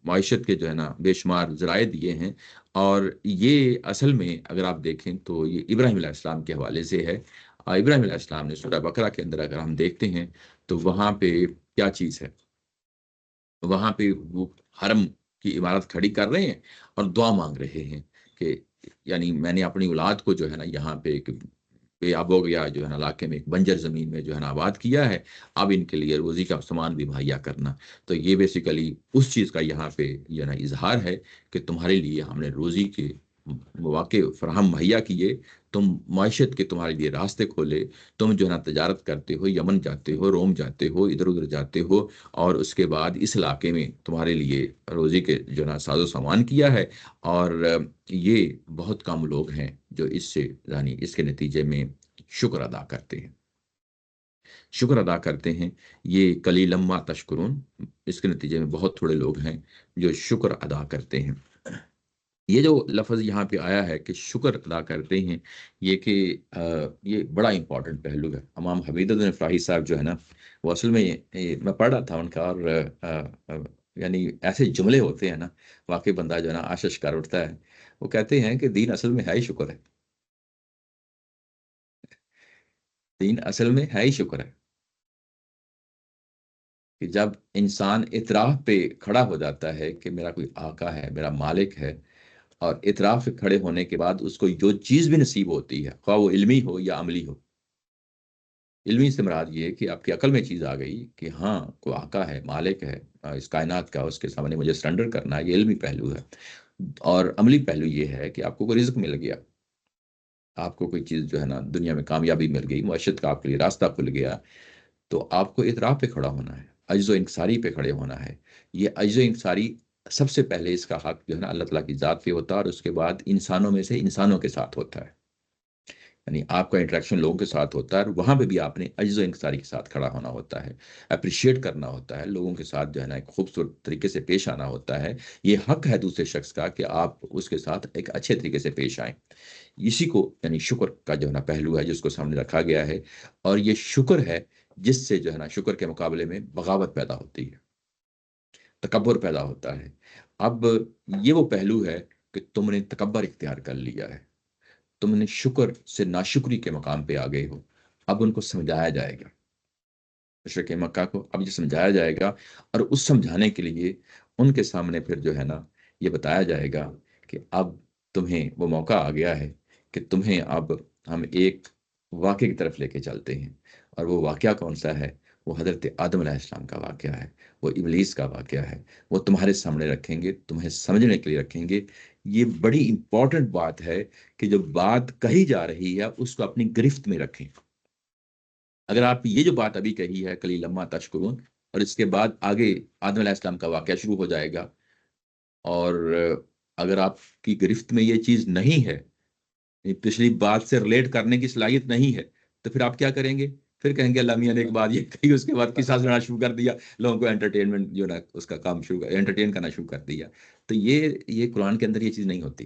معیشت کے جو ہے نا بے شمار ذرائع دیے ہیں. اور یہ اصل میں اگر آپ دیکھیں تو یہ ابراہیم علیہ السلام کے حوالے سے ہے. ابراہیم علیہ السلام نے سورہ بقرہ کے اندر اگر ہم دیکھتے ہیں تو وہاں پہ کیا چیز ہے، وہاں پہ وہ حرم کی عمارت کھڑی کر رہے ہیں اور دعا مانگ رہے ہیں کہ یعنی میں نے اپنی اولاد کو جو ہے نا یہاں پہ ایک بے آب و گیا جو ہے نا علاقے میں ایک بنجر زمین میں جو ہے نا آباد کیا ہے، اب ان کے لیے روزی کا سامان بھی مہیا کرنا. تو یہ بیسیکلی اس چیز کا یہاں پہ جو ہے نا اظہار ہے کہ تمہارے لیے ہم نے روزی کے مواقع فراہم مہیا کیے، تم معیشت کے تمہارے لیے راستے کھولے. تم جو ہے نا تجارت کرتے ہو، یمن جاتے ہو، روم جاتے ہو، ادھر ادھر جاتے ہو، اور اس کے بعد اس علاقے میں تمہارے لیے روزی کے جو ہے نا ساز و سامان کیا ہے. اور یہ بہت کم لوگ ہیں جو اس سے یعنی اس کے نتیجے میں شکر ادا کرتے ہیں، شکر ادا کرتے ہیں. یہ قلیلا ما تشکرون، اس کے نتیجے میں بہت تھوڑے لوگ ہیں جو شکر ادا کرتے ہیں. یہ جو لفظ یہاں پہ آیا ہے کہ شکر ادا کرتے ہیں، یہ کہ یہ بڑا امپورٹنٹ پہلو ہے. امام حمید الدین فراہی صاحب جو ہے نا وہ اصل میں میں پڑھ رہا تھا ان کا، اور یعنی ایسے جملے ہوتے ہیں نا واقعی بندہ جو ہے نا آشش کر اٹھتا ہے. وہ کہتے ہیں کہ دین اصل میں ہے ہی شکر ہے، دین اصل میں ہے ہی شکر ہے. کہ جب انسان اعتراف پہ کھڑا ہو جاتا ہے کہ میرا کوئی آقا ہے، میرا مالک ہے، اور اعتراف پہ کھڑے ہونے کے بعد اس کو جو چیز بھی نصیب ہوتی ہے خواہ وہ علمی ہو یا عملی ہو. علمی سے مراد یہ کہ آپ کی عقل میں چیز آ گئی کہ ہاں کوئی آقا ہے، مالک ہے اس کائنات کا، اس کے سامنے مجھے سرنڈر کرنا ہے، یہ علمی پہلو ہے. اور عملی پہلو یہ ہے کہ آپ کو کوئی رزق مل گیا، آپ کو کوئی چیز جو ہے نا دنیا میں کامیابی مل گئی، معیشت کا آپ کے لیے راستہ کھل گیا. تو آپ کو اعتراف پہ کھڑا ہونا ہے، عجز و انکساری پہ کھڑے ہونا ہے. یہ عجز و انکساری سب سے پہلے اس کا حق جو ہے نا اللہ تعالیٰ کی ذات پہ ہوتا ہے، اور اس کے بعد انسانوں میں سے انسانوں کے ساتھ ہوتا ہے. یعنی آپ کا انٹریکشن لوگوں کے ساتھ ہوتا ہے، اور وہاں پہ بھی آپ نے عجز و انکساری کے ساتھ کھڑا ہونا ہوتا ہے، اپریشیٹ کرنا ہوتا ہے، لوگوں کے ساتھ جو ہے نا ایک خوبصورت طریقے سے پیش آنا ہوتا ہے. یہ حق ہے دوسرے شخص کا کہ آپ اس کے ساتھ ایک اچھے طریقے سے پیش آئیں. اسی کو یعنی شکر کا جو ہے نا پہلو ہے جس کو سامنے رکھا گیا ہے. اور یہ شکر ہے جس سے جو ہے نا شکر کے مقابلے میں بغاوت پیدا ہوتی ہے، تکبر پیدا ہوتا ہے. اب یہ وہ پہلو ہے کہ تم نے تکبر اختیار کر لیا ہے، تم نے شکر سے ناشکری کے مقام پہ آ گئے ہو. اب ان کو سمجھایا جائے گا مشرق مکہ کو اب یہ سمجھایا جائے گا، اور اس سمجھانے کے لیے ان کے سامنے پھر جو ہے نا یہ بتایا جائے گا کہ اب تمہیں وہ موقع آ گیا ہے کہ تمہیں اب ہم ایک واقعے کی طرف لے کے چلتے ہیں، اور وہ واقعہ کون سا ہے؟ وہ حضرت آدم علیہ السلام کا واقعہ ہے، وہ ابلیس کا واقعہ ہے، وہ تمہارے سامنے رکھیں گے، تمہیں سمجھنے کے لیے رکھیں گے۔ یہ بڑی امپورٹنٹ بات ہے کہ جو بات کہی جا رہی ہے اس کو اپنی گرفت میں رکھیں۔ اگر آپ یہ جو بات ابھی کہی ہے کلی لما تشکرون، اور اس کے بعد آگے آدم علیہ السلام کا واقعہ شروع ہو جائے گا، اور اگر آپ کی گرفت میں یہ چیز نہیں ہے، پچھلی بات سے ریلیٹ کرنے کی صلاحیت نہیں ہے، تو پھر آپ کیا کریں گے؟ پھر کہیں گے اللہ میاں نے ایک بات یہ کہی، اس کے بعد قصہ سنانا شروع کر دیا، لوگوں کو انٹرٹینمنٹ جو نا اس کا کام انٹرٹین کرنا شروع کر دیا۔ تو یہ قرآن کے اندر یہ چیز نہیں ہوتی۔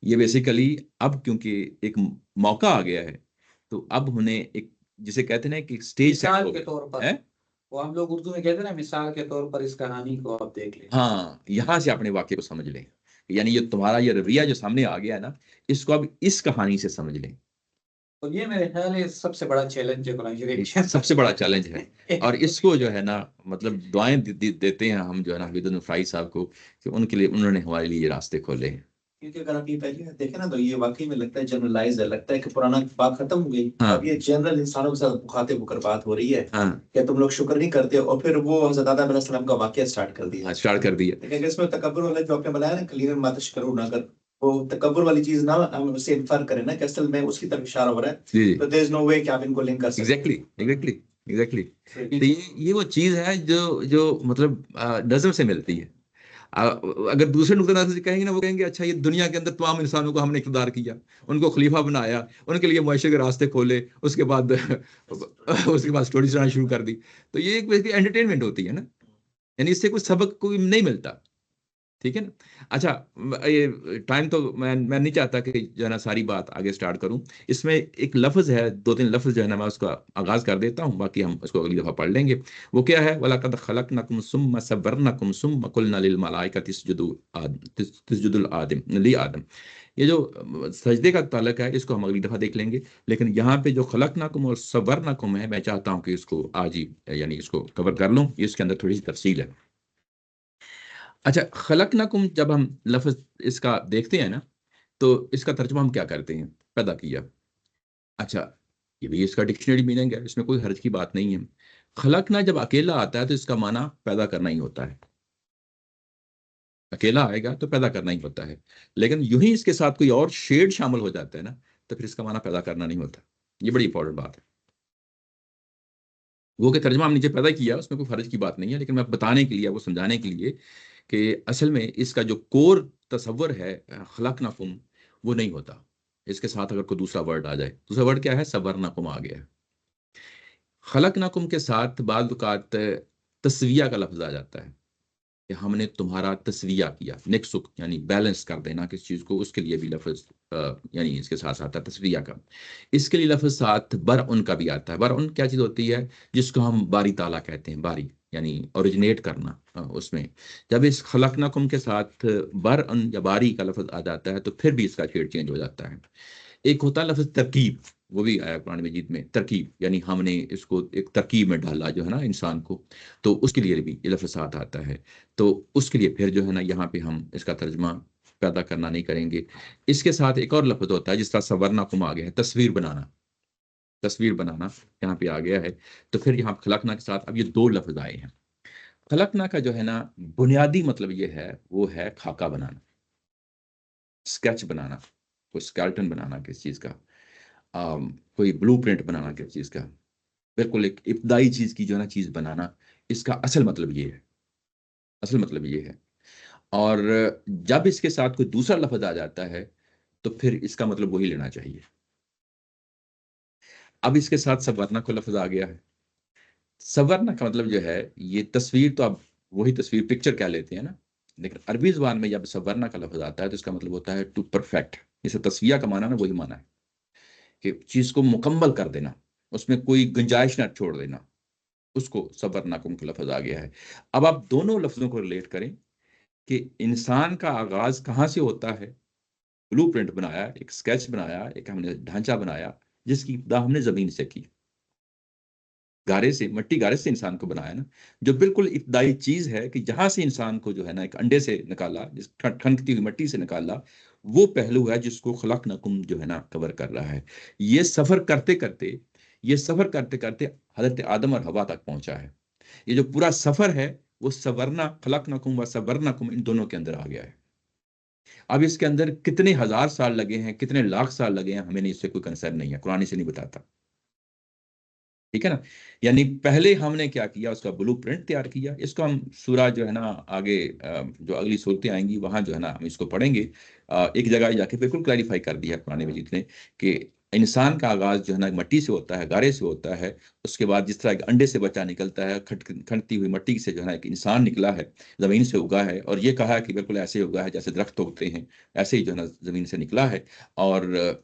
یہ بیسیکلی اب کیونکہ ایک موقع آ گیا ہے، تو اب انہیں ایک جسے کہتے ہیں نا کہ اسٹیج مثال کے طور پر، وہ ہم لوگ اردو میں کہتے ہیں نا، مثال کے طور پر اس کہانی کو آپ دیکھ لیں۔ ہاں، یہاں سے اپنے واقعے کو سمجھ لیں، یعنی یہ تمہارا یہ رویہ جو سامنے آ گیا ہے نا، اس کو اب اس کہانی سے سمجھ لیں۔ اور یہ میرے خیال ہے سب سے بڑا چیلنج ہے قرآن شریف کا۔ سب سے بڑا چیلنج ہے، اور اس کو جو ہے نا مطلب دعائیں دیتے ہیں ہم جو ہے نا حمید الفرائی صاحب کو، کہ ان کے لیے انہوں نے ہمارے لیے یہ راستے کھولے ہیں۔ کیونکہ اگر آپ یہ پہلے دیکھیں نا تو یہ واقعی میں لگتا ہے جنرلائز ہے، لگتا ہے کہ پرانا بات ختم ہو گئی، ہاں اب یہ جنرل انسانوں کے ساتھ مخاطب ہو کر بات ہو رہی ہے ہاں کہ تم لوگ شکر نہیں کرتے، اور پھر وہ حضرت آدم علیہ السلام کا واقعہ سٹارٹ کر دیا۔ اسٹارٹ کر دیا۔ لیکن اگر اس میں تکبر والا جو آپ نے بنایا نا کلیئر ما تشکرون، اگر وہ تکبر والی چیز نہ ہم اسے انفر کریں نا کہ اصل میں اس کی طرف اشارہ ہو رہا ہے، جی تو دیر از نو وے کہ آپ ان کو لنک کر سکتے۔ ایگزیکٹلی تو یہ وہ چیز ہے جو مطلب نظر سے ملتی ہے۔ اگر دوسرے نقطۂ نظر سے کہیں گے نا، وہ کہیں گے اچھا یہ دنیا کے اندر تمام انسانوں کو ہم نے اقتدار کیا، ان کو خلیفہ بنایا، ان کے لیے معاشرے کے راستے کھولے، اس کے بعد سٹوری سنانا شروع کر دی۔ تو یہ ایک انٹرٹینمنٹ ہوتی ہے نا، یعنی اس سے کوئی سبق کوئی نہیں ملتا، ٹھیک ہے نا۔ اچھا، یہ ٹائم تو میں نہیں چاہتا کہ جو ہے نا ساری بات آگے سٹارٹ کروں۔ اس میں ایک لفظ ہے، 2-3 لفظ جو ہے نا میں اس کا آغاز کر دیتا ہوں، باقی ہم اس کو اگلی دفعہ پڑھ لیں گے۔ وہ کیا ہے؟ وَلَقَدْ خَلَقْنَكُمْ ثُمَّ صَوَّرْنَكُمْ ثُمَّ قُلْنَا لِلْمَلَائِكَةِ اسْجُدُوا لِآدَمَ۔ یہ جو سجدے کا تعلق ہے اس کو ہم اگلی دفعہ دیکھ لیں گے، لیکن یہاں پہ جو خلقناکم اور صورناکم ہے، میں چاہتا ہوں کہ اس کو آج ہی یعنی اس کو کور کر لوں، اس کے اندر تھوڑی سی تفصیل ہے۔ اچھا، خلقناکم جب ہم لفظ اس کا دیکھتے ہیں نا، تو اس کا ترجمہ ہم کیا کرتے ہیں؟ پیدا کیا۔ اچھا، یہ بھی اس کا ڈکشنری میننگ ہے، اس میں کوئی حرج کی بات نہیں ہے۔ خلقنا جب اکیلا آتا ہے تو اس کا معنی پیدا کرنا ہی ہوتا ہے، اکیلا آئے گا تو پیدا کرنا ہی ہوتا ہے، لیکن یوں ہی اس کے ساتھ کوئی اور شیڈ شامل ہو جاتا ہے نا، تو پھر اس کا معنی پیدا کرنا نہیں ہوتا۔ یہ بڑی امپورٹنٹ بات ہے۔ وہ کہ ترجمہ ہم نیچے پیدا کیا، اس میں کوئی فرض کی بات نہیں ہے، لیکن میں بتانے کے لیے، وہ سمجھانے کے لیے کہ اصل میں اس کا جو کور تصور ہے خلقناکم، وہ نہیں ہوتا۔ اس کے ساتھ اگر کوئی دوسرا ورڈ آ جائے، دوسرا ورڈ کیا ہے؟ صورناکم آ گیا ہے۔ خلقناکم کے ساتھ بعض اوقات تسویہ کا لفظ آ جاتا ہے کہ ہم نے تمہارا تسویہ کیا، نکسک یعنی بیلنس کر دینا کس چیز کو، اس کے لیے بھی لفظ یعنی اس کے ساتھ آتا ہے تسویہ کا۔ اس کے لیے لفظ ساتھ برعن کا بھی آتا ہے۔ برعن کیا چیز ہوتی ہے؟ جس کو ہم باری تعالیٰ کہتے ہیں، باری یعنی اوریجنیٹ کرنا۔ اس میں جب اس خلقناکم کے ساتھ برعن یا باری کا لفظ آ جاتا ہے تو پھر بھی اس کا شیڈ چینج ہو جاتا ہے۔ ایک ہوتا ہے لفظ ترکیب، وہ بھی آیا قرآن مجید میں، ترکیب یعنی ہم نے اس کو ایک ترکیب میں ڈالا جو ہے نا انسان کو، تو اس کے لیے بھی یہ لفظ ساتھ آتا ہے۔ تو اس کے لیے پھر جو ہے نا یہاں پہ ہم اس کا ترجمہ پیدا کرنا نہیں کریں گے۔ اس کے ساتھ ایک اور لفظ ہوتا ہے جس طرح صورناکم آ گیا ہے، تصویر بنانا، تصویر بنانا یہاں پہ آ گیا ہے۔ تو پھر یہاں خلقنا کے ساتھ اب یہ 2 لفظ آئے ہیں۔ خلقنا کا جو ہے نا بنیادی مطلب یہ ہے، وہ ہے خاکہ بنانا، اسکیچ بنانا، کوئی اسکیلٹن بنانا کس چیز کا، کوئی بلو پرنٹ بنانا کس چیز کا، بالکل ایک ابتدائی چیز کی جو ہے نا چیز بنانا، اس کا اصل مطلب یہ ہے، اصل مطلب یہ ہے۔ اور جب اس کے ساتھ کوئی دوسرا لفظ آ جاتا ہے تو پھر اس کا مطلب وہی لینا چاہیے۔ اب اس کے ساتھ سورنا کو لفظ آ گیا ہے۔ سورنا کا مطلب جو ہے، یہ تصویر تو اب وہی تصویر پکچر کہہ لیتے ہیں نا، لیکن عربی زبان میں جب سورنا کا لفظ آتا ہے تو اس کا مطلب ہوتا ہے ٹو پرفیکٹ۔ جیسے تصویہ کا معنی نا وہی معنی ہے کہ چیز کو مکمل کر دینا، اس میں کوئی گنجائش نہ چھوڑ دینا، اس کو صورناکم کا لفظ آ گیا ہے۔ اب آپ دونوں لفظوں کو ریلیٹ کریں کہ انسان کا آغاز کہاں سے ہوتا ہے؟ بلو پرنٹ بنایا، ایک سکیچ بنایا، ایک ہم نے ڈھانچہ بنایا جس کی ابتدا ہم نے زمین سے کی۔ گارے سے، مٹی گارے سے انسان کو بنایا نا، جو بالکل ابتدائی چیز ہے کہ جہاں سے انسان کو جو ہے نا ایک انڈے سے نکالا، جس ٹھنکتی ہوئی مٹی سے نکالا، وہ پہلو ہے جس کو خلقنکم جو ہے نا کور کر رہا ہے. یہ سفر کرتے کرتے حضرت آدم اور حوا تک پہنچا ہے. یہ جو پورا سفر ہے وہ سورنا، خلقنکم و سورنکم، ان دونوں کے اندر آ گیا ہے. اب اس کے اندر کتنے ہزار سال لگے ہیں، کتنے لاکھ سال لگے ہیں، ہمیں نہیں، اس سے کوئی کنسرن نہیں ہے، قرآن سے نہیں بتاتا. ٹھیک ہے نا. یعنی پہلے ہم نے کیا کیا، اس کا بلو پرنٹ تیار کیا. اس کو ہم سورہ جو ہے نا آگے جو اگلی صورتیں آئیں گی وہاں جو ہے نا ہم اس کو پڑھیں گے. ایک جگہ جا کے بالکل کلیریفائی کر دیا قرآن مجید نے کہ انسان کا آغاز جو ہے نا مٹی سے ہوتا ہے، گارے سے ہوتا ہے. اس کے بعد جس طرح ایک انڈے سے بچہ نکلتا ہے، کھنٹتی ہوئی مٹی سے جو ہے نا ایک انسان نکلا ہے، زمین سے اگا ہے. اور یہ کہا کہ بالکل ایسے اگا ہے جیسے درخت اگتے ہیں، ایسے ہی جو ہے نا زمین سے نکلا ہے. اور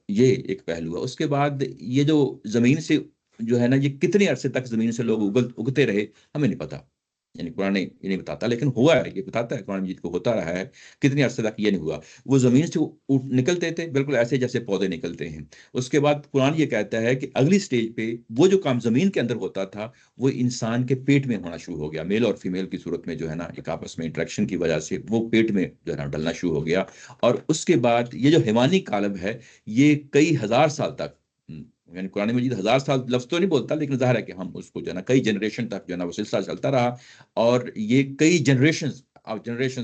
یہ ایک پہلو ہے. اس کے بعد یہ جو زمین سے جو ہے نا یہ کتنے عرصے تک زمین سے لوگ اگتے رہے ہمیں نہیں پتا. یعنی قرآن یہ نہیں بتاتا، لیکن ہوا ہے، یہ بتاتا ہے قرآن مجید کو ہوتا رہا ہے. کتنے عرصے تک یہ نہیں ہوا. وہ زمین سے نکلتے تھے بالکل ایسے جیسے پودے نکلتے ہیں. اس کے بعد قرآن یہ کہتا ہے کہ اگلی سٹیج پہ وہ جو کام زمین کے اندر ہوتا تھا وہ انسان کے پیٹ میں ہونا شروع ہو گیا. میل اور فیمیل کی صورت میں جو ہے نا ایک آپس میں انٹریکشن کی وجہ سے وہ پیٹ میں جو ہے نا ڈلنا شروع ہو گیا. اور اس کے بعد یہ جو حیوانی کالم ہے یہ کئی ہزار سال تک، یعنی قرآن مجید 1000 سال لفظ تو نہیں بولتا، لیکن ظاہر ہے کہ ہم اس کو جو ہے نا کئی جنریشن تک جو ہے نا وہ سلسلہ چلتا رہا. اور یہ کئی جنریشنز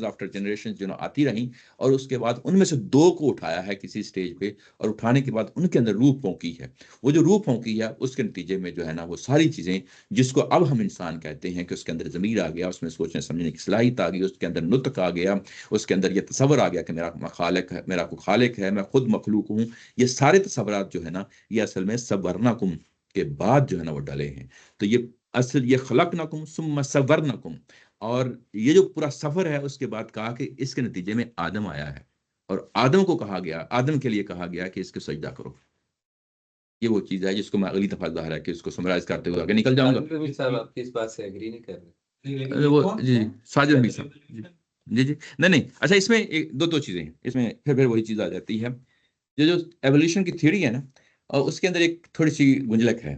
آفٹر جنریشن جو ہے نا آتی رہیں. اور اس کے بعد ان میں سے 2 کو اٹھایا ہے کسی سٹیج پہ، اور اٹھانے کے بعد ان کے اندر روح پھونکی ہے. وہ جو روح پھونکی ہے اس کے نتیجے میں جو ہے نا وہ ساری چیزیں جس کو اب ہم انسان کہتے ہیں کہ اس کے اندر ضمیر آ گیا، اس میں سوچنے سمجھنے کی صلاحیت آ گئی، اس کے اندر نطق آ گیا، اس کے اندر یہ تصور آ گیا کہ میرا خالق ہے، میرا کوئی خالق ہے، میں خود مخلوق ہوں. یہ سارے تصورات جو ہے نا یہ اصل میں سورنکم کے بعد جو ہے نا وہ ڈلے ہیں. تو یہ اصل یہ خلقنکم ثم سورنکم. اور یہ جو پورا سفر ہے اس کے بعد کہا کہ اس کے نتیجے میں آدم آیا ہے، اور آدم کو کہا گیا، آدم کے لیے کہا گیا کہ اس کو سجدہ کرو. یہ وہ چیز ہے جس کو میں اگلی دفعہ ظاہر ہے کہ اس کو سمرائز کرتے ہوئے آگے نکل جاؤں گا. صاحب آپ کی اس بات سے ایگری نہیں کر رہے؟ وہ جی ساجد حمید صاحب جی نہیں اچھا، اس میں دو چیزیں ہیں. اس میں پھر وہی چیز آ جاتی ہے. جو ایولیوشن کی تھیوری ہے نا، اور اس کے اندر ایک تھوڑی سی گنجلک ہے.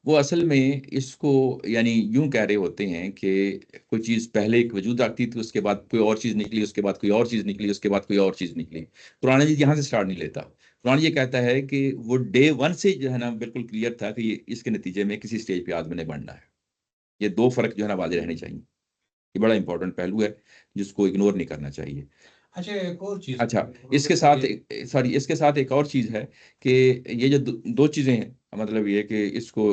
وہ اصل میں اس کو یعنی یوں کہہ رہے ہوتے ہیں کہ کوئی چیز پہلے ایک وجود رکھتی تھی، اس کے بعد کوئی اور چیز نکلی، اس کے بعد کوئی اور چیز نکلی، اس کے بعد کوئی اور چیز نکلی. قرآن جی یہاں سے سٹارٹ نہیں لیتا. قرآن یہ کہتا ہے کہ وہ ڈے 1 سے جو ہے نا بالکل کلیئر تھا کہ یہ اس کے نتیجے میں کسی سٹیج پہ آدمی نے بڑھنا ہے. یہ 2 فرق جو ہے نا واضح رہنے چاہیے. یہ بڑا امپورٹنٹ پہلو ہے جس کو اگنور نہیں کرنا چاہیے. اچھا اس کے ساتھ ایک اور چیز ہے کہ یہ جو 2 چیزیں ہیں، مطلب یہ کہ اس کو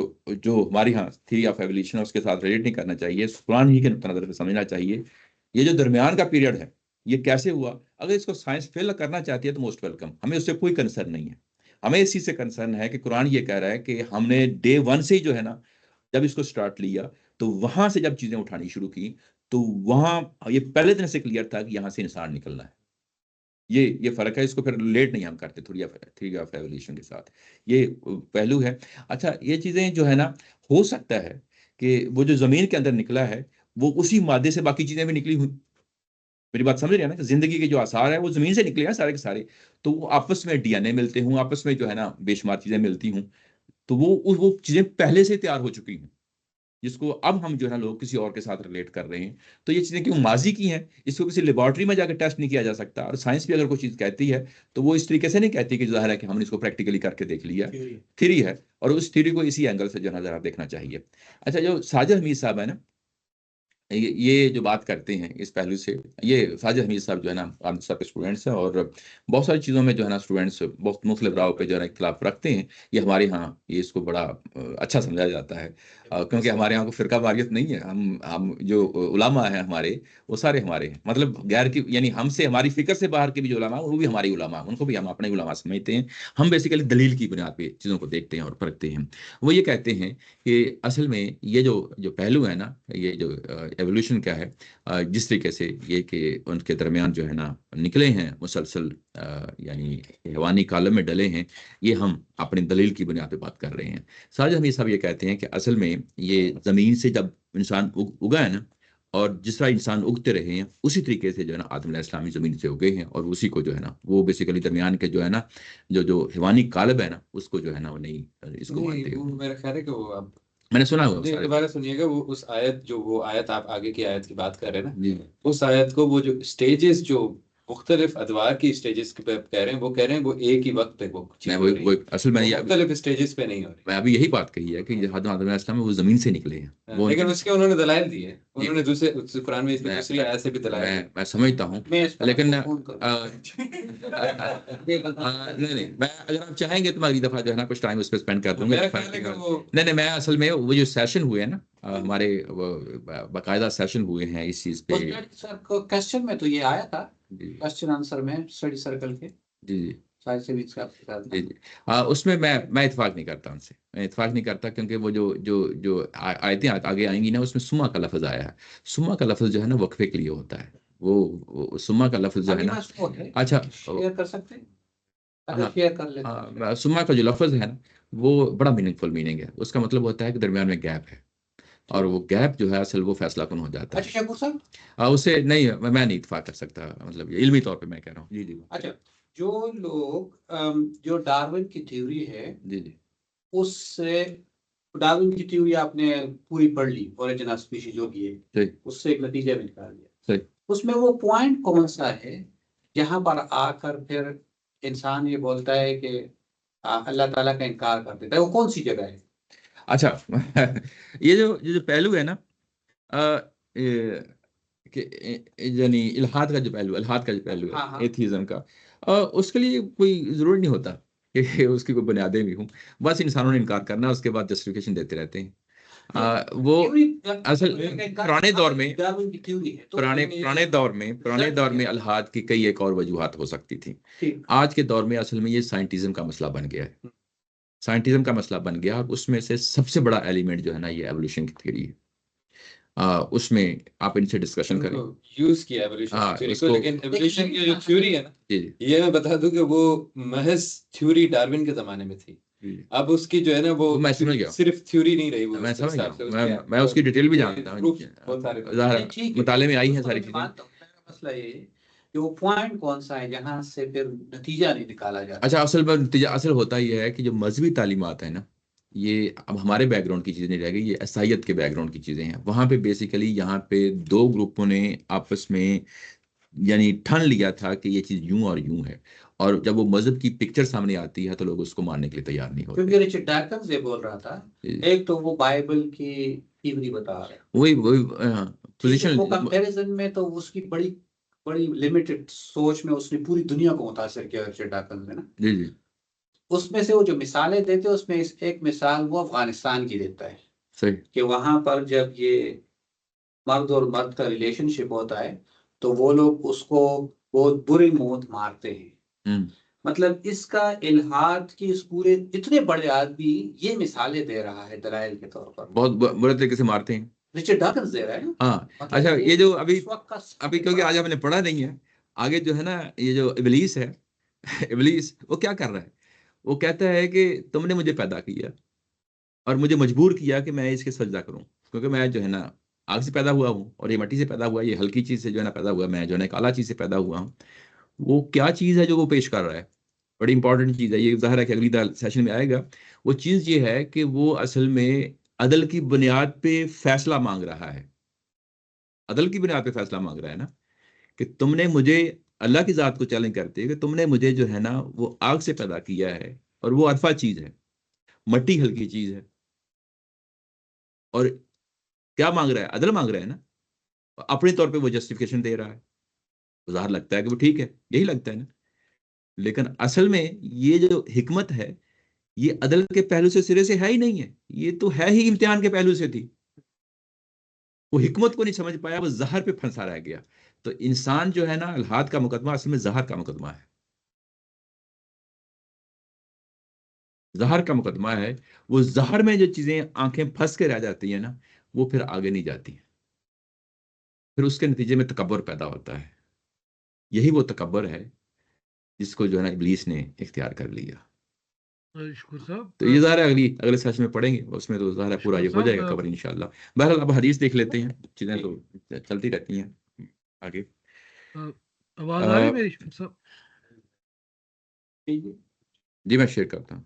جو ہماری ہاں تھیوری آف ایولیوشن اس کے ساتھ ریلیٹ نہیں کرنا چاہیے، قرآن ہی کے نقطہ نظر سے سمجھنا چاہیے. یہ جو درمیان کا پیریڈ ہے یہ کیسے ہوا، اگر اس کو سائنس فیل کرنا چاہتی ہے تو موسٹ ویلکم، ہمیں اس سے کوئی کنسرن نہیں ہے. ہمیں اس چیز سے کنسرن ہے کہ قرآن یہ کہہ رہا ہے کہ ہم نے ڈے 1 سے جو ہے نا جب اس کو سٹارٹ لیا تو وہاں سے جب چیزیں اٹھانی شروع کی تو وہاں یہ پہلے دن سے کلیئر تھا کہ یہاں سے انسان نکلنا ہے. یہ فرق ہے. اس کو پھر ریلیٹ نہیں ہم کرتے تھیوری آف ایولیوشن کے ساتھ. یہ پہلو ہے. اچھا یہ چیزیں جو ہے نا ہو سکتا ہے کہ وہ جو زمین کے اندر نکلا ہے وہ اسی مادے سے باقی چیزیں بھی نکلی ہوئی. میری بات سمجھ رہے ہیں نا کہ زندگی کے جو آثار ہیں وہ زمین سے نکلے ہیں سارے کے سارے. تو وہ آپس میں ڈی این اے ملتے ہوں، آپس میں جو ہے نا بے شمار چیزیں ملتی ہوں، تو وہ چیزیں پہلے سے تیار ہو چکی ہیں جس کو اب ہم جو ہے نا لوگ کسی اور کے ساتھ ریلیٹ کر رہے ہیں. تو یہ چیزیں کیوں ماضی کی ہیں، اس کو کسی لیبارٹری میں جا کے ٹیسٹ نہیں کیا جا سکتا. اور سائنس بھی اگر کوئی چیز کہتی ہے تو وہ اس طریقے سے نہیں کہتی کہ ظاہر ہے کہ ہم نے اس کو پریکٹیکلی کر کے دیکھ لیا. تھیوری ہے اور اس تھیوری کو اسی اینگل سے جو ہے نا ذرا دیکھنا چاہیے. اچھا جو ساجد حمید صاحب ہے نا یہ جو بات کرتے ہیں اس پہلو سے، یہ ساجد حمید صاحب جو ہے نا عامر صاحب کے اسٹوڈنٹس ہیں اور بہت ساری چیزوں میں جو ہے نا اسٹوڈنٹس بہت مختلف راہوں پہ جو ہے نا اختلاف رکھتے ہیں. یہ ہمارے ہاں یہ اس کو بڑا اچھا سمجھا جاتا ہے کیونکہ ہمارے یہاں کو فرقہ واریت نہیں ہے. ہم جو علماء ہیں ہمارے وہ سارے ہمارے ہیں، مطلب غیر کی یعنی ہم سے ہماری فکر سے باہر کے بھی جو علماء وہ بھی ہماری علماء، ان کو بھی ہم اپنے علماء سمجھتے ہیں. ہم بیسیکلی دلیل کی بنیاد پہ چیزوں کو دیکھتے ہیں اور پرکھتے ہیں. وہ یہ کہتے ہیں کہ اصل میں یہ جو پہلو ہے نا، یہ جو ایولیوشن کیا ہے، جس طریقے سے یہ کہ ان کے درمیان جو ہے نا نکلے ہیں مسلسل یعنی حیوانی کالم میں ڈلے ہیں، یہ ہم اپنی دلیل کی بنیاد پہ بات کر رہے ہیں. ساجد حمید صاحب یہ کہتے ہیں کہ اصل میں یہ زمین سے جب انسان اگا ہے نا، اور جس طرح انسان اگتے رہے ہیں اسی طریقے سے جو ہے نا آدم علیہ السلامی زمین سے اگے ہیں، اور اسی کو جو ہے نا وہ بیسیکلی درمیان کے جو ہے نا جو حیوانی کالب ہے نا اس کو جو ہے نا وہ نہیں اس کو مانتے ہیں. میرا خیال ہے کہ وہ اب میں نے سنا ہوا مجھے دوبارہ سنیے گا، وہ اس آیت جو وہ آیت آپ آگے کی آیت کی بات کر رہے ہیں نا، جی اس آیت کو وہ جو سٹیجز جو مختلف ادوار کی سٹیجز پہ کہہ رہے ہیں، وہ کہہ رہے ہیں وہ ایک ہی وقت پہ وہ میں چیز ہو رہی وہ ہے، اصل میں وہ مختلف سٹیجز پہ نہیں ہو رہی. میں ابھی یہی بات کہی ہے کہ آدم علیہ السلام وہ زمین سے نکلے ہیں، وہ لیکن اس کے انہوں نے دلائل دیے، انہوں نے دوسرے قرآن میں دوسری آیت سے بھی دلائل دیے. میں سمجھتا ہوں، میں اس پر لیکن فون کروں. نہیں میں اگر آپ چاہیں گے تو میں اگلی دفعہ جو ہے نا کچھ ٹائم اس پہ اسپینڈ کر دوں گا. میرا خیال ہے کہ وہ نہیں میں اصل میں وہ جو سیشن ہوئے ہیں نا ہمارے باقاعدہ سیشن ہوئے ہیں اس چیز پہ. سر کوشچن میں تو یہ آیا تھا، جی کوشچن آنسر میں اسٹڈی سرکل کے جی جی شاید سے بھی اس کا جی جی اس میں میں اتفاق نہیں کرتا ان سے، میں اتفاق نہیں کرتا کیونکہ وہ جو آیتیں آگے آئیں گی نا، اس میں سما کا لفظ آیا ہے. سما کا لفظ جو ہے نا وقفے کے لیے ہوتا ہے، وہ سما کا لفظ جو ہے نا. اچھا شیئر کر سکتے ہیں، اگر شیئر کر لیتے ہیں. سما کا جو لفظ ہے نا وہ بڑا میننگ فل میننگ ہے. اس کا مطلب ہوتا ہے کہ درمیان میں گیپ ہے، اور وہ گیپ جو ہے اصل وہ فیصلہ کن ہو جاتا اچھا شکور صاحب، ہے. اسے نہیں میں نہیں اتفاق کر سکتا، مطلب یہ علمی طور پہ میں کہہ رہا ہوں. جی جی اچھا جو لوگ جو ڈارون کی تھیوری ہے جی جی اس سے، ڈارون کی تھیوری آپ نے پوری پڑھ لی، اوریجن آف اسپیشیز جو بھی ہے صحیح اس سے ایک نتیجہ بھی نکال دیا. صحیح. اس میں وہ پوائنٹ کون سا ہے جہاں پر آ کر پھر انسان یہ بولتا ہے کہ اللہ تعالیٰ کا انکار کر دیتا ہے، وہ کون سی جگہ ہے؟ اچھا یہ جو پہلو ہے نا کہ یعنی الحاد کا جو پہلو ہے ایتھیزم کا، اس کے لیے کوئی ضروری نہیں ہوتا کہ اس کی کوئی بنیادیں بھی ہوں. بس انسانوں نے انکار کرنا، اس کے بعد جسٹیفیکیشن دیتے رہتے ہیں. وہ اصل پرانے دور میں الحاد کی کئی ایک اور وجوہات ہو سکتی تھیں. آج کے دور میں اصل میں یہ سائنٹزم کا مسئلہ بن گیا ہے، سائنٹزم کا مسئلہ بن گیا. اور اس میں سے سب سے بڑا ایلیمنٹ جو ہے نا یہ ایولیوشن کی تھیوری ہے. اس میں آپ ان سے ڈسکشن کریں. یوز کیا ایولیوشن کی تھیوری کو، لیکن ایولیوشن کی جو تھیوری ہے نا، یہ میں بتا دوں کہ وہ محض تھیوری ڈارون کے زمانے میں تھی. اب اس کی جو ہے نا وہ میں سمجھ گیا، صرف تھیوری نہیں رہی، وہ میں سمجھ گیا، میں اس کی ڈیٹیل بھی جانتا ہوں، مطالعے میں آئی ہیں ساری چیزیں. مسئلہ یہ کہ وہ پوائنٹ کون سا ہے جہاں سے پھر نتیجہ نہیں نکالا جاتا. اچھا اصل ہوتا یہ ہے کہ جو مذہبی تعلیمات ہیں نا، یہ اب ہمارے بیک گراؤنڈ کی چیزیں نہیں رہ گئی، یہ عیسائیت کے بیک گراؤنڈ کی چیزیں ہیں. وہاں پہ بیسیکلی یہاں پہ دو گروپوں نے آپس میں یعنی ٹھن لیا تھا کہ یہ چیز یوں اور یوں ہے، اور جب وہ مذہب کی پکچر سامنے آتی ہے تو لوگ اس کو ماننے کے لیے تیار نہیں ہوتے. کیونکہ رچرڈ ڈاکنز یہ بول رہا تھا، ایک تو وہ بائبل کی تھیوری بتا رہا ہے، وہی پوزیشن کنپیریزن میں تو اس کی بڑی لمیٹڈ سوچ میں اس نے پوری دنیا کو متاثر کیا رچرڈ ڈاکنز نے نا. جی جی اس میں سے وہ جو مثالیں دیتے اس میں ایک مثال وہ افغانستان کی دیتا ہے. صحیح. کہ وہاں پر جب یہ مرد اور مرد کا ریلیشن شپ ہوتا ہے تو وہ لوگ اس کو بہت بری موت مارتے ہیں. مطلب اس کا الحاد کی اس پورے اتنے بڑے آدمی یہ مثالیں دے رہا ہے دلائل کے طور پر، بہت برے طریقے سے مارتے ہیں. رچرڈ ڈاکنز دے رہا ہے. ہاں اچھا یہ جو ابھی کیونکہ آج ہم نے پڑھا نہیں ہے، آگے جو ہے نا یہ جو ابلیس ہے، ابلیس وہ کیا کر رہا ہے؟ وہ کہتا ہے کہ تم نے مجھے پیدا کیا اور مجھے مجبور کیا کہ میں اس کے سجدہ کروں، کیونکہ میں جو ہے نا آگ سے پیدا ہوا ہوں اور یہ مٹی سے پیدا ہوا، یہ ہلکی چیز سے جو ہے نا پیدا ہوا، میں جو ہے نا کالا چیز سے پیدا ہوا ہوں. وہ کیا چیز ہے جو وہ پیش کر رہا ہے؟ بڑی امپورٹنٹ چیز ہے، یہ ظاہر ہے کہ اگلی سیشن میں آئے گا. وہ چیز یہ ہے کہ وہ اصل میں عدل کی بنیاد پہ فیصلہ مانگ رہا ہے. عدل کی بنیاد پہ فیصلہ مانگ رہا ہے نا، کہ تم نے مجھے اللہ کی ذات کو چیلنج کرتے ہیں کہ تم نے مجھے جو ہے نا وہ آگ سے پیدا کیا ہے، اور وہ ادفع چیز ہے، مٹی ہلکی چیز ہے، اور کیا مانگ رہا ہے؟ عدل مانگ رہا ہے نا. اپنے طور پہ وہ جسٹیفیکیشن دے رہا ہے، ظاہر لگتا ہے کہ وہ ٹھیک ہے، یہی لگتا ہے نا. لیکن اصل میں یہ جو حکمت ہے یہ عدل کے پہلو سے سرے سے ہے ہی نہیں ہے، یہ تو ہے ہی امتحان کے پہلو سے تھی. وہ حکمت کو نہیں سمجھ پایا، وہ زہر پہ پھنسا رہ گیا. تو انسان جو ہے نا الحاد کا مقدمہ اصل میں زہر کا مقدمہ ہے، زہر کا مقدمہ ہے. وہ زہر میں جو چیزیں آنکھیں پھنس کے رہ جاتی ہیں نا وہ پھر آگے نہیں جاتی ہیں، پھر اس کے نتیجے میں تکبر پیدا ہوتا ہے. یہی وہ تکبر ہے جس کو جو ہے نا ابلیس نے اختیار کر لیا. تو یہ ظاہر ہے اگلے سیشن میں پڑھیں گے، اس میں تو ظاہر ہے پورا یہ ہو جائے گا کور انشاءاللہ. بہرحال اب حدیث دیکھ لیتے ہیں، چیزیں تو چلتی رہتی ہیں آگے. آواز آ رہی میری صاحب؟ جی میں شیئر کرتا ہوں.